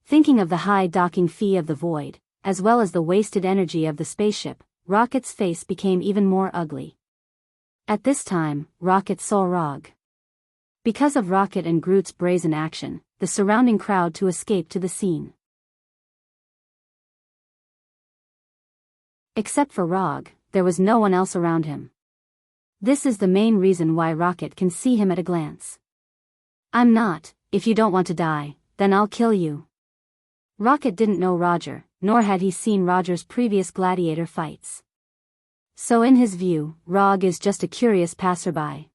Thinking of the high docking fee of the void, as well as the wasted energy of the spaceship, Rocket's face became even more ugly. At this time, Rocket saw Rog. Because of Rocket and Groot's brazen action, the surrounding crowd to escape to the scene. Except for Rog, there was no one else around him. This is the main reason why Rocket can see him at a glance. "I'm not, if you don't want to die, then I'll kill you." Rocket didn't know Roger, nor had he seen Roger's previous gladiator fights. So in his view, Rog is just a curious passerby.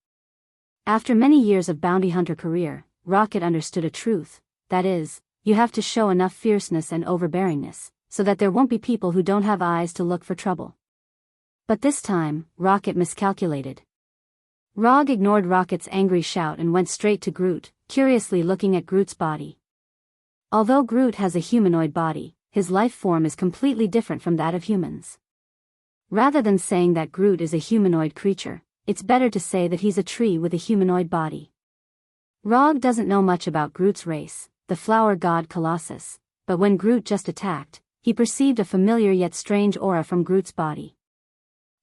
After many years of bounty hunter career, Rocket understood a truth, that is, you have to show enough fierceness and overbearingness, so that there won't be people who don't have eyes to look for trouble. But this time, Rocket miscalculated. Rog ignored Rocket's angry shout and went straight to Groot, curiously looking at Groot's body. Although Groot has a humanoid body, his life form is completely different from that of humans. Rather than saying that Groot is a humanoid creature, it's better to say that he's a tree with a humanoid body. Rog doesn't know much about Groot's race, the flower god Colossus, but when Groot just attacked, he perceived a familiar yet strange aura from Groot's body.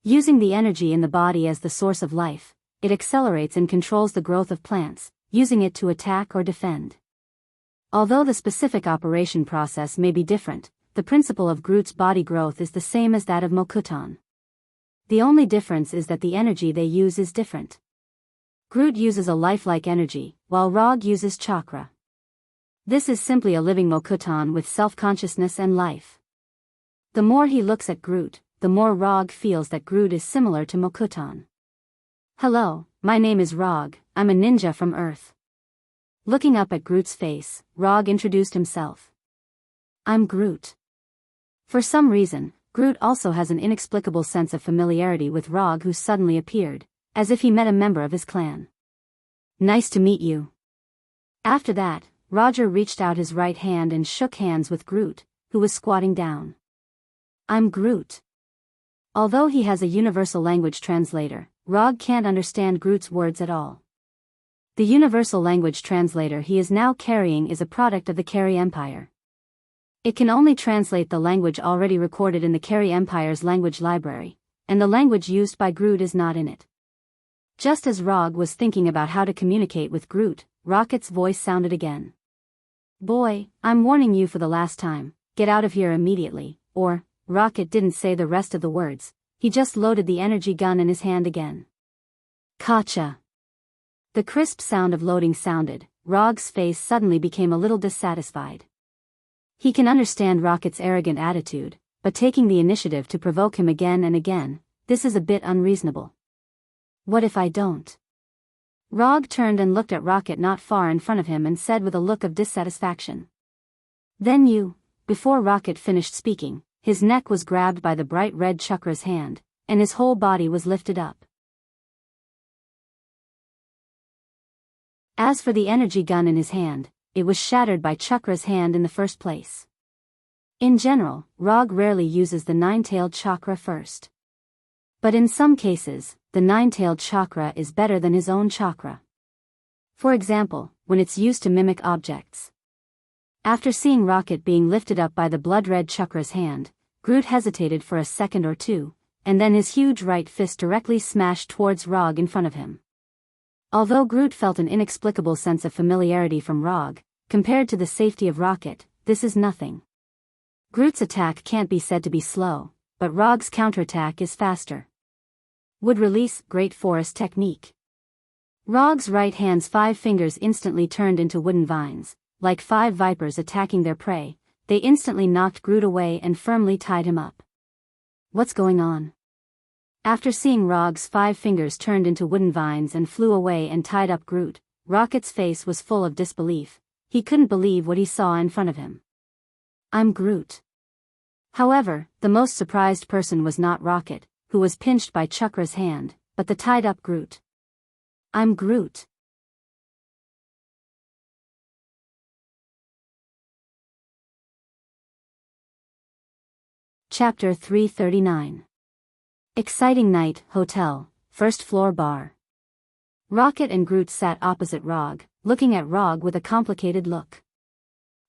Using the energy in the body as the source of life, it accelerates and controls the growth of plants, using it to attack or defend. Although the specific operation process may be different, the principle of Groot's body growth is the same as that of Mokuton. The only difference is that the energy they use is different. Groot uses a lifelike energy, while Rog uses chakra. This is simply a living Mokuton with self-consciousness and life. The more he looks at Groot, the more Rog feels that Groot is similar to Mokuton. "Hello, my name is Rog, I'm a ninja from Earth." Looking up at Groot's face, Rog introduced himself. "I'm Groot." For some reason, Groot also has an inexplicable sense of familiarity with Rog, who suddenly appeared, as if he met a member of his clan. "Nice to meet you." After that, Roger reached out his right hand and shook hands with Groot, who was squatting down. "I'm Groot." Although he has a universal language translator, Rog can't understand Groot's words at all. The universal language translator he is now carrying is a product of the Carey Empire. It can only translate the language already recorded in the Carey Empire's language library, and the language used by Groot is not in it. Just as Rog was thinking about how to communicate with Groot, Rocket's voice sounded again. "Boy, I'm warning you for the last time, get out of here immediately," or, Rocket didn't say the rest of the words, he just loaded the energy gun in his hand again. "Gotcha." The crisp sound of loading sounded, Rog's face suddenly became a little dissatisfied. He can understand Rocket's arrogant attitude, but taking the initiative to provoke him again and again, this is a bit unreasonable. "What if I don't?" Rog turned and looked at Rocket not far in front of him and said with a look of dissatisfaction. "Then you..." Before Rocket finished speaking, his neck was grabbed by the bright red Chakra's hand, and his whole body was lifted up. As for the energy gun in his hand, it was shattered by Chakra's hand in the first place. In general, Rog rarely uses the nine-tailed chakra first. But in some cases, the nine-tailed chakra is better than his own chakra. For example, when it's used to mimic objects. After seeing Rocket being lifted up by the blood-red Chakra's hand, Groot hesitated for a second or two, and then his huge right fist directly smashed towards Rog in front of him. Although Groot felt an inexplicable sense of familiarity from Rog, compared to the safety of Rocket, this is nothing. Groot's attack can't be said to be slow, but Rog's counterattack is faster. Would release, Great Forest technique. Rog's right hand's 5 fingers instantly turned into wooden vines, like 5 vipers attacking their prey. They instantly knocked Groot away and firmly tied him up. What's going on? After seeing Rog's 5 fingers turned into wooden vines and flew away and tied up Groot, Rocket's face was full of disbelief. He couldn't believe what he saw in front of him. "I'm Groot." However, the most surprised person was not Rocket, who was pinched by Chakra's hand, but the tied-up Groot. "I'm Groot." Chapter 339. Exciting night, hotel, first floor bar. Rocket and Groot sat opposite Rog, looking at Rog with a complicated look.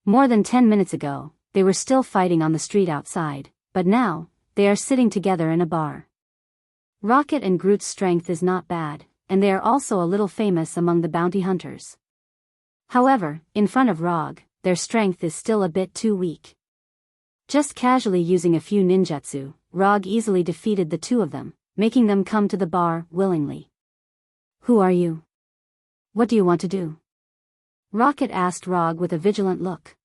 More than 10 minutes ago, they were still fighting on the street outside, but now, they are sitting together in a bar. Rocket and Groot's strength is not bad, and they are also a little famous among the bounty hunters. However, in front of Rog, their strength is still a bit too weak. Just casually using a few ninjutsu, Rog easily defeated the two of them, making them come to the bar willingly. "Who are you? What do you want to do?" Rocket asked Rog with a vigilant look.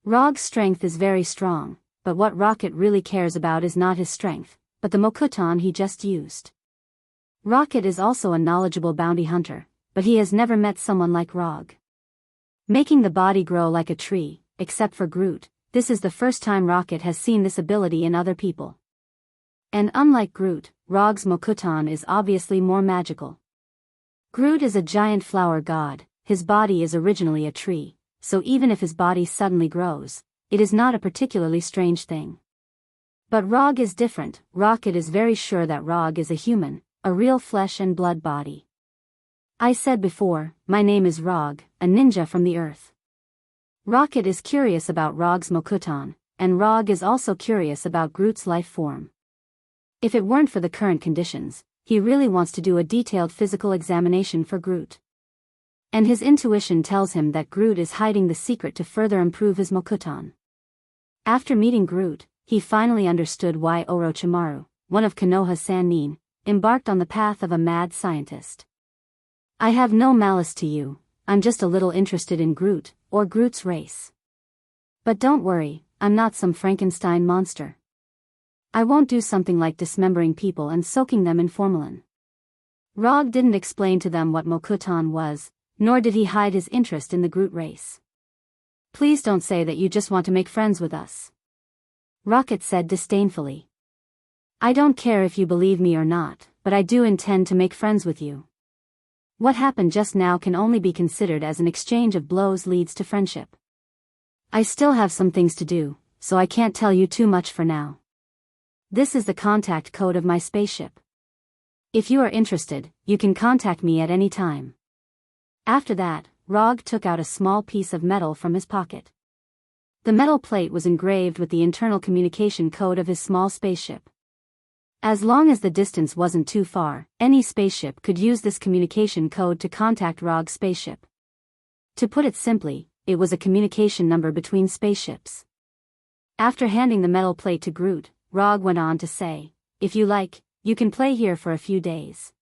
Rog's strength is very strong, but what Rocket really cares about is not his strength, but the Mokuton he just used. Rocket is also a knowledgeable bounty hunter, but he has never met someone like Rog. Making the body grow like a tree, except for Groot, this is the first time Rocket has seen this ability in other people. And unlike Groot, Rog's Mokuton is obviously more magical. Groot is a giant flower god, his body is originally a tree, so even if his body suddenly grows, it is not a particularly strange thing. But Rog is different. Rocket is very sure that Rog is a human, a real flesh and blood body. "I said before, my name is Rog, a ninja from the earth." Rocket is curious about Rog's Mokuton, and Rog is also curious about Groot's life form. If it weren't for the current conditions, he really wants to do a detailed physical examination for Groot. And his intuition tells him that Groot is hiding the secret to further improve his Mokuton. After meeting Groot, he finally understood why Orochimaru, one of Konoha's Sannin, embarked on the path of a mad scientist. "I have no malice to you, I'm just a little interested in Groot, or Groot's race. But don't worry, I'm not some Frankenstein monster. I won't do something like dismembering people and soaking them in formalin." Rog didn't explain to them what Mokuton was, nor did he hide his interest in the Groot race. "Please don't say that you just want to make friends with us," Rocket said disdainfully. "I don't care if you believe me or not, but I do intend to make friends with you. What happened just now can only be considered as an exchange of blows leads to friendship. I still have some things to do, so I can't tell you too much for now. This is the contact code of my spaceship. If you are interested, you can contact me at any time." After that, Rog took out a small piece of metal from his pocket. The metal plate was engraved with the internal communication code of his small spaceship. As long as the distance wasn't too far, any spaceship could use this communication code to contact Rog's spaceship. To put it simply, it was a communication number between spaceships. After handing the metal plate to Groot, Rog went on to say, "If you like, you can play here for a few days.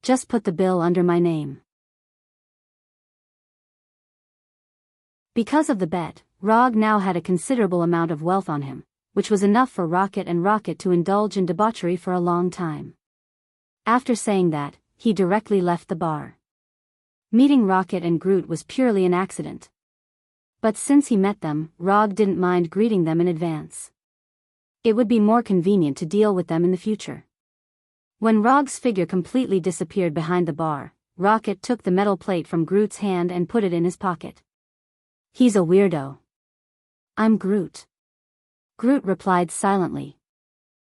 Just put the bill under my name." Because of the bet, Rog now had a considerable amount of wealth on him, which was enough for Rocket and Rocket to indulge in debauchery for a long time. After saying that, he directly left the bar. Meeting Rocket and Groot was purely an accident. But since he met them, Rog didn't mind greeting them in advance. It would be more convenient to deal with them in the future. When Rog's figure completely disappeared behind the bar, Rocket took the metal plate from Groot's hand and put it in his pocket. "He's a weirdo." "I'm Groot." Groot replied silently.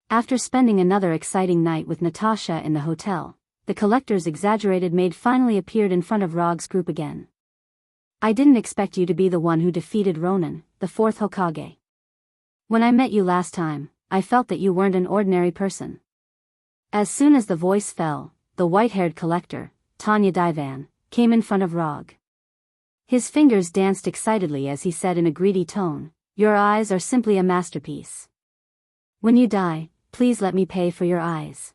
After spending another exciting night with Natasha in the hotel, the collector's exaggerated maid finally appeared in front of Rog's group again. "I didn't expect you to be the one who defeated Ronin, the fourth Hokage. When I met you last time, I felt that you weren't an ordinary person." As soon as the voice fell, the white-haired collector, Tanya Divan, came in front of Rog. His fingers danced excitedly as he said in a greedy tone, "Your eyes are simply a masterpiece. When you die, please let me pay for your eyes."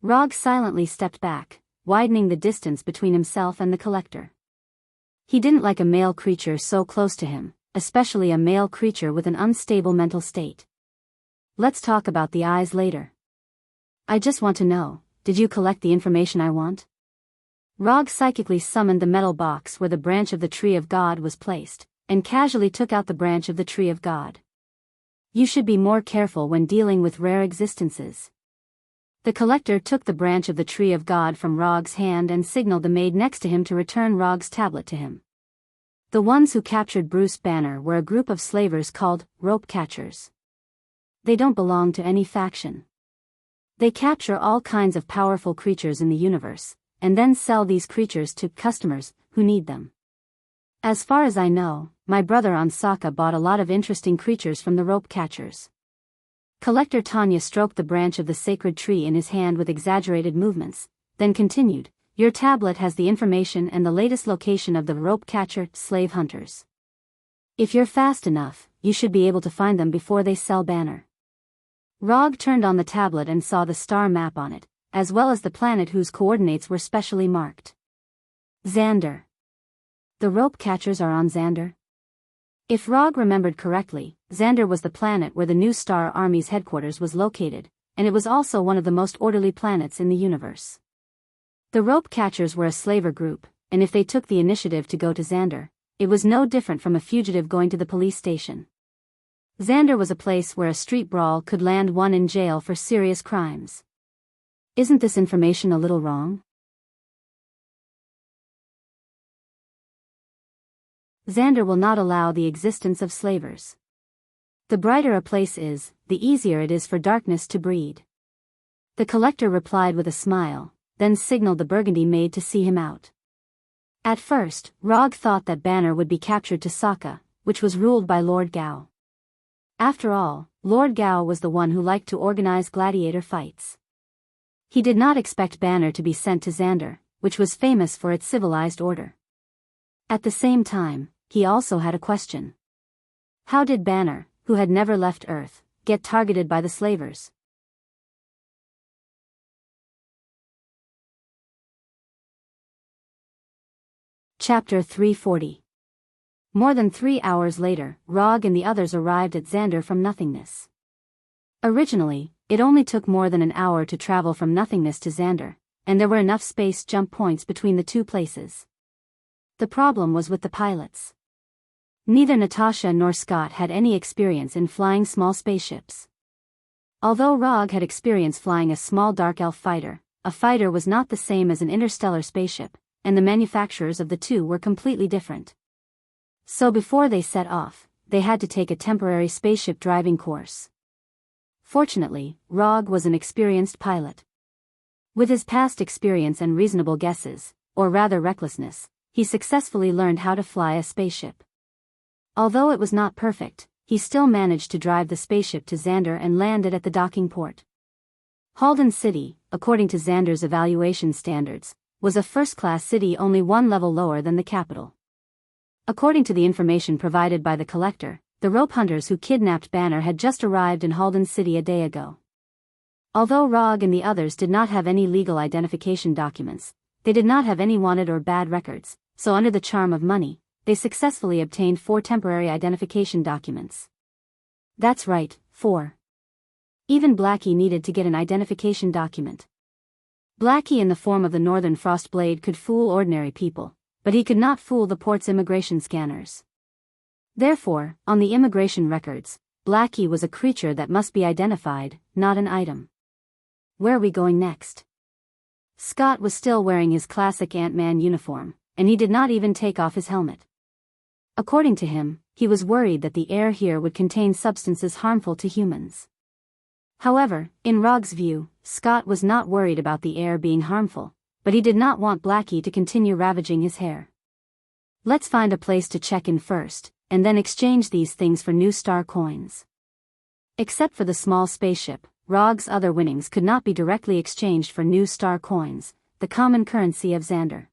Rog silently stepped back, widening the distance between himself and the collector. He didn't like a male creature so close to him, especially a male creature with an unstable mental state. "Let's talk about the eyes later. I just want to know, did you collect the information I want?" Rog psychically summoned the metal box where the branch of the Tree of God was placed, and casually took out the branch of the Tree of God. "You should be more careful when dealing with rare existences." The collector took the branch of the Tree of God from Rog's hand and signaled the maid next to him to return Rog's tablet to him. The ones who captured Bruce Banner were a group of slavers called rope catchers. They don't belong to any faction. They capture all kinds of powerful creatures in the universe, and then sell these creatures to customers who need them. As far as I know, my brother on Saga bought a lot of interesting creatures from the rope catchers. Collector Tanya stroked the branch of the sacred tree in his hand with exaggerated movements, then continued, "Your tablet has the information and the latest location of the rope catcher slave hunters. If you're fast enough, you should be able to find them before they sell Banner." Rog turned on the tablet and saw the star map on it, as well as the planet whose coordinates were specially marked. Xander. The rope catchers are on Xander? If Rog remembered correctly, Xander was the planet where the New Star Army's headquarters was located, and it was also one of the most orderly planets in the universe. The rope catchers were a slaver group, and if they took the initiative to go to Xander, it was no different from a fugitive going to the police station. Xander was a place where a street brawl could land one in jail for serious crimes. Isn't this information a little wrong? Xander will not allow the existence of slavers. The brighter a place is, the easier it is for darkness to breed. The collector replied with a smile, then signaled the Burgundy maid to see him out. At first, Rog thought that Banner would be captured to Saga, which was ruled by Lord Gao. After all, Lord Gao was the one who liked to organize gladiator fights. He did not expect Banner to be sent to Xander, which was famous for its civilized order. At the same time, he also had a question. How did Banner, who had never left Earth, get targeted by the slavers? Chapter 340. More than 3 hours later, Rog and the others arrived at Xander from nothingness. Originally, it only took more than an hour to travel from nothingness to Xander, and there were enough space jump points between the two places. The problem was with the pilots. Neither Natasha nor Scott had any experience in flying small spaceships. Although Rog had experience flying a small dark elf fighter, a fighter was not the same as an interstellar spaceship, and the manufacturers of the two were completely different. So before they set off, they had to take a temporary spaceship driving course. Fortunately, Rog was an experienced pilot. With his past experience and reasonable guesses, or rather recklessness, he successfully learned how to fly a spaceship. Although it was not perfect, he still managed to drive the spaceship to Xander and land it at the docking port. Halton City, according to Xander's evaluation standards, was a first-class city only one level lower than the capital. According to the information provided by the collector, the rope hunters who kidnapped Banner had just arrived in Halton City a day ago. Although Rog and the others did not have any legal identification documents, they did not have any wanted or bad records, so under the charm of money, they successfully obtained 4 temporary identification documents. That's right, 4. Even Blackie needed to get an identification document. Blackie in the form of the Northern Frostblade could fool ordinary people, but he could not fool the port's immigration scanners. Therefore, on the immigration records, Blackie was a creature that must be identified, not an item. Where are we going next? Scott was still wearing his classic Ant-Man uniform, and he did not even take off his helmet. According to him, he was worried that the air here would contain substances harmful to humans. However, in Rog's view, Scott was not worried about the air being harmful, but he did not want Blackie to continue ravaging his hair. Let's find a place to check in first, and then exchange these things for new star coins. Except for the small spaceship, Rog's other winnings could not be directly exchanged for new star coins, the common currency of Xander.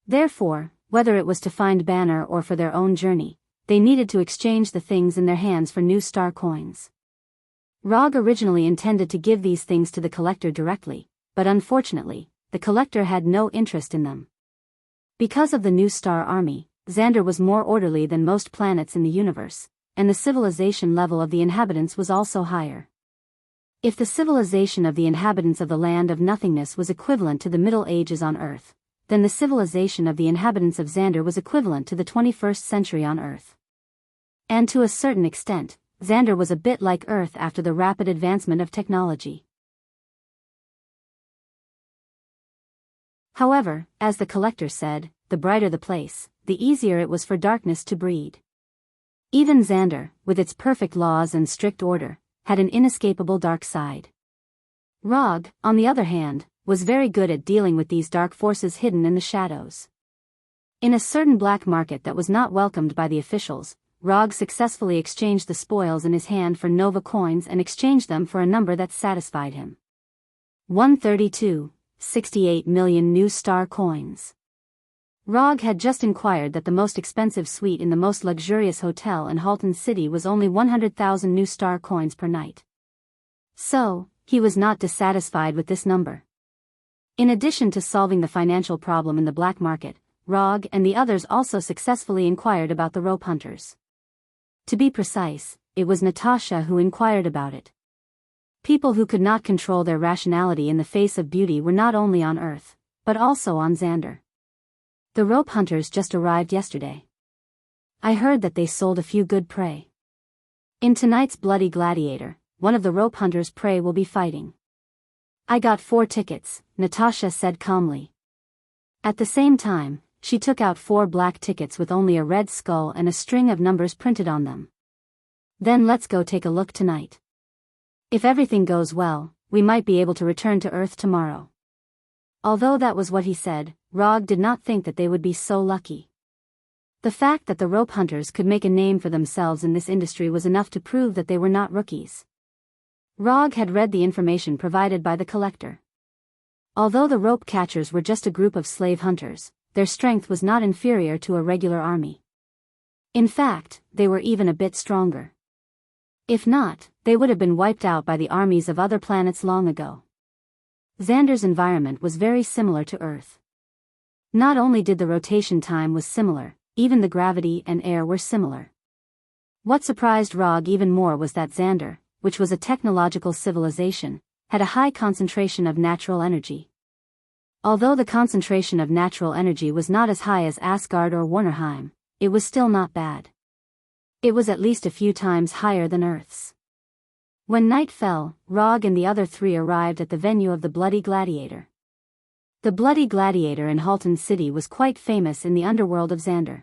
Therefore, whether it was to find Banner or for their own journey, they needed to exchange the things in their hands for new star coins. Rog originally intended to give these things to the collector directly, but unfortunately, the collector had no interest in them. Because of the new star army, Xander was more orderly than most planets in the universe, and the civilization level of the inhabitants was also higher. If the civilization of the inhabitants of the Land of Nothingness was equivalent to the Middle Ages on Earth, then the civilization of the inhabitants of Xander was equivalent to the 21st century on Earth. And to a certain extent, Xander was a bit like Earth after the rapid advancement of technology. However, as the collector said, the brighter the place, the easier it was for darkness to breed. Even Xander, with its perfect laws and strict order, had an inescapable dark side. Rog, on the other hand, was very good at dealing with these dark forces hidden in the shadows. In a certain black market that was not welcomed by the officials, Rog successfully exchanged the spoils in his hand for Nova coins and exchanged them for a number that satisfied him. 132.68 million new star coins. Rog had just inquired that the most expensive suite in the most luxurious hotel in Halton City was only 100,000 new star coins per night. So, he was not dissatisfied with this number. In addition to solving the financial problem in the black market, Rog and the others also successfully inquired about the rope hunters. To be precise, it was Natasha who inquired about it. People who could not control their rationality in the face of beauty were not only on Earth, but also on Xander. The rope hunters just arrived yesterday. I heard that they sold a few good prey. In tonight's Bloody Gladiator, one of the rope hunters' prey will be fighting. I got 4 tickets, Natasha said calmly. At the same time, she took out 4 black tickets with only a red skull and a string of numbers printed on them. Then let's go take a look tonight. If everything goes well, we might be able to return to Earth tomorrow. Although that was what he said, Rog did not think that they would be so lucky. The fact that the rope hunters could make a name for themselves in this industry was enough to prove that they were not rookies. Rog had read the information provided by the collector. Although the rope catchers were just a group of slave hunters, their strength was not inferior to a regular army. In fact, they were even a bit stronger. If not, they would have been wiped out by the armies of other planets long ago. Xander's environment was very similar to Earth. Not only did the rotation time was similar, even the gravity and air were similar. What surprised Rog even more was that Xander, which was a technological civilization, had a high concentration of natural energy. Although the concentration of natural energy was not as high as Asgard or Warnerheim, it was still not bad. It was at least a few times higher than Earth's. When night fell, Rog and the other 3 arrived at the venue of the Bloody Gladiator. The Bloody Gladiator in Halton City was quite famous in the underworld of Xander.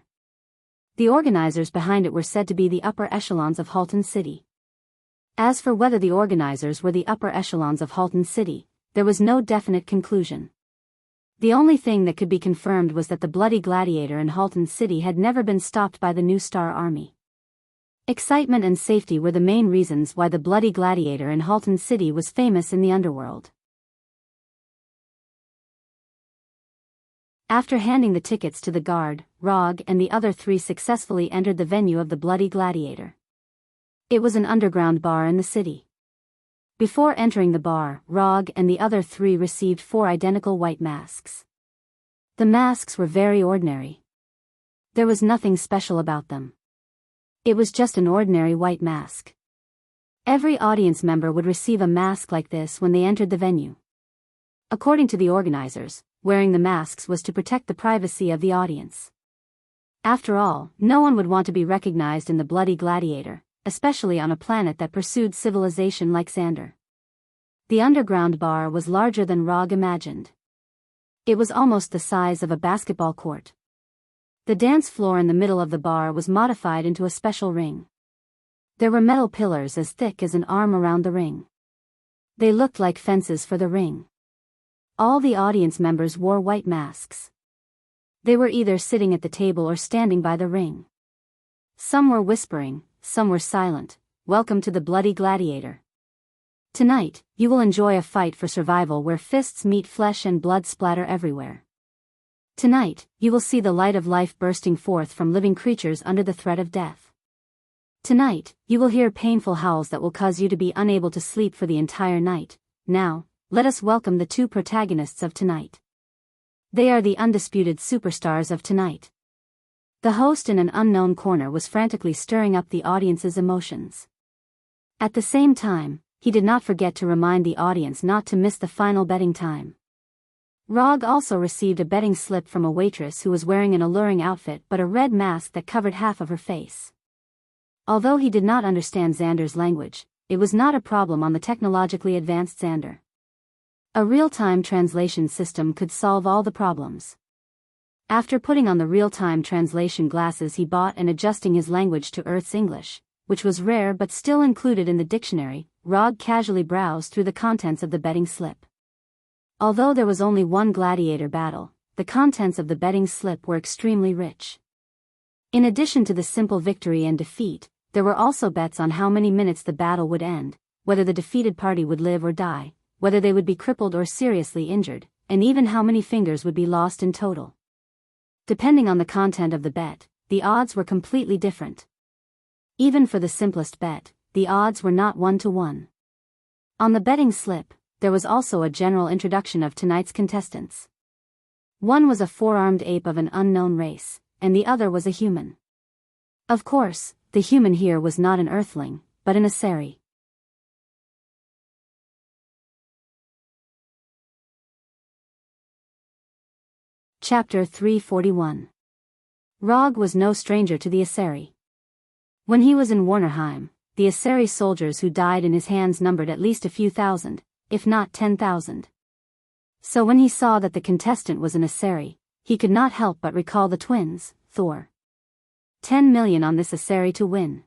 The organizers behind it were said to be the upper echelons of Halton City. As for whether the organizers were the upper echelons of Halton City, there was no definite conclusion. The only thing that could be confirmed was that the bloody gladiator in Halton City had never been stopped by the New Star Army. Excitement and safety were the main reasons why the bloody gladiator in Halton City was famous in the underworld. After handing the tickets to the guard, Rog and the other three successfully entered the venue of the bloody gladiator. It was an underground bar in the city. Before entering the bar, Rog and the other three received 4 identical white masks. The masks were very ordinary. There was nothing special about them. It was just an ordinary white mask. Every audience member would receive a mask like this when they entered the venue. According to the organizers, wearing the masks was to protect the privacy of the audience. After all, no one would want to be recognized in the bloody gladiator, especially on a planet that pursued civilization like Xander. The underground bar was larger than Rog imagined. It was almost the size of a basketball court. The dance floor in the middle of the bar was modified into a special ring. There were metal pillars as thick as an arm around the ring. They looked like fences for the ring. All the audience members wore white masks. They were either sitting at the table or standing by the ring. Some were whispering, some were silent. Welcome to the bloody gladiator. Tonight, you will enjoy a fight for survival where fists meet flesh and blood splatter everywhere. Tonight, you will see the light of life bursting forth from living creatures under the threat of death. Tonight, you will hear painful howls that will cause you to be unable to sleep for the entire night. Now, let us welcome the 2 protagonists of tonight. They are the undisputed superstars of tonight. The host in an unknown corner was frantically stirring up the audience's emotions. At the same time, he did not forget to remind the audience not to miss the final betting time. Rog also received a betting slip from a waitress who was wearing an alluring outfit but a red mask that covered half of her face. Although he did not understand Xander's language, it was not a problem on the technologically advanced Xander. A real-time translation system could solve all the problems. After putting on the real-time translation glasses he bought and adjusting his language to Earth's English, which was rare but still included in the dictionary, Rog casually browsed through the contents of the betting slip. Although there was only one gladiator battle, the contents of the betting slip were extremely rich. In addition to the simple victory and defeat, there were also bets on how many minutes the battle would end, whether the defeated party would live or die, whether they would be crippled or seriously injured, and even how many fingers would be lost in total. Depending on the content of the bet, the odds were completely different. Even for the simplest bet, the odds were not 1-to-1. On the betting slip, there was also a general introduction of tonight's contestants. One was a 4-armed ape of an unknown race, and the other was a human. Of course, the human here was not an earthling, but an Asari. Chapter 341. Rog was no stranger to the Asari. When he was in Warnerheim, the Asari soldiers who died in his hands numbered at least a few thousand, if not 10,000. So when he saw that the contestant was an Asari, he could not help but recall the twins, Thor. 10 million on this Asari to win.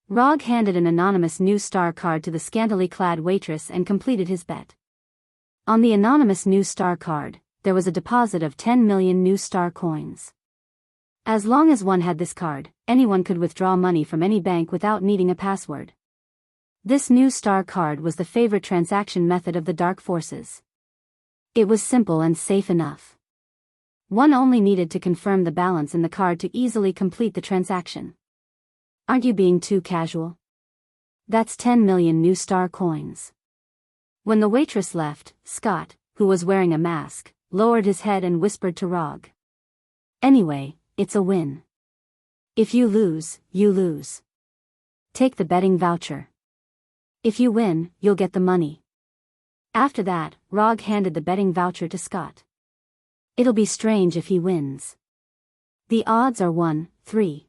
Rog handed an anonymous new star card to the scantily clad waitress and completed his bet. On the anonymous new star card, there was a deposit of 10 million new star coins. As long as one had this card, anyone could withdraw money from any bank without needing a password. This new star card was the favorite transaction method of the dark forces. It was simple and safe enough. One only needed to confirm the balance in the card to easily complete the transaction. Aren't you being too casual? That's 10 million new star coins. When the waitress left, Scott, who was wearing a mask, lowered his head and whispered to Rog. Anyway, it's a win. If you lose, you lose. Take the betting voucher. If you win, you'll get the money. After that, Rog handed the betting voucher to Scott. It'll be strange if he wins. The odds are 1-3.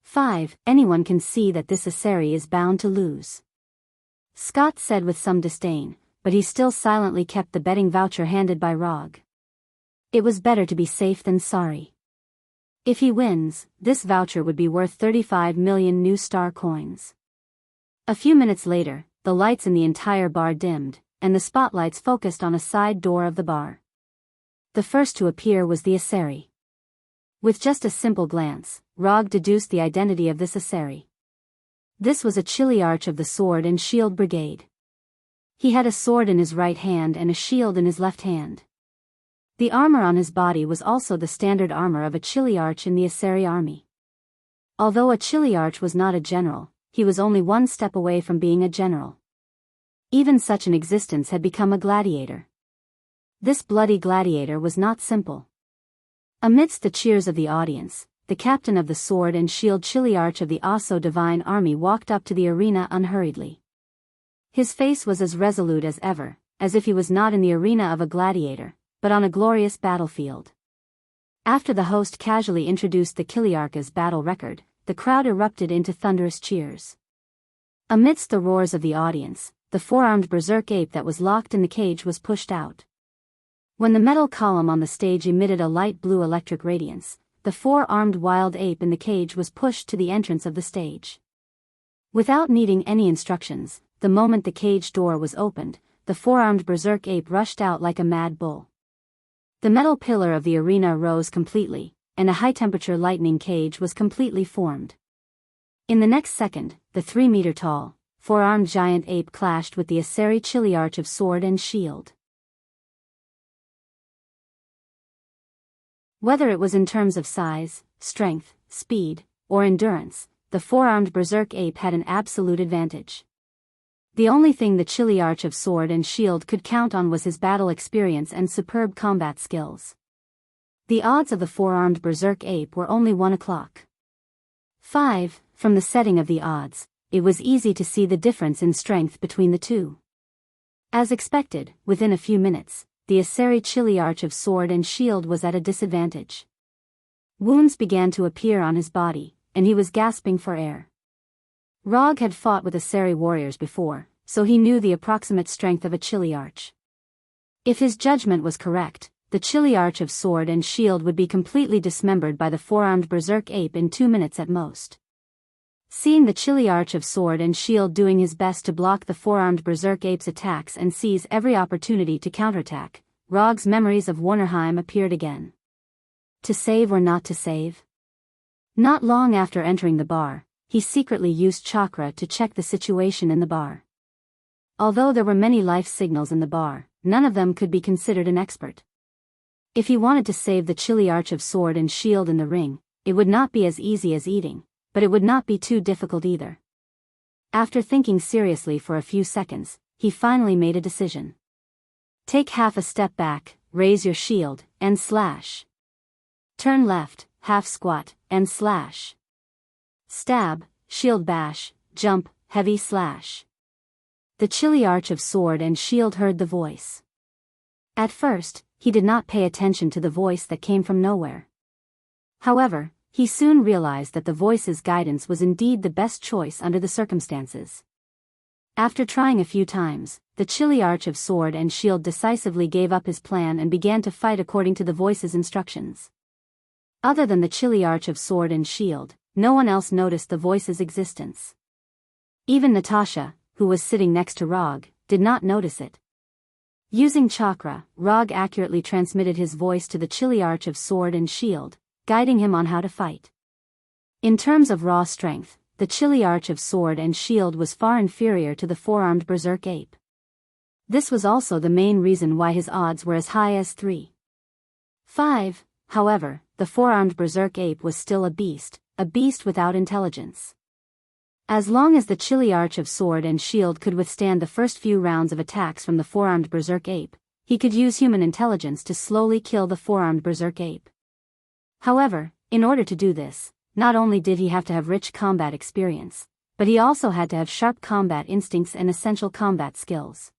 5. Anyone can see that this Asari is bound to lose. Scott said with some disdain, but he still silently kept the betting voucher handed by Rog. It was better to be safe than sorry. If he wins, this voucher would be worth 35 million new star coins. A few minutes later, the lights in the entire bar dimmed, and the spotlights focused on a side door of the bar. The first to appear was the Asari. With just a simple glance, Rog deduced the identity of this Asari. This was a Chiliarch of the Sword and Shield Brigade. He had a sword in his right hand and a shield in his left hand. The armor on his body was also the standard armor of a Chiliarch in the Asari army. Although a Chiliarch was not a general, he was only one step away from being a general. Even such an existence had become a gladiator. This bloody gladiator was not simple. Amidst the cheers of the audience, the captain of the Sword and Shield Chiliarch of the Aso Divine Army walked up to the arena unhurriedly. His face was as resolute as ever, as if he was not in the arena of a gladiator, but on a glorious battlefield. After the host casually introduced the Chiliarch's battle record, the crowd erupted into thunderous cheers. Amidst the roars of the audience, the four-armed berserk ape that was locked in the cage was pushed out. When the metal column on the stage emitted a light blue electric radiance, the four-armed wild ape in the cage was pushed to the entrance of the stage. Without needing any instructions, the moment the cage door was opened, the four-armed berserk ape rushed out like a mad bull. The metal pillar of the arena rose completely, and a high-temperature lightning cage was completely formed. In the next second, the 3-meter-tall, four-armed giant ape clashed with the Asari Chiliarch of Sword and Shield. Whether it was in terms of size, strength, speed, or endurance, the four-armed berserk ape had an absolute advantage. The only thing the Chiliarch of Sword and Shield could count on was his battle experience and superb combat skills. The odds of the four-armed berserk ape were only 1/5. From the setting of the odds, it was easy to see the difference in strength between the two. As expected, within a few minutes, the Asari Chiliarch of Sword and Shield was at a disadvantage. Wounds began to appear on his body, and he was gasping for air. Rog had fought with Asari warriors before, so he knew the approximate strength of a Chiliarch. If his judgment was correct, the Chiliarch of Sword and Shield would be completely dismembered by the four-armed berserk ape in 2 minutes at most. Seeing the Chiliarch of Sword and Shield doing his best to block the four-armed berserk ape's attacks and seize every opportunity to counterattack, Rog's memories of Warnerheim appeared again. To save or not to save? Not long after entering the bar, he secretly used chakra to check the situation in the bar. Although there were many life signals in the bar, none of them could be considered an expert. If he wanted to save the Chiliarch of Sword and Shield in the ring, it would not be as easy as eating, but it would not be too difficult either. After thinking seriously for a few seconds, he finally made a decision. Take half a step back, raise your shield, and slash. Turn left, half squat, and slash. Stab, shield bash, jump, heavy slash. The Chiliarch of Sword and Shield heard the voice. At first, he did not pay attention to the voice that came from nowhere. However, he soon realized that the voice's guidance was indeed the best choice under the circumstances. After trying a few times, the Chiliarch of Sword and Shield decisively gave up his plan and began to fight according to the voice's instructions. Other than the Chiliarch of Sword and Shield, no one else noticed the voice's existence. Even Natasha, who was sitting next to Rog, did not notice it. Using chakra, Rog accurately transmitted his voice to the Chiliarch of Sword and Shield, guiding him on how to fight. In terms of raw strength, the Chiliarch of Sword and Shield was far inferior to the four-armed berserk ape. This was also the main reason why his odds were as high as 3/5. However, the four-armed berserk ape was still a beast without intelligence. As long as the Chiliarch of Sword and Shield could withstand the first few rounds of attacks from the four-armed berserk ape, he could use human intelligence to slowly kill the four-armed berserk ape. However, in order to do this, not only did he have to have rich combat experience, but he also had to have sharp combat instincts and essential combat skills.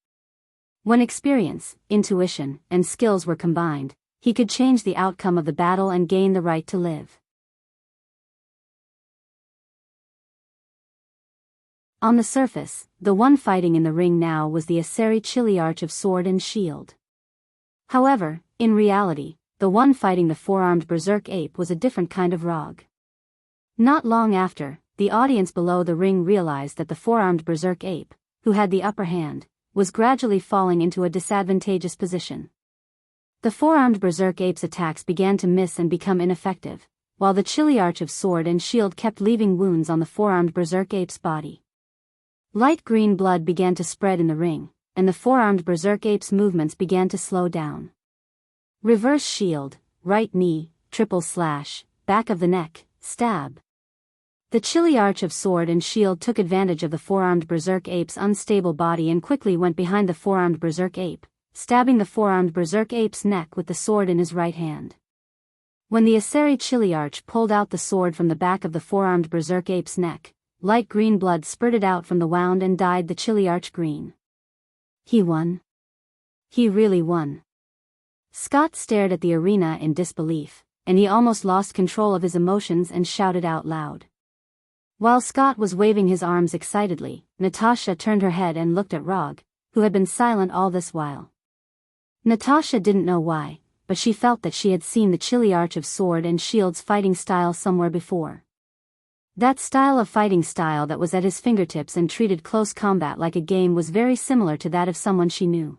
When experience, intuition, and skills were combined, he could change the outcome of the battle and gain the right to live. On the surface, the one fighting in the ring now was the Asari Chiliarch of Sword and Shield. However, in reality, the one fighting the four-armed berserk ape was a different kind of Rog. Not long after, the audience below the ring realized that the four-armed berserk ape, who had the upper hand, was gradually falling into a disadvantageous position. The four-armed berserk ape's attacks began to miss and become ineffective, while the chilly arch of sword and shield kept leaving wounds on the four-armed berserk ape's body. Light green blood began to spread in the ring, and the four-armed berserk ape's movements began to slow down. Reverse shield, right knee, triple slash, back of the neck, stab. The chilly arch of sword and shield took advantage of the four-armed berserk ape's unstable body and quickly went behind the four-armed berserk ape, stabbing the four-armed berserk ape's neck with the sword in his right hand. When the Aseri chilly arch pulled out the sword from the back of the four-armed berserk ape's neck, light green blood spurted out from the wound and dyed the chilly arch green. He won. He really won. Scott stared at the arena in disbelief, and he almost lost control of his emotions and shouted out loud. While Scott was waving his arms excitedly, Natasha turned her head and looked at Rog, who had been silent all this while. Natasha didn't know why, but she felt that she had seen the chilly arch of sword and shield's fighting style somewhere before. That style of fighting style that was at his fingertips and treated close combat like a game was very similar to that of someone she knew.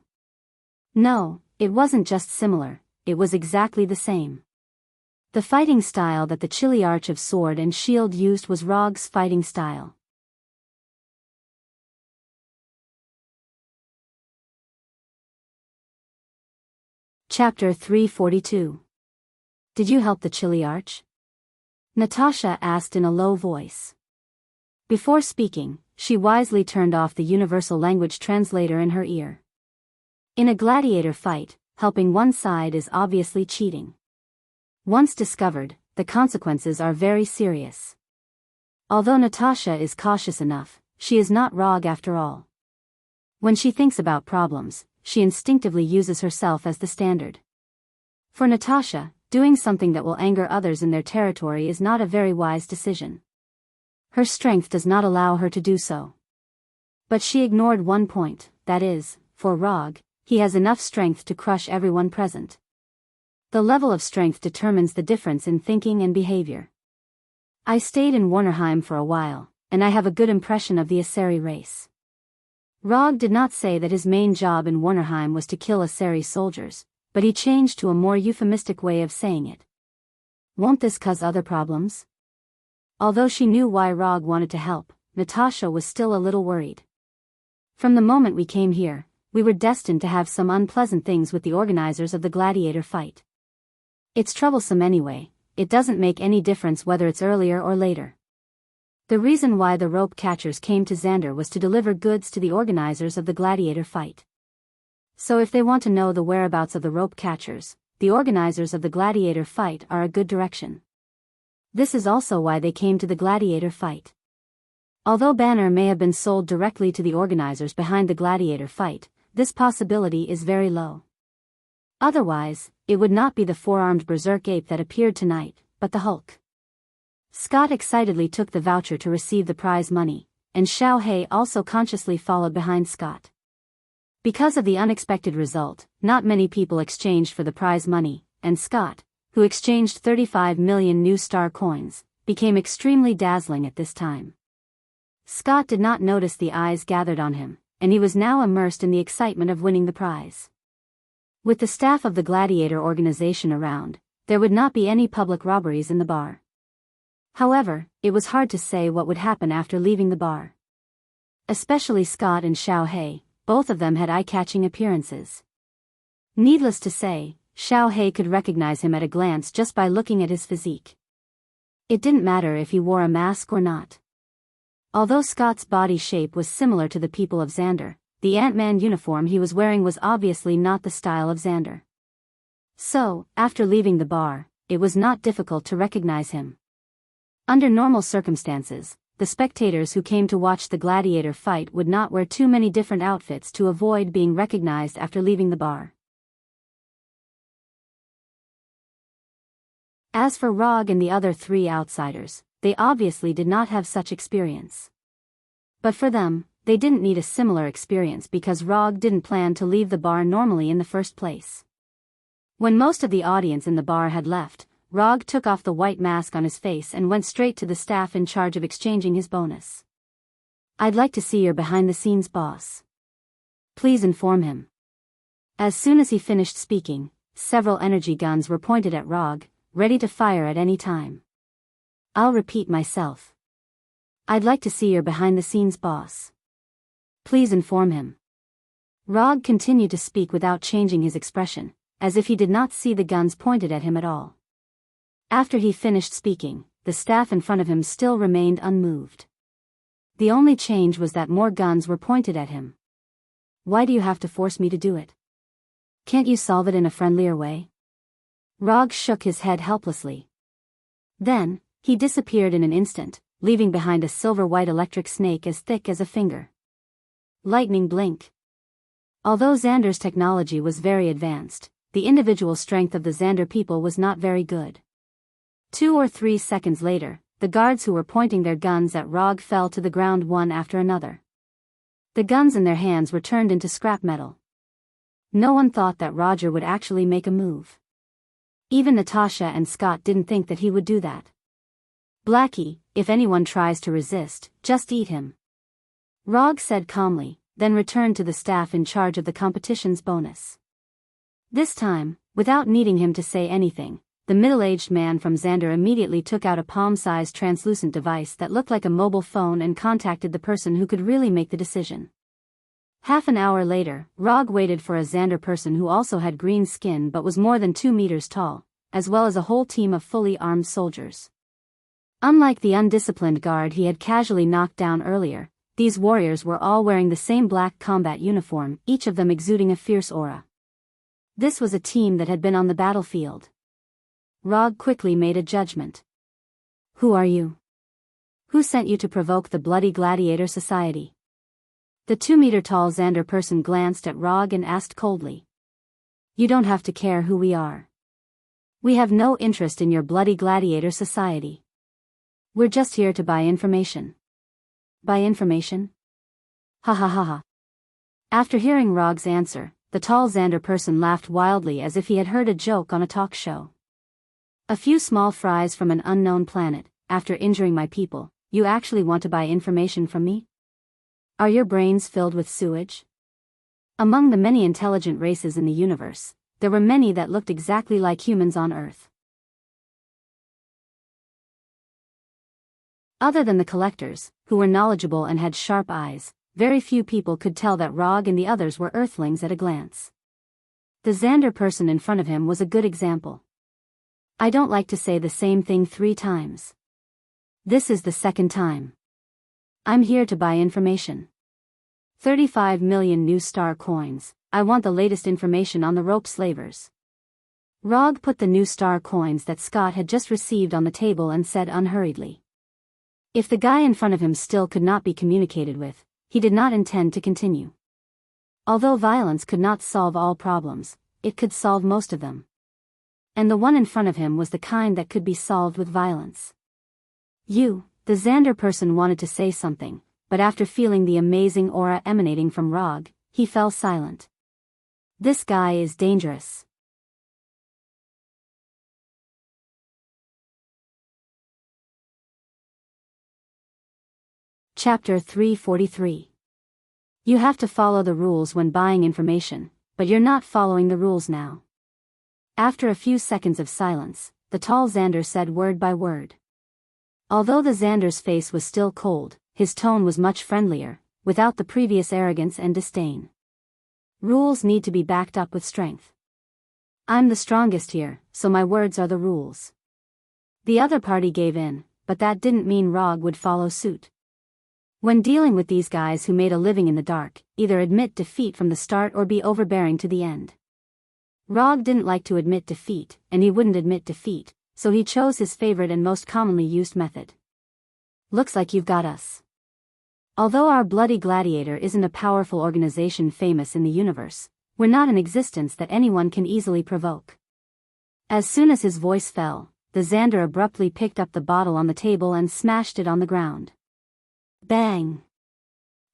No, it wasn't just similar, it was exactly the same. The fighting style that the chilly arch of sword and shield used was Rog's fighting style. Chapter 342. Did you help the chilly arch? Natasha asked in a low voice. Before speaking, she wisely turned off the universal language translator in her ear. In a gladiator fight, helping one side is obviously cheating. Once discovered, the consequences are very serious. Although Natasha is cautious enough, she is not Rog after all. When she thinks about problems, she instinctively uses herself as the standard. For Natasha, doing something that will anger others in their territory is not a very wise decision. Her strength does not allow her to do so. But she ignored one point, that is, for Rog, he has enough strength to crush everyone present. The level of strength determines the difference in thinking and behavior. I stayed in Warnerheim for a while, and I have a good impression of the Aseri race. Rog did not say that his main job in Warnerheim was to kill Aseri soldiers, but he changed to a more euphemistic way of saying it. Won't this cause other problems? Although she knew why Rog wanted to help, Natasha was still a little worried. From the moment we came here, we were destined to have some unpleasant things with the organizers of the gladiator fight. It's troublesome anyway, it doesn't make any difference whether it's earlier or later. The reason why the rope catchers came to Xander was to deliver goods to the organizers of the gladiator fight. So if they want to know the whereabouts of the rope catchers, the organizers of the gladiator fight are a good direction. This is also why they came to the gladiator fight. Although Banner may have been sold directly to the organizers behind the gladiator fight, this possibility is very low. Otherwise, it would not be the four-armed berserk ape that appeared tonight, but the Hulk. Scott excitedly took the voucher to receive the prize money, and Xiao He also consciously followed behind Scott. Because of the unexpected result, not many people exchanged for the prize money, and Scott, who exchanged 35 million new star coins, became extremely dazzling at this time. Scott did not notice the eyes gathered on him, and he was now immersed in the excitement of winning the prize. With the staff of the gladiator organization around, there would not be any public robberies in the bar. However, it was hard to say what would happen after leaving the bar. Especially Scott and Xiao He, both of them had eye-catching appearances. Needless to say, Xiao He could recognize him at a glance just by looking at his physique. It didn't matter if he wore a mask or not. Although Scott's body shape was similar to the people of Xander, the Ant-Man uniform he was wearing was obviously not the style of Xander. So, after leaving the bar, it was not difficult to recognize him. Under normal circumstances, the spectators who came to watch the gladiator fight would not wear too many different outfits to avoid being recognized after leaving the bar. As for Rog and the other three outsiders, they obviously did not have such experience. But for them, they didn't need a similar experience because Rog didn't plan to leave the bar normally in the first place. When most of the audience in the bar had left, Rog took off the white mask on his face and went straight to the staff in charge of exchanging his bonus. "I'd like to see your behind-the-scenes boss. Please inform him." As soon as he finished speaking, several energy guns were pointed at Rog, ready to fire at any time. I'll repeat myself. I'd like to see your behind-the-scenes boss. Please inform him. Rog continued to speak without changing his expression, as if he did not see the guns pointed at him at all. After he finished speaking, the staff in front of him still remained unmoved. The only change was that more guns were pointed at him. Why do you have to force me to do it? Can't you solve it in a friendlier way? Rog shook his head helplessly. Then, he disappeared in an instant, leaving behind a silver-white electric snake as thick as a finger. Lightning blink. Although Xander's technology was very advanced, the individual strength of the Xander people was not very good. 2 or 3 seconds later, the guards who were pointing their guns at Rog fell to the ground one after another. The guns in their hands were turned into scrap metal. No one thought that Roger would actually make a move. Even Natasha and Scott didn't think that he would do that. Blackie, if anyone tries to resist, just eat him. Rog said calmly, then returned to the staff in charge of the competition's bonus. This time, without needing him to say anything, the middle-aged man from Xander immediately took out a palm-sized translucent device that looked like a mobile phone and contacted the person who could really make the decision. Half an hour later, Rog waited for a Xander person who also had green skin but was more than 2 meters tall, as well as a whole team of fully armed soldiers. Unlike the undisciplined guard he had casually knocked down earlier, these warriors were all wearing the same black combat uniform, each of them exuding a fierce aura. This was a team that had been on the battlefield. Rog quickly made a judgment. Who are you? Who sent you to provoke the Bloody Gladiator Society? The 2-meter-tall Xander person glanced at Rog and asked coldly. You don't have to care who we are. We have no interest in your Bloody Gladiator Society. We're just here to buy information. Buy information? Ha ha ha ha. After hearing Rog's answer, the tall Xander person laughed wildly as if he had heard a joke on a talk show. A few small fries from an unknown planet, after injuring my people, you actually want to buy information from me? Are your brains filled with sewage? Among the many intelligent races in the universe, there were many that looked exactly like humans on Earth. Other than the collectors, who were knowledgeable and had sharp eyes, very few people could tell that Rog and the others were Earthlings at a glance. The Xander person in front of him was a good example. I don't like to say the same thing 3 times. This is the 2nd time. I'm here to buy information. 35 million new star coins. I want the latest information on the rope slavers. Rog put the new star coins that Scott had just received on the table and said unhurriedly. If the guy in front of him still could not be communicated with, he did not intend to continue. Although violence could not solve all problems, it could solve most of them. And the one in front of him was the kind that could be solved with violence. The Xander person wanted to say something, but after feeling the amazing aura emanating from Rog, he fell silent. This guy is dangerous. Chapter 343. You have to follow the rules when buying information, but you're not following the rules now. After a few seconds of silence, the tall Xander said word by word. Although the Xander's face was still cold, his tone was much friendlier, without the previous arrogance and disdain. Rules need to be backed up with strength. I'm the strongest here, so my words are the rules. The other party gave in, but that didn't mean Rog would follow suit. When dealing with these guys who made a living in the dark, either admit defeat from the start or be overbearing to the end. Rog didn't like to admit defeat, and he wouldn't admit defeat, so he chose his favorite and most commonly used method. Looks like you've got us. Although our Bloody Gladiator isn't a powerful organization famous in the universe, we're not an existence that anyone can easily provoke. As soon as his voice fell, the Xander abruptly picked up the bottle on the table and smashed it on the ground. Bang!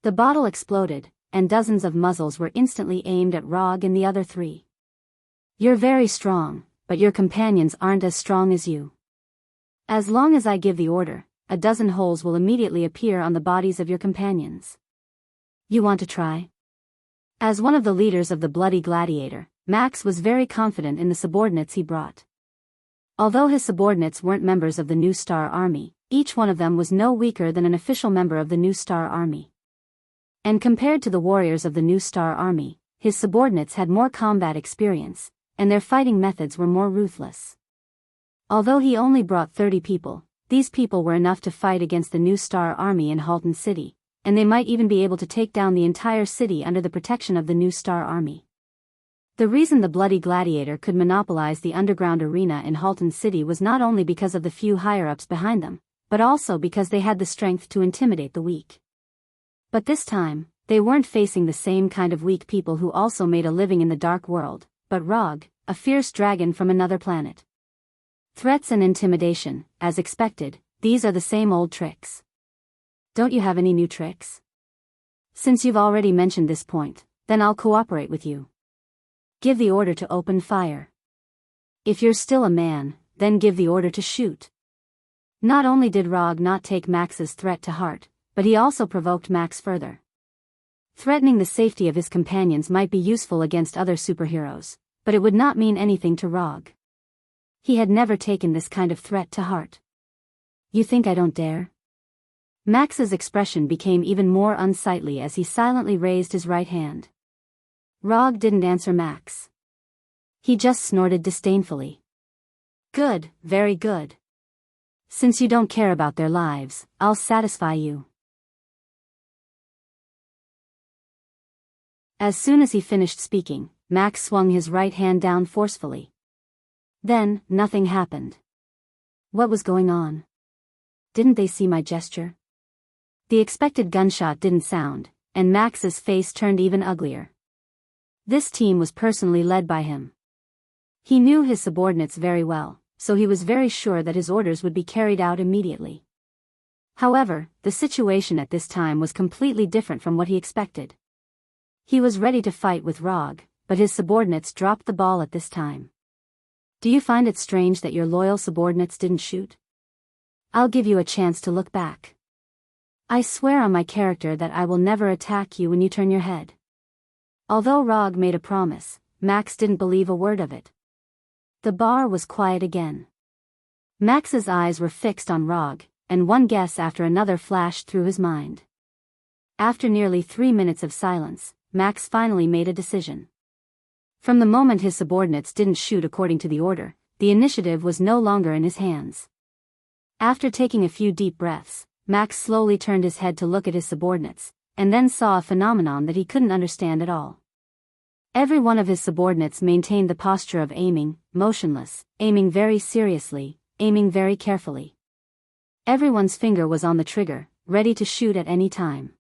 The bottle exploded, and dozens of muzzles were instantly aimed at Rog and the other 3. You're very strong, but your companions aren't as strong as you. As long as I give the order, a dozen holes will immediately appear on the bodies of your companions. You want to try? As one of the leaders of the Bloody Gladiator, Max was very confident in the subordinates he brought. Although his subordinates weren't members of the New Star Army, each one of them was no weaker than an official member of the New Star Army. And compared to the warriors of the New Star Army, his subordinates had more combat experience, and their fighting methods were more ruthless. Although he only brought 30 people, these people were enough to fight against the New Star Army in Halton City, and they might even be able to take down the entire city under the protection of the New Star Army. The reason the Bloody Gladiator could monopolize the underground arena in Halton City was not only because of the few higher-ups behind them, but also because they had the strength to intimidate the weak. But this time, they weren't facing the same kind of weak people who also made a living in the dark world, but Rog, a fierce dragon from another planet. Threats and intimidation, as expected, these are the same old tricks. Don't you have any new tricks? Since you've already mentioned this point, then I'll cooperate with you. Give the order to open fire. If you're still a man, then give the order to shoot. Not only did Rog not take Max's threat to heart, but he also provoked Max further. Threatening the safety of his companions might be useful against other superheroes, but it would not mean anything to Rog. He had never taken this kind of threat to heart. You think I don't dare? Max's expression became even more unsightly as he silently raised his right hand. Rog didn't answer Max. He just snorted disdainfully. Good, very good. Since you don't care about their lives, I'll satisfy you. As soon as he finished speaking, Max swung his right hand down forcefully. Then, nothing happened. What was going on? Didn't they see my gesture? The expected gunshot didn't sound, and Max's face turned even uglier. This team was personally led by him. He knew his subordinates very well, so he was very sure that his orders would be carried out immediately. However, the situation at this time was completely different from what he expected. He was ready to fight with Rog, but his subordinates dropped the ball at this time. Do you find it strange that your loyal subordinates didn't shoot? I'll give you a chance to look back. I swear on my character that I will never attack you when you turn your head. Although Rog made a promise, Max didn't believe a word of it. The bar was quiet again. Max's eyes were fixed on Rog, and one guess after another flashed through his mind. After nearly 3 minutes of silence, Max finally made a decision. From the moment his subordinates didn't shoot according to the order, the initiative was no longer in his hands. After taking a few deep breaths, Max slowly turned his head to look at his subordinates, and then saw a phenomenon that he couldn't understand at all. Every one of his subordinates maintained the posture of aiming, motionless, aiming very seriously, aiming very carefully. Everyone's finger was on the trigger, ready to shoot at any time.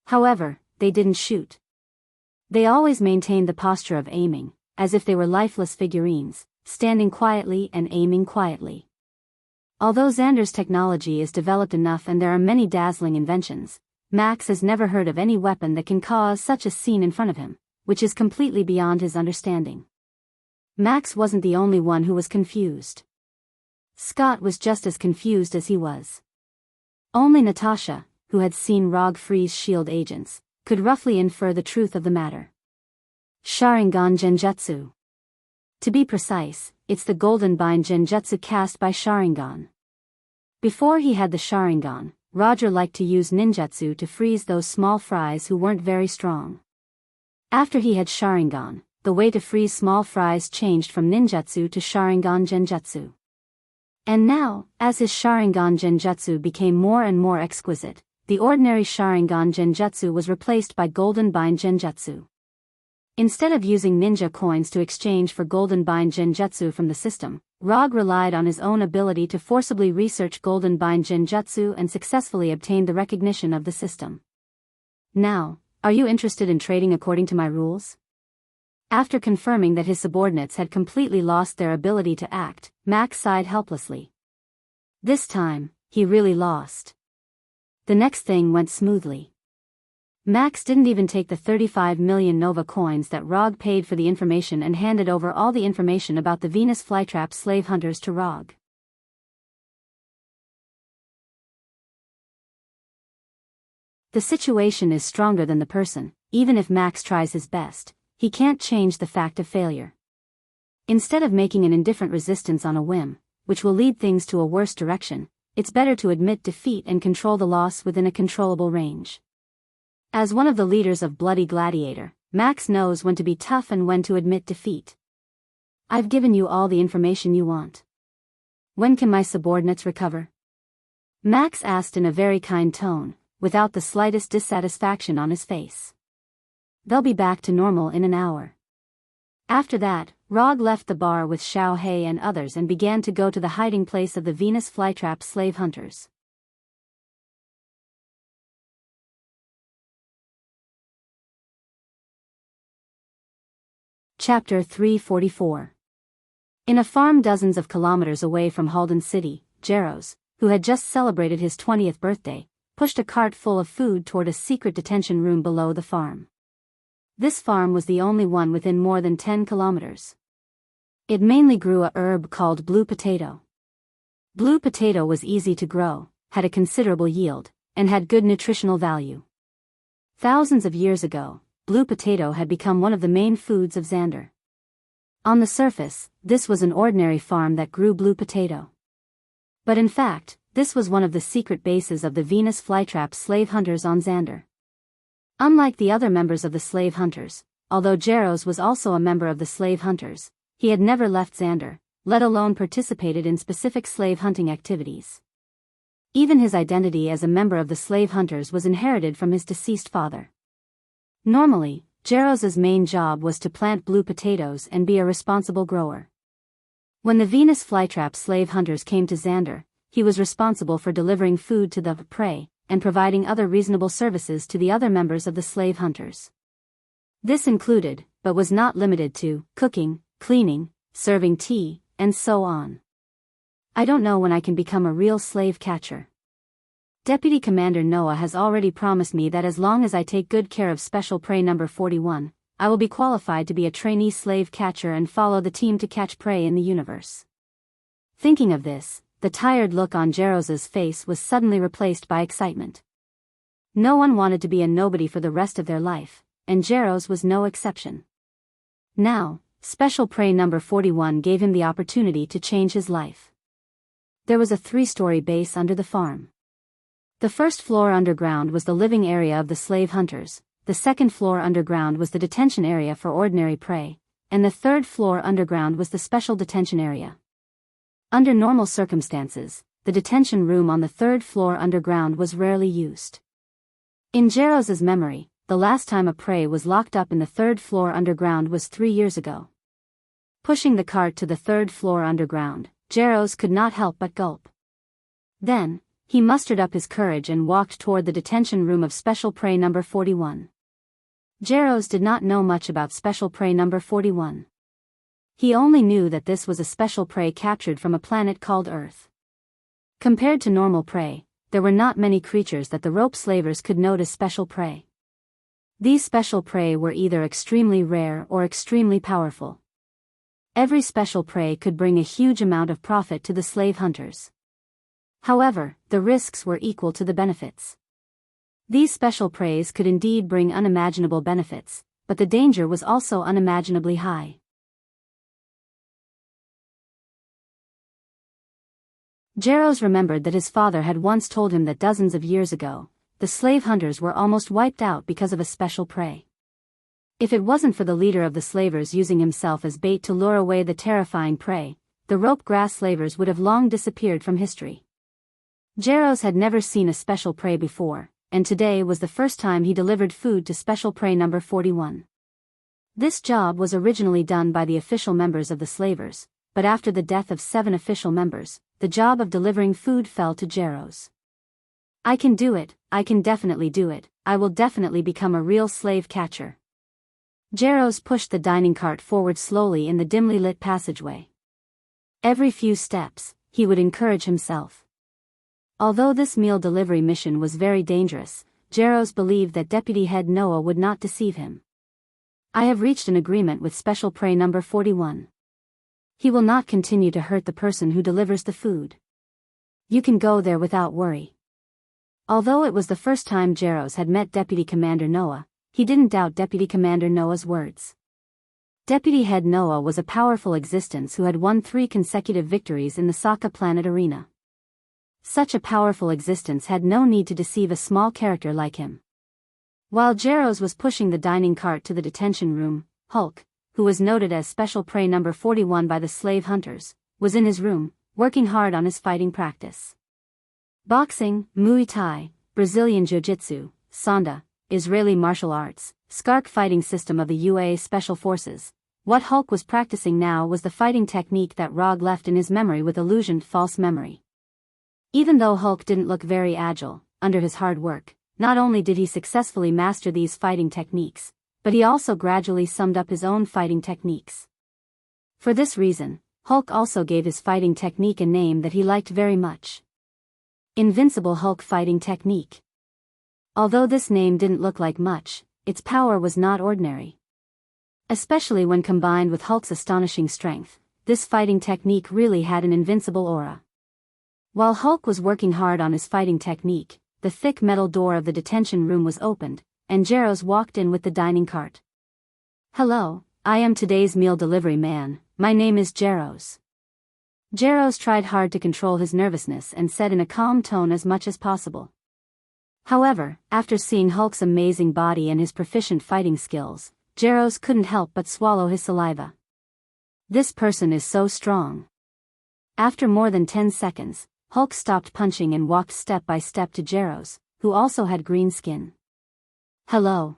However, they didn't shoot. They always maintained the posture of aiming, as if they were lifeless figurines, standing quietly and aiming quietly. Although Xander's technology is developed enough and there are many dazzling inventions, Max has never heard of any weapon that can cause such a scene in front of him, which is completely beyond his understanding. Max wasn't the only one who was confused. Scott was just as confused as he was. Only Natasha, who had seen Rog freeze shield agents, could roughly infer the truth of the matter. Sharingan Genjutsu. To be precise, it's the Golden Bind Genjutsu cast by Sharingan. Before he had the Sharingan, Roger liked to use ninjutsu to freeze those small fries who weren't very strong. After he had Sharingan, the way to freeze small fries changed from ninjutsu to Sharingan Genjutsu. And now, as his Sharingan Genjutsu became more and more exquisite, the ordinary Sharingan Genjutsu was replaced by Golden Bind Genjutsu. Instead of using ninja coins to exchange for Golden Bind Genjutsu from the system, Rog relied on his own ability to forcibly research Golden Bind Genjutsu and successfully obtained the recognition of the system. Now, are you interested in trading according to my rules? After confirming that his subordinates had completely lost their ability to act, Max sighed helplessly. This time, he really lost. The next thing went smoothly. Max didn't even take the 35 million Nova coins that Rog paid for the information and handed over all the information about the Venus flytrap slave hunters to Rog. The situation is stronger than the person, even if Max tries his best, he can't change the fact of failure. Instead of making an indifferent resistance on a whim, which will lead things to a worse direction, it's better to admit defeat and control the loss within a controllable range. As one of the leaders of Bloody Gladiator, Max knows when to be tough and when to admit defeat. I've given you all the information you want. When can my subordinates recover? Max asked in a very kind tone, without the slightest dissatisfaction on his face. They'll be back to normal in an hour. After that, Rog left the bar with Xiao He and others and began to go to the hiding place of the Venus flytrap slave hunters. Chapter 344. In a farm dozens of kilometers away from Halden City, Jaros, who had just celebrated his 20th birthday, pushed a cart full of food toward a secret detention room below the farm. This farm was the only one within more than 10 kilometers. It mainly grew a herb called blue potato. Blue potato was easy to grow, had a considerable yield, and had good nutritional value. Thousands of years ago, blue potato had become one of the main foods of Xander. On the surface, this was an ordinary farm that grew blue potato. But in fact, this was one of the secret bases of the Venus flytrap slave hunters on Xander. Unlike the other members of the slave hunters, although Jaros was also a member of the slave hunters, he had never left Xander, let alone participated in specific slave hunting activities. Even his identity as a member of the slave hunters was inherited from his deceased father. Normally, Jaros's main job was to plant blue potatoes and be a responsible grower. When the Venus flytrap slave hunters came to Xander, he was responsible for delivering food to the prey, and providing other reasonable services to the other members of the slave hunters. This included, but was not limited to, cooking, cleaning, serving tea, and so on. I don't know when I can become a real slave catcher. Deputy Commander Noah has already promised me that as long as I take good care of Special Prey number 41, I will be qualified to be a trainee slave catcher and follow the team to catch prey in the universe. Thinking of this, the tired look on Jaros's face was suddenly replaced by excitement. No one wanted to be a nobody for the rest of their life, and Jaros was no exception. Now, Special Prey number 41 gave him the opportunity to change his life. There was a 3-story base under the farm. The first floor underground was the living area of the slave hunters, the second floor underground was the detention area for ordinary prey, and the third floor underground was the special detention area. Under normal circumstances, the detention room on the third floor underground was rarely used. In Jaros's memory, the last time a prey was locked up in the third floor underground was 3 years ago. Pushing the cart to the third floor underground, Jaros could not help but gulp. Then, he mustered up his courage and walked toward the detention room of Special Prey number 41. Jaros did not know much about Special Prey number 41. He only knew that this was a special prey captured from a planet called Earth. Compared to normal prey, there were not many creatures that the rope slavers could note as special prey. These special prey were either extremely rare or extremely powerful. Every special prey could bring a huge amount of profit to the slave hunters. However, the risks were equal to the benefits. These special preys could indeed bring unimaginable benefits, but the danger was also unimaginably high. Jaros remembered that his father had once told him that dozens of years ago, the slave hunters were almost wiped out because of a special prey. If it wasn't for the leader of the slavers using himself as bait to lure away the terrifying prey, the rope grass slavers would have long disappeared from history. Jaros had never seen a special prey before, and today was the first time he delivered food to Special Prey number 41. This job was originally done by the official members of the slavers, but after the death of 7 official members, the job of delivering food fell to Jaros. I can do it, I can definitely do it, I will definitely become a real slave catcher. Jaros pushed the dining cart forward slowly in the dimly lit passageway. Every few steps, he would encourage himself. Although this meal delivery mission was very dangerous, Jaros believed that Deputy Head Noah would not deceive him. I have reached an agreement with Special Prey number 41. He will not continue to hurt the person who delivers the food. You can go there without worry. Although it was the first time Jaros had met Deputy Commander Noah, he didn't doubt Deputy Commander Noah's words. Deputy Head Noah was a powerful existence who had won 3 consecutive victories in the Saga planet arena. Such a powerful existence had no need to deceive a small character like him. While Jaros was pushing the dining cart to the detention room, Hulk, who was noted as special prey number 41 by the slave hunters, was in his room, working hard on his fighting practice. Boxing, Muay Thai, Brazilian Jiu-Jitsu, Sanda, Israeli martial arts, Skark fighting system of the UA Special Forces. What Hulk was practicing now was the fighting technique that Rog left in his memory with illusioned false memory. Even though Hulk didn't look very agile, under his hard work, not only did he successfully master these fighting techniques, but he also gradually summed up his own fighting techniques. For this reason, Hulk also gave his fighting technique a name that he liked very much. Invincible Hulk Fighting Technique. Although this name didn't look like much, its power was not ordinary. Especially when combined with Hulk's astonishing strength, this fighting technique really had an invincible aura. While Hulk was working hard on his fighting technique, the thick metal door of the detention room was opened, and Jaros walked in with the dining cart. "Hello, I am today's meal delivery man, my name is Jaros." Jaros tried hard to control his nervousness and said in a calm tone as much as possible. However, after seeing Hulk's amazing body and his proficient fighting skills, Jaros couldn't help but swallow his saliva. This person is so strong. After more than 10 seconds, Hulk stopped punching and walked step by step to Jaros, who also had green skin. "Hello."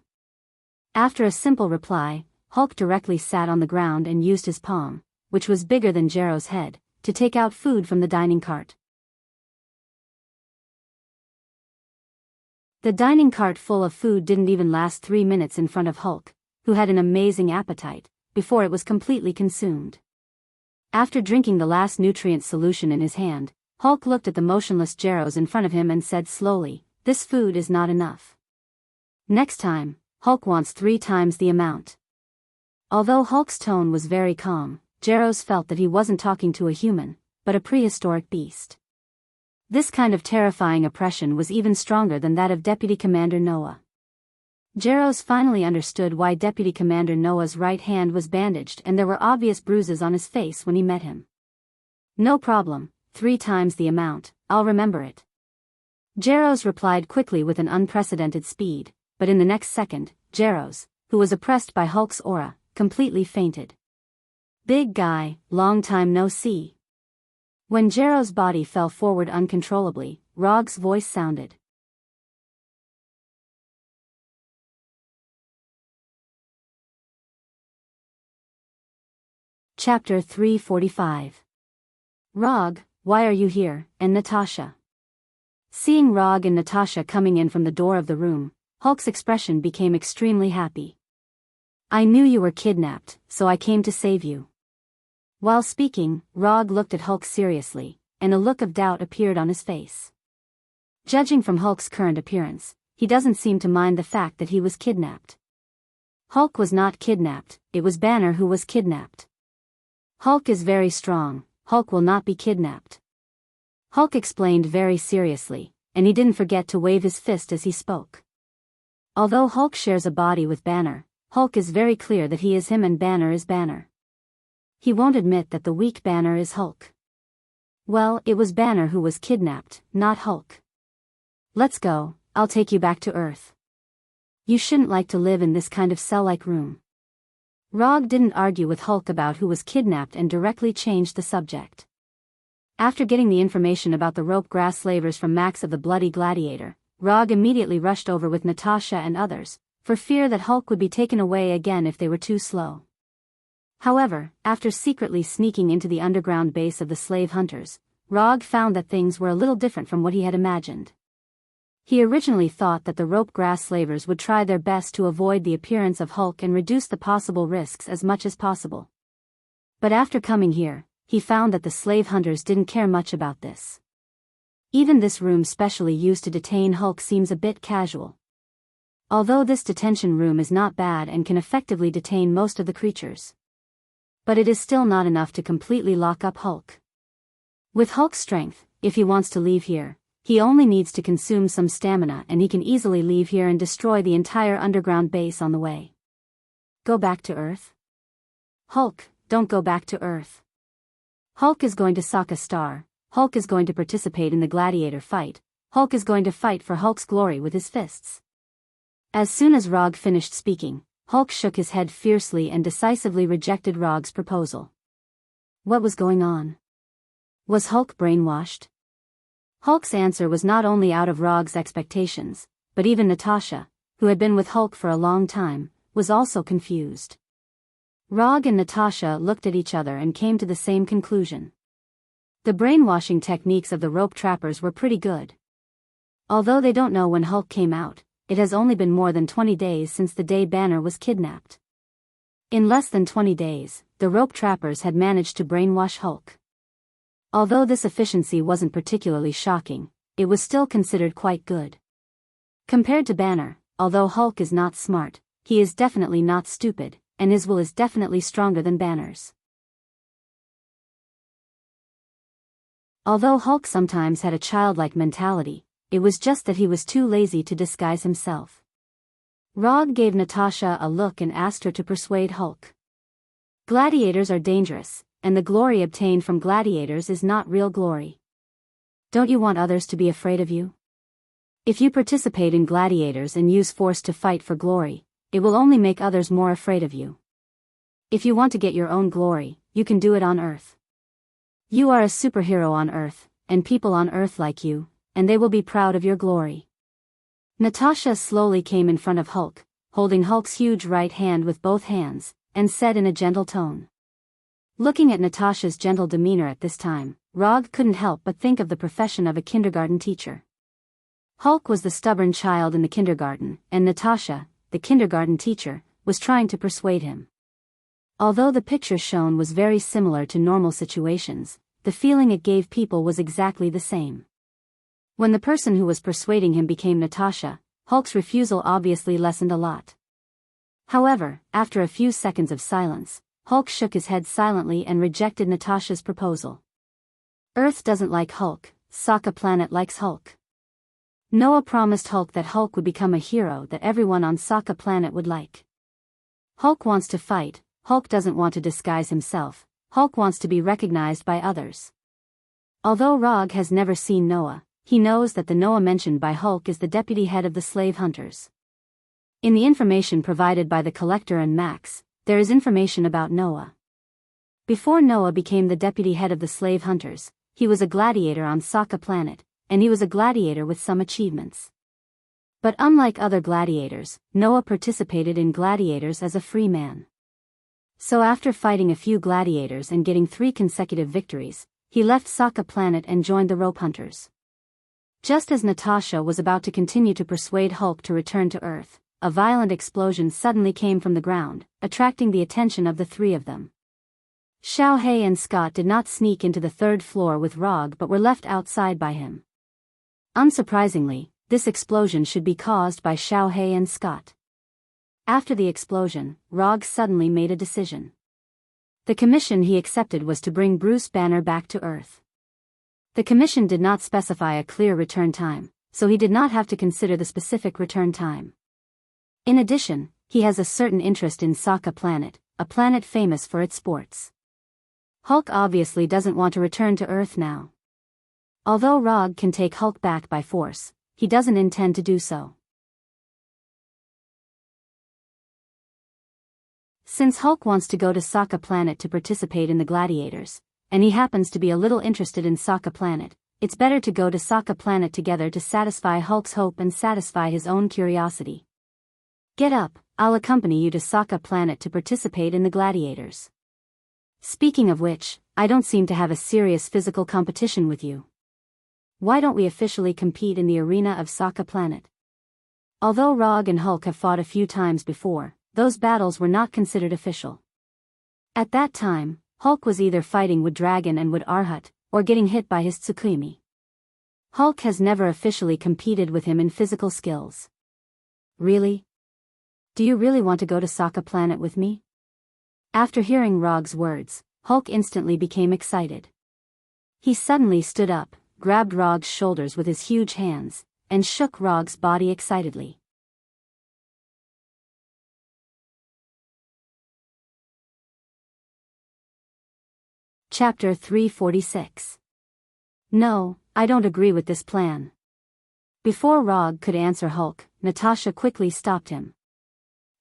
After a simple reply, Hulk directly sat on the ground and used his palm, which was bigger than Jaros' head, to take out food from the dining cart. The dining cart full of food didn't even last 3 minutes in front of Hulk, who had an amazing appetite, before it was completely consumed. After drinking the last nutrient solution in his hand, Hulk looked at the motionless Jaros in front of him and said slowly, "This food is not enough. Next time, Hulk wants 3 times the amount." Although Hulk's tone was very calm, Jaros felt that he wasn't talking to a human, but a prehistoric beast. This kind of terrifying oppression was even stronger than that of Deputy Commander Noah. Jaros finally understood why Deputy Commander Noah's right hand was bandaged and there were obvious bruises on his face when he met him. "No problem, 3 times the amount, I'll remember it." Jaros replied quickly with an unprecedented speed, but in the next second, Jaros, who was oppressed by Hulk's aura, completely fainted. "Big guy, long time no see." When Jaros' body fell forward uncontrollably, Rog's voice sounded. Chapter 345. Rog, why are you here, and Natasha? Seeing Rog and Natasha coming in from the door of the room, Hulk's expression became extremely happy. "I knew you were kidnapped, so I came to save you." While speaking, Rog looked at Hulk seriously, and a look of doubt appeared on his face. Judging from Hulk's current appearance, he doesn't seem to mind the fact that he was kidnapped. Hulk was not kidnapped, it was Banner who was kidnapped. Hulk is very strong, Hulk will not be kidnapped. Hulk explained very seriously, and he didn't forget to wave his fist as he spoke. Although Hulk shares a body with Banner, Hulk is very clear that he is him and Banner is Banner. He won't admit that the weak Banner is Hulk. Well, it was Banner who was kidnapped, not Hulk. "Let's go, I'll take you back to Earth. You shouldn't like to live in this kind of cell-like room." Rog didn't argue with Hulk about who was kidnapped and directly changed the subject. After getting the information about the rope grass slavers from Max of the Bloody Gladiator, Rog immediately rushed over with Natasha and others, for fear that Hulk would be taken away again if they were too slow. However, after secretly sneaking into the underground base of the slave hunters, Rog found that things were a little different from what he had imagined. He originally thought that the rope grass slavers would try their best to avoid the appearance of Hulk and reduce the possible risks as much as possible. But after coming here, he found that the slave hunters didn't care much about this. Even this room specially used to detain Hulk seems a bit casual. Although this detention room is not bad and can effectively detain most of the creatures. But it is still not enough to completely lock up Hulk. With Hulk's strength, if he wants to leave here, he only needs to consume some stamina and he can easily leave here and destroy the entire underground base on the way. Go back to Earth? Hulk, don't go back to Earth. Hulk is going to sock a star. Hulk is going to participate in the gladiator fight. Hulk is going to fight for Hulk's glory with his fists. As soon as Rog finished speaking, Hulk shook his head fiercely and decisively rejected Rog's proposal. What was going on? Was Hulk brainwashed? Hulk's answer was not only out of Rog's expectations, but even Natasha, who had been with Hulk for a long time, was also confused. Rog and Natasha looked at each other and came to the same conclusion. The brainwashing techniques of the rope trappers were pretty good. Although they don't know when Hulk came out, it has only been more than 20 days since the day Banner was kidnapped. In less than 20 days, the rope trappers had managed to brainwash Hulk. Although this efficiency wasn't particularly shocking, it was still considered quite good. Compared to Banner, although Hulk is not smart, he is definitely not stupid, and his will is definitely stronger than Banner's. Although Hulk sometimes had a childlike mentality, it was just that he was too lazy to disguise himself. Rog gave Natasha a look and asked her to persuade Hulk. Gladiators are dangerous, and the glory obtained from gladiators is not real glory. Don't you want others to be afraid of you? If you participate in gladiators and use force to fight for glory, it will only make others more afraid of you. If you want to get your own glory, you can do it on Earth. You are a superhero on Earth, and people on Earth like you, and they will be proud of your glory. Natasha slowly came in front of Hulk, holding Hulk's huge right hand with both hands, and said in a gentle tone. Looking at Natasha's gentle demeanor at this time, Rog couldn't help but think of the profession of a kindergarten teacher. Hulk was the stubborn child in the kindergarten, and Natasha, the kindergarten teacher, was trying to persuade him. Although the picture shown was very similar to normal situations, the feeling it gave people was exactly the same. When the person who was persuading him became Natasha, Hulk's refusal obviously lessened a lot. However, after a few seconds of silence, Hulk shook his head silently and rejected Natasha's proposal. Earth doesn't like Hulk, Saga planet likes Hulk. Noah promised Hulk that Hulk would become a hero that everyone on Saga planet would like. Hulk wants to fight, Hulk doesn't want to disguise himself, Hulk wants to be recognized by others. Although Rog has never seen Noah, he knows that the Noah mentioned by Hulk is the deputy head of the slave hunters. In the information provided by the Collector and Max, there is information about Noah. Before Noah became the deputy head of the slave hunters, he was a gladiator on Saga planet, and he was a gladiator with some achievements. But unlike other gladiators, Noah participated in gladiators as a free man. So after fighting a few gladiators and getting 3 consecutive victories, he left Saga planet and joined the rope hunters. Just as Natasha was about to continue to persuade Hulk to return to Earth, a violent explosion suddenly came from the ground, attracting the attention of the 3 of them. Xiaohei and Scott did not sneak into the 3rd floor with Rog but were left outside by him. Unsurprisingly, this explosion should be caused by Xiaohei and Scott. After the explosion, Rog suddenly made a decision. The commission he accepted was to bring Bruce Banner back to Earth. The commission did not specify a clear return time, so he did not have to consider the specific return time. In addition, he has a certain interest in Saga planet, a planet famous for its sports. Hulk obviously doesn't want to return to Earth now. Although Rog can take Hulk back by force, he doesn't intend to do so. Since Hulk wants to go to Saga planet to participate in the gladiators, and he happens to be a little interested in Saga planet, it's better to go to Saga planet together to satisfy Hulk's hope and satisfy his own curiosity. Get up, I'll accompany you to Saga planet to participate in the gladiators. Speaking of which, I don't seem to have a serious physical competition with you. Why don't we officially compete in the arena of Saga planet? Although Rog and Hulk have fought a few times before, those battles were not considered official. At that time, Hulk was either fighting with Dragon and Wood Arhut, or getting hit by his Tsukimi. Hulk has never officially competed with him in physical skills. Really? Do you really want to go to Saga planet with me? After hearing Rog's words, Hulk instantly became excited. He suddenly stood up, grabbed Rog's shoulders with his huge hands, and shook Rog's body excitedly. Chapter 346. No, I don't agree with this plan. Before Rog could answer Hulk, Natasha quickly stopped him.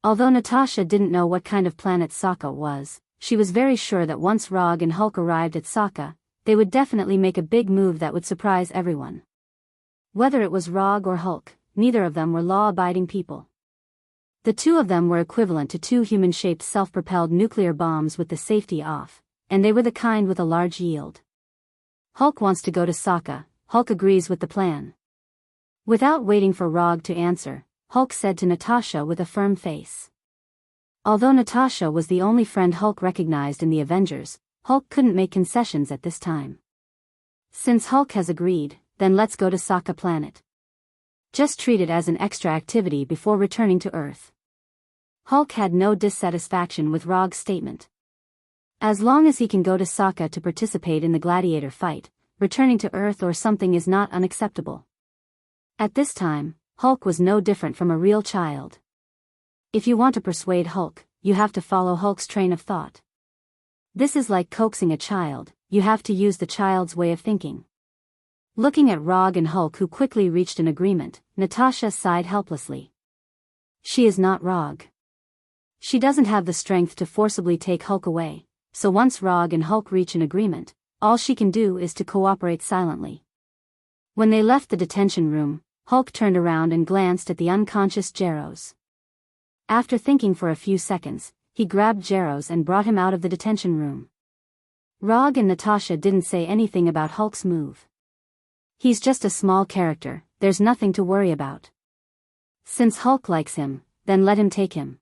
Although Natasha didn't know what kind of planet Saga was, she was very sure that once Rog and Hulk arrived at Saga, they would definitely make a big move that would surprise everyone. Whether it was Rog or Hulk, neither of them were law-abiding people. The two of them were equivalent to two human-shaped self-propelled nuclear bombs with the safety off, and they were the kind with a large yield. Hulk wants to go to Saga. Hulk agrees with the plan. Without waiting for Rog to answer, Hulk said to Natasha with a firm face. Although Natasha was the only friend Hulk recognized in the Avengers, Hulk couldn't make concessions at this time. Since Hulk has agreed, then let's go to Saga planet. Just treat it as an extra activity before returning to Earth. Hulk had no dissatisfaction with Rog's statement. As long as he can go to Saga to participate in the gladiator fight, returning to Earth or something is not unacceptable. At this time, Hulk was no different from a real child. If you want to persuade Hulk, you have to follow Hulk's train of thought. This is like coaxing a child, you have to use the child's way of thinking. Looking at Rog and Hulk, who quickly reached an agreement, Natasha sighed helplessly. She is not Rog. She doesn't have the strength to forcibly take Hulk away, so once Rog and Hulk reach an agreement, all she can do is to cooperate silently. When they left the detention room, Hulk turned around and glanced at the unconscious Jaros. After thinking for a few seconds, he grabbed Jaros and brought him out of the detention room. Rog and Natasha didn't say anything about Hulk's move. He's just a small character, there's nothing to worry about. Since Hulk likes him, then let him take him.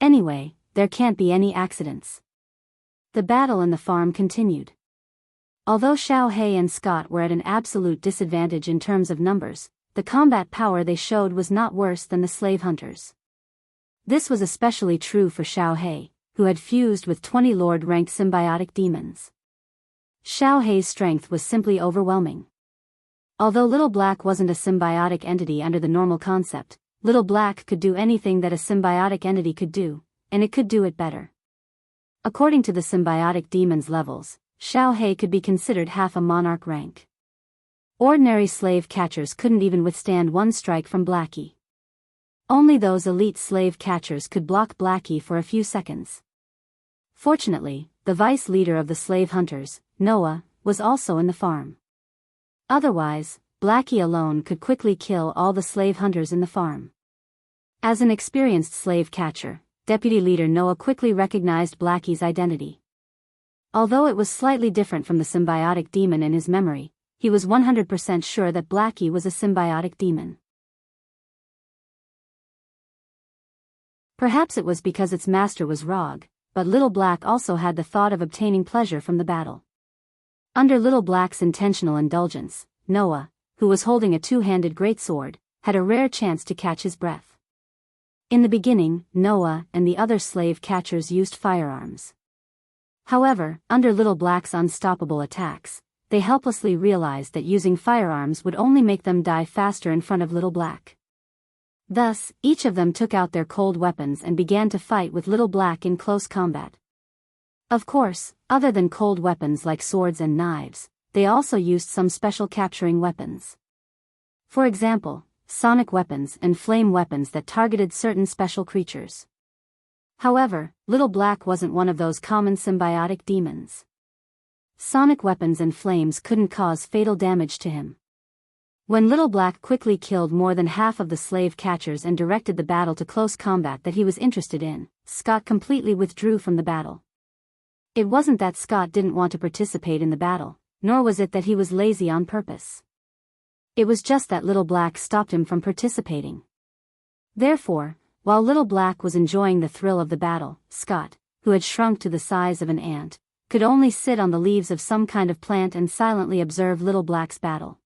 Anyway, there can't be any accidents. The battle in the farm continued. Although Xiaohei and Scott were at an absolute disadvantage in terms of numbers, the combat power they showed was not worse than the slave hunters. This was especially true for Xiaohei, who had fused with 20 Lord-ranked symbiotic demons. Xiaohei's strength was simply overwhelming. Although Little Black wasn't a symbiotic entity under the normal concept, Little Black could do anything that a symbiotic entity could do, and it could do it better. According to the symbiotic demon's levels, Xiaohei could be considered half a monarch rank. Ordinary slave catchers couldn't even withstand one strike from Blackie. Only those elite slave catchers could block Blackie for a few seconds. Fortunately, the vice leader of the slave hunters, Noah, was also in the farm. Otherwise, Blackie alone could quickly kill all the slave hunters in the farm. As an experienced slave catcher, Deputy Leader Noah quickly recognized Blackie's identity. Although it was slightly different from the symbiotic demon in his memory, he was 100% sure that Blackie was a symbiotic demon. Perhaps it was because its master was Rog, but Little Black also had the thought of obtaining pleasure from the battle. Under Little Black's intentional indulgence, Noah, who was holding a two-handed greatsword, had a rare chance to catch his breath. In the beginning, Noah and the other slave catchers used firearms. However, under Little Black's unstoppable attacks, they helplessly realized that using firearms would only make them die faster in front of Little Black. Thus, each of them took out their cold weapons and began to fight with Little Black in close combat. Of course, other than cold weapons like swords and knives, they also used some special capturing weapons. For example, sonic weapons and flame weapons that targeted certain special creatures. However, Little Black wasn't one of those common symbiotic demons. Sonic weapons and flames couldn't cause fatal damage to him. When Little Black quickly killed more than half of the slave catchers and directed the battle to close combat that he was interested in, Scott completely withdrew from the battle. It wasn't that Scott didn't want to participate in the battle, nor was it that he was lazy on purpose. It was just that Little Black stopped him from participating. Therefore, while Little Black was enjoying the thrill of the battle, Scott, who had shrunk to the size of an ant, could only sit on the leaves of some kind of plant and silently observe Little Black's battle.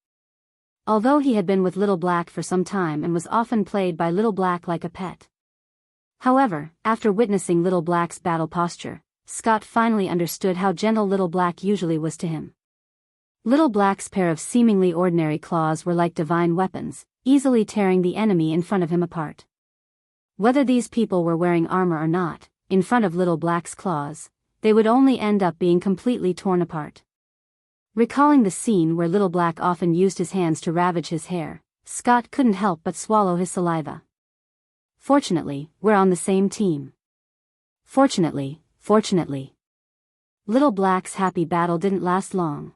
Although he had been with Little Black for some time and was often played by Little Black like a pet. However, after witnessing Little Black's battle posture, Scott finally understood how gentle Little Black usually was to him. Little Black's pair of seemingly ordinary claws were like divine weapons, easily tearing the enemy in front of him apart. Whether these people were wearing armor or not, in front of Little Black's claws, they would only end up being completely torn apart. Recalling the scene where Little Black often used his hands to ravage his hair, Scott couldn't help but swallow his saliva. Fortunately, we're on the same team. Fortunately. Little Black's happy battle didn't last long.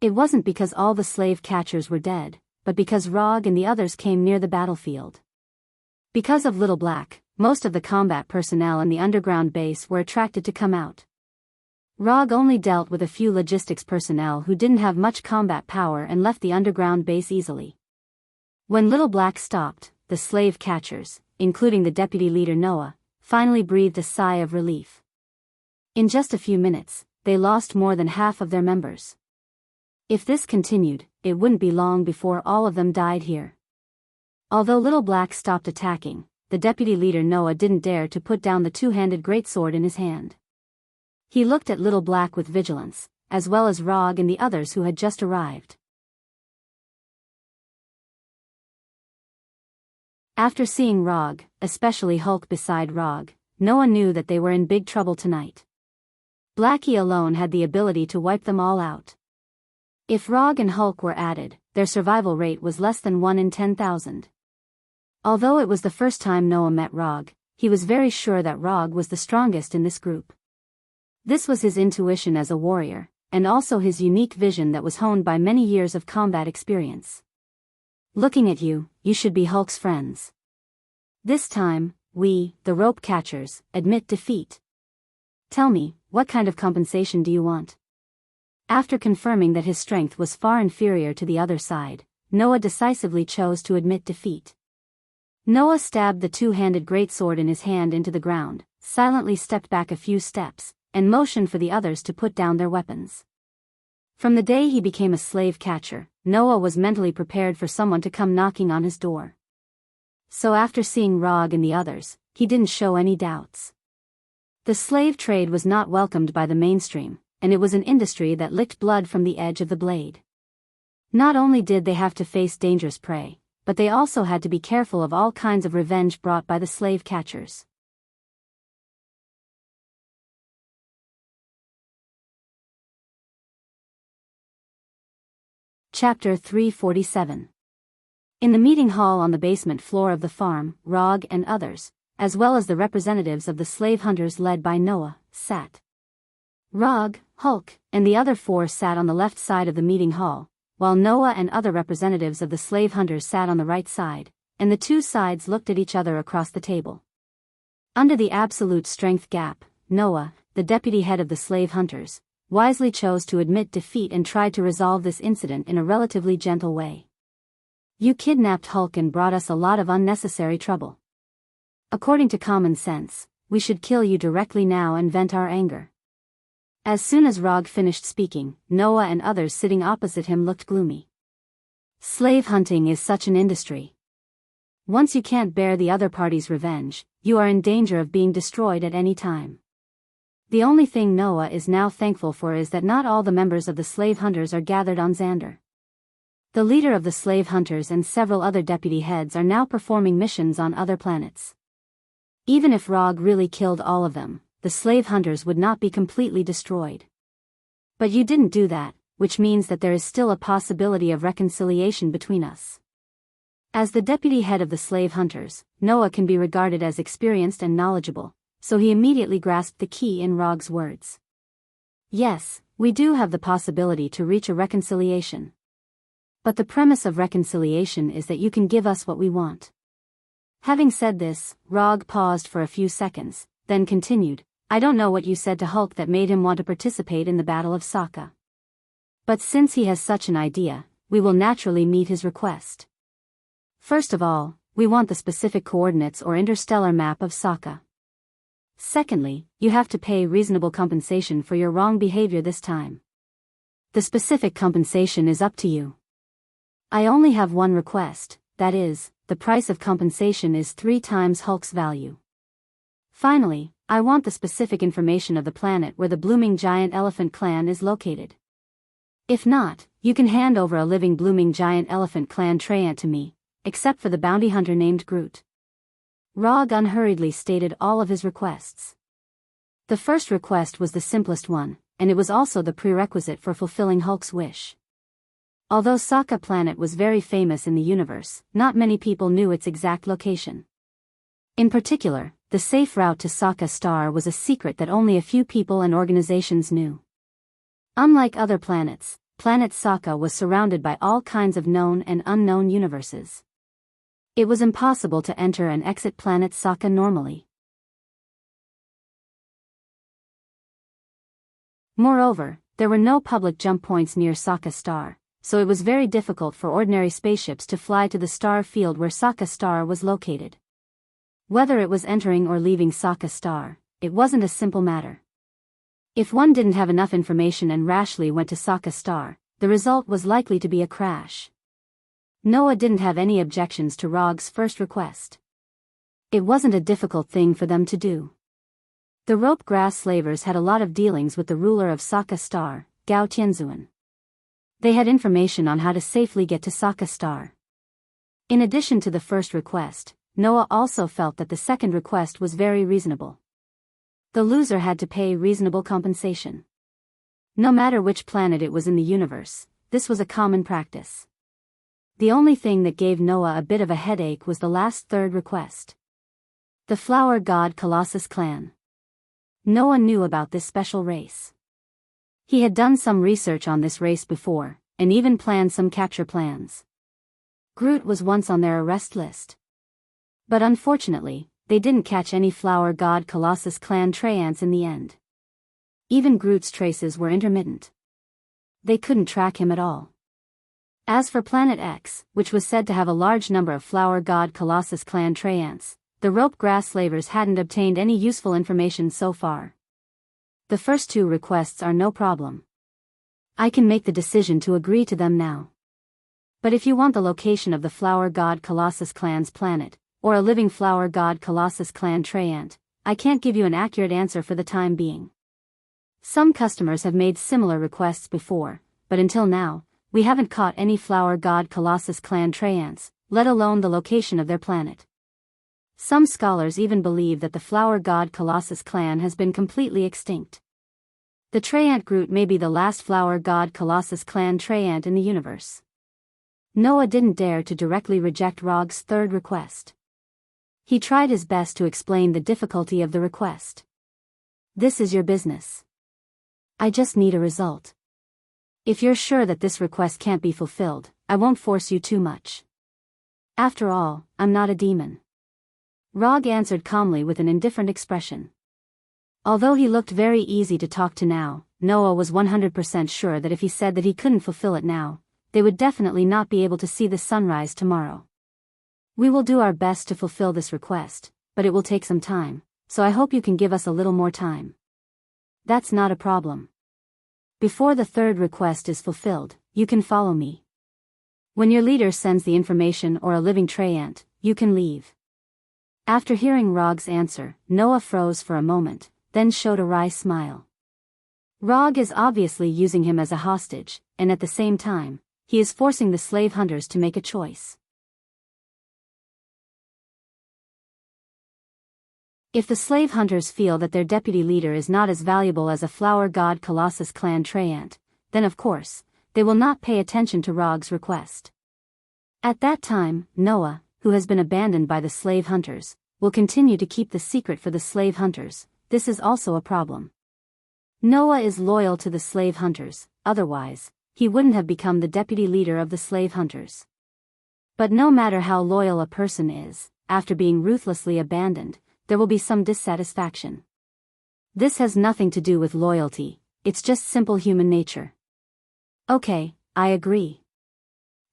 It wasn't because all the slave catchers were dead, but because Rog and the others came near the battlefield. Because of Little Black, most of the combat personnel in the underground base were attracted to come out. Rog only dealt with a few logistics personnel who didn't have much combat power and left the underground base easily. When Little Black stopped, the slave catchers, including the deputy leader Noah, finally breathed a sigh of relief. In just a few minutes, they lost more than half of their members. If this continued, it wouldn't be long before all of them died here. Although Little Black stopped attacking, the deputy leader Noah didn't dare to put down the two-handed greatsword in his hand. He looked at Little Black with vigilance, as well as Rog and the others who had just arrived. After seeing Rog, especially Hulk beside Rog, Noah knew that they were in big trouble tonight. Blackie alone had the ability to wipe them all out. If Rog and Hulk were added, their survival rate was less than 1 in 10,000. Although it was the first time Noah met Rog, he was very sure that Rog was the strongest in this group. This was his intuition as a warrior, and also his unique vision that was honed by many years of combat experience. Looking at you, you should be Hulk's friends. This time, we, the rope catchers, admit defeat. Tell me, what kind of compensation do you want? After confirming that his strength was far inferior to the other side, Noah decisively chose to admit defeat. Noah stabbed the two-handed greatsword in his hand into the ground, silently stepped back a few steps, and motioned for the others to put down their weapons. From the day he became a slave catcher, Noah was mentally prepared for someone to come knocking on his door. So after seeing Rog and the others, he didn't show any doubts. The slave trade was not welcomed by the mainstream, and it was an industry that licked blood from the edge of the blade. Not only did they have to face dangerous prey, but they also had to be careful of all kinds of revenge brought by the slave catchers. Chapter 347. In the meeting hall on the basement floor of the farm, Rog and others, as well as the representatives of the slave hunters led by Noah, sat. Rog, Hulk, and the other four sat on the left side of the meeting hall, while Noah and other representatives of the slave hunters sat on the right side, and the two sides looked at each other across the table. Under the absolute strength gap, Noah, the deputy head of the slave hunters, wisely chose to admit defeat and tried to resolve this incident in a relatively gentle way. You kidnapped Hulk and brought us a lot of unnecessary trouble. According to common sense, we should kill you directly now and vent our anger. As soon as Rog finished speaking, Noah and others sitting opposite him looked gloomy. Slave hunting is such an industry. Once you can't bear the other party's revenge, you are in danger of being destroyed at any time. The only thing Noah is now thankful for is that not all the members of the slave hunters are gathered on Xander. The leader of the slave hunters and several other deputy heads are now performing missions on other planets. Even if Rog really killed all of them, the slave hunters would not be completely destroyed. But you didn't do that, which means that there is still a possibility of reconciliation between us. As the deputy head of the slave hunters, Noah can be regarded as experienced and knowledgeable, so he immediately grasped the key in Rog's words. Yes, we do have the possibility to reach a reconciliation. But the premise of reconciliation is that you can give us what we want. Having said this, Rog paused for a few seconds, then continued, I don't know what you said to Hulk that made him want to participate in the Battle of Saga. But since he has such an idea, we will naturally meet his request. First of all, we want the specific coordinates or interstellar map of Saga. Secondly, you have to pay reasonable compensation for your wrong behavior this time. The specific compensation is up to you. I only have one request, that is, the price of compensation is 3 times Hulk's value. Finally, I want the specific information of the planet where the blooming giant elephant clan is located. If not, you can hand over a living blooming giant elephant clan treant to me, except for the bounty hunter named Groot. Rog unhurriedly stated all of his requests. The first request was the simplest one, and it was also the prerequisite for fulfilling Hulk's wish. Although Saga planet was very famous in the universe, not many people knew its exact location. In particular, the safe route to Saga Star was a secret that only a few people and organizations knew. Unlike other planets, planet Saga was surrounded by all kinds of known and unknown universes. It was impossible to enter and exit planet Saga normally. Moreover, there were no public jump points near Saga Star, so it was very difficult for ordinary spaceships to fly to the star field where Saga Star was located. Whether it was entering or leaving Saga Star, it wasn't a simple matter. If one didn't have enough information and rashly went to Saga Star, the result was likely to be a crash. Noah didn't have any objections to Rog's first request. It wasn't a difficult thing for them to do. The rope grass slavers had a lot of dealings with the ruler of Saga Star, Gao Tianzuan. They had information on how to safely get to Saga Star. In addition to the first request, Noah also felt that the second request was very reasonable. The loser had to pay reasonable compensation. No matter which planet it was in the universe, this was a common practice. The only thing that gave Noah a bit of a headache was the last third request. The Flower God Colossus clan. Noah knew about this special race. He had done some research on this race before, and even planned some capture plans. Groot was once on their arrest list. But unfortunately, they didn't catch any Flower God Colossus clan Treants in the end. Even Groot's traces were intermittent. They couldn't track him at all. As for Planet X, which was said to have a large number of Flower God Colossus clan Treants, the rope grass slavers hadn't obtained any useful information so far. The first two requests are no problem. I can make the decision to agree to them now. But if you want the location of the Flower God Colossus clan's planet, or a living Flower God Colossus clan Treant, I can't give you an accurate answer for the time being. Some customers have made similar requests before, but until now, we haven't caught any Flower God Colossus clan Treants, let alone the location of their planet. Some scholars even believe that the Flower God Colossus clan has been completely extinct. The Treant Groot may be the last Flower God Colossus clan Treant in the universe. Noah didn't dare to directly reject Rog's third request. He tried his best to explain the difficulty of the request. This is your business. I just need a result. If you're sure that this request can't be fulfilled, I won't force you too much. After all, I'm not a demon. Rog answered calmly with an indifferent expression. Although he looked very easy to talk to now, Noah was 100% sure that if he said that he couldn't fulfill it now, they would definitely not be able to see the sunrise tomorrow. We will do our best to fulfill this request, but it will take some time, so I hope you can give us a little more time. That's not a problem. Before the third request is fulfilled, you can follow me. When your leader sends the information or a living Treant, you can leave. After hearing Rog's answer, Noah froze for a moment, then showed a wry smile. Rog is obviously using him as a hostage, and at the same time, he is forcing the slave hunters to make a choice. If the slave hunters feel that their deputy leader is not as valuable as a Flower God Colossus clan Treant, then of course, they will not pay attention to Rog's request. At that time, Noah, who has been abandoned by the slave hunters, will continue to keep the secret for the slave hunters. This is also a problem. Noah is loyal to the slave hunters, otherwise, he wouldn't have become the deputy leader of the slave hunters. But no matter how loyal a person is, after being ruthlessly abandoned, there will be some dissatisfaction. This has nothing to do with loyalty, it's just simple human nature. Okay, I agree.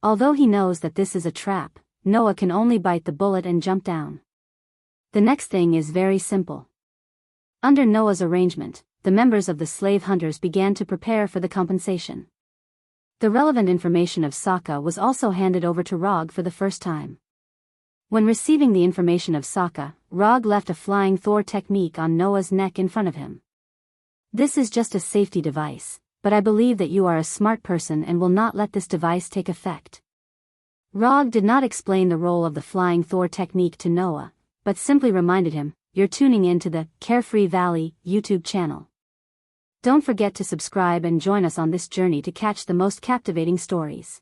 Although he knows that this is a trap, Noah can only bite the bullet and jump down. The next thing is very simple. Under Noah's arrangement, the members of the slave hunters began to prepare for the compensation. The relevant information of Saga was also handed over to Rog for the first time. When receiving the information of Saga, Rog left a flying Thor technique on Noah's neck in front of him. This is just a safety device, but I believe that you are a smart person and will not let this device take effect. Rog did not explain the role of the flying Thor technique to Noah, but simply reminded him, you're tuning in to the Carefree Valley YouTube channel. Don't forget to subscribe and join us on this journey to catch the most captivating stories.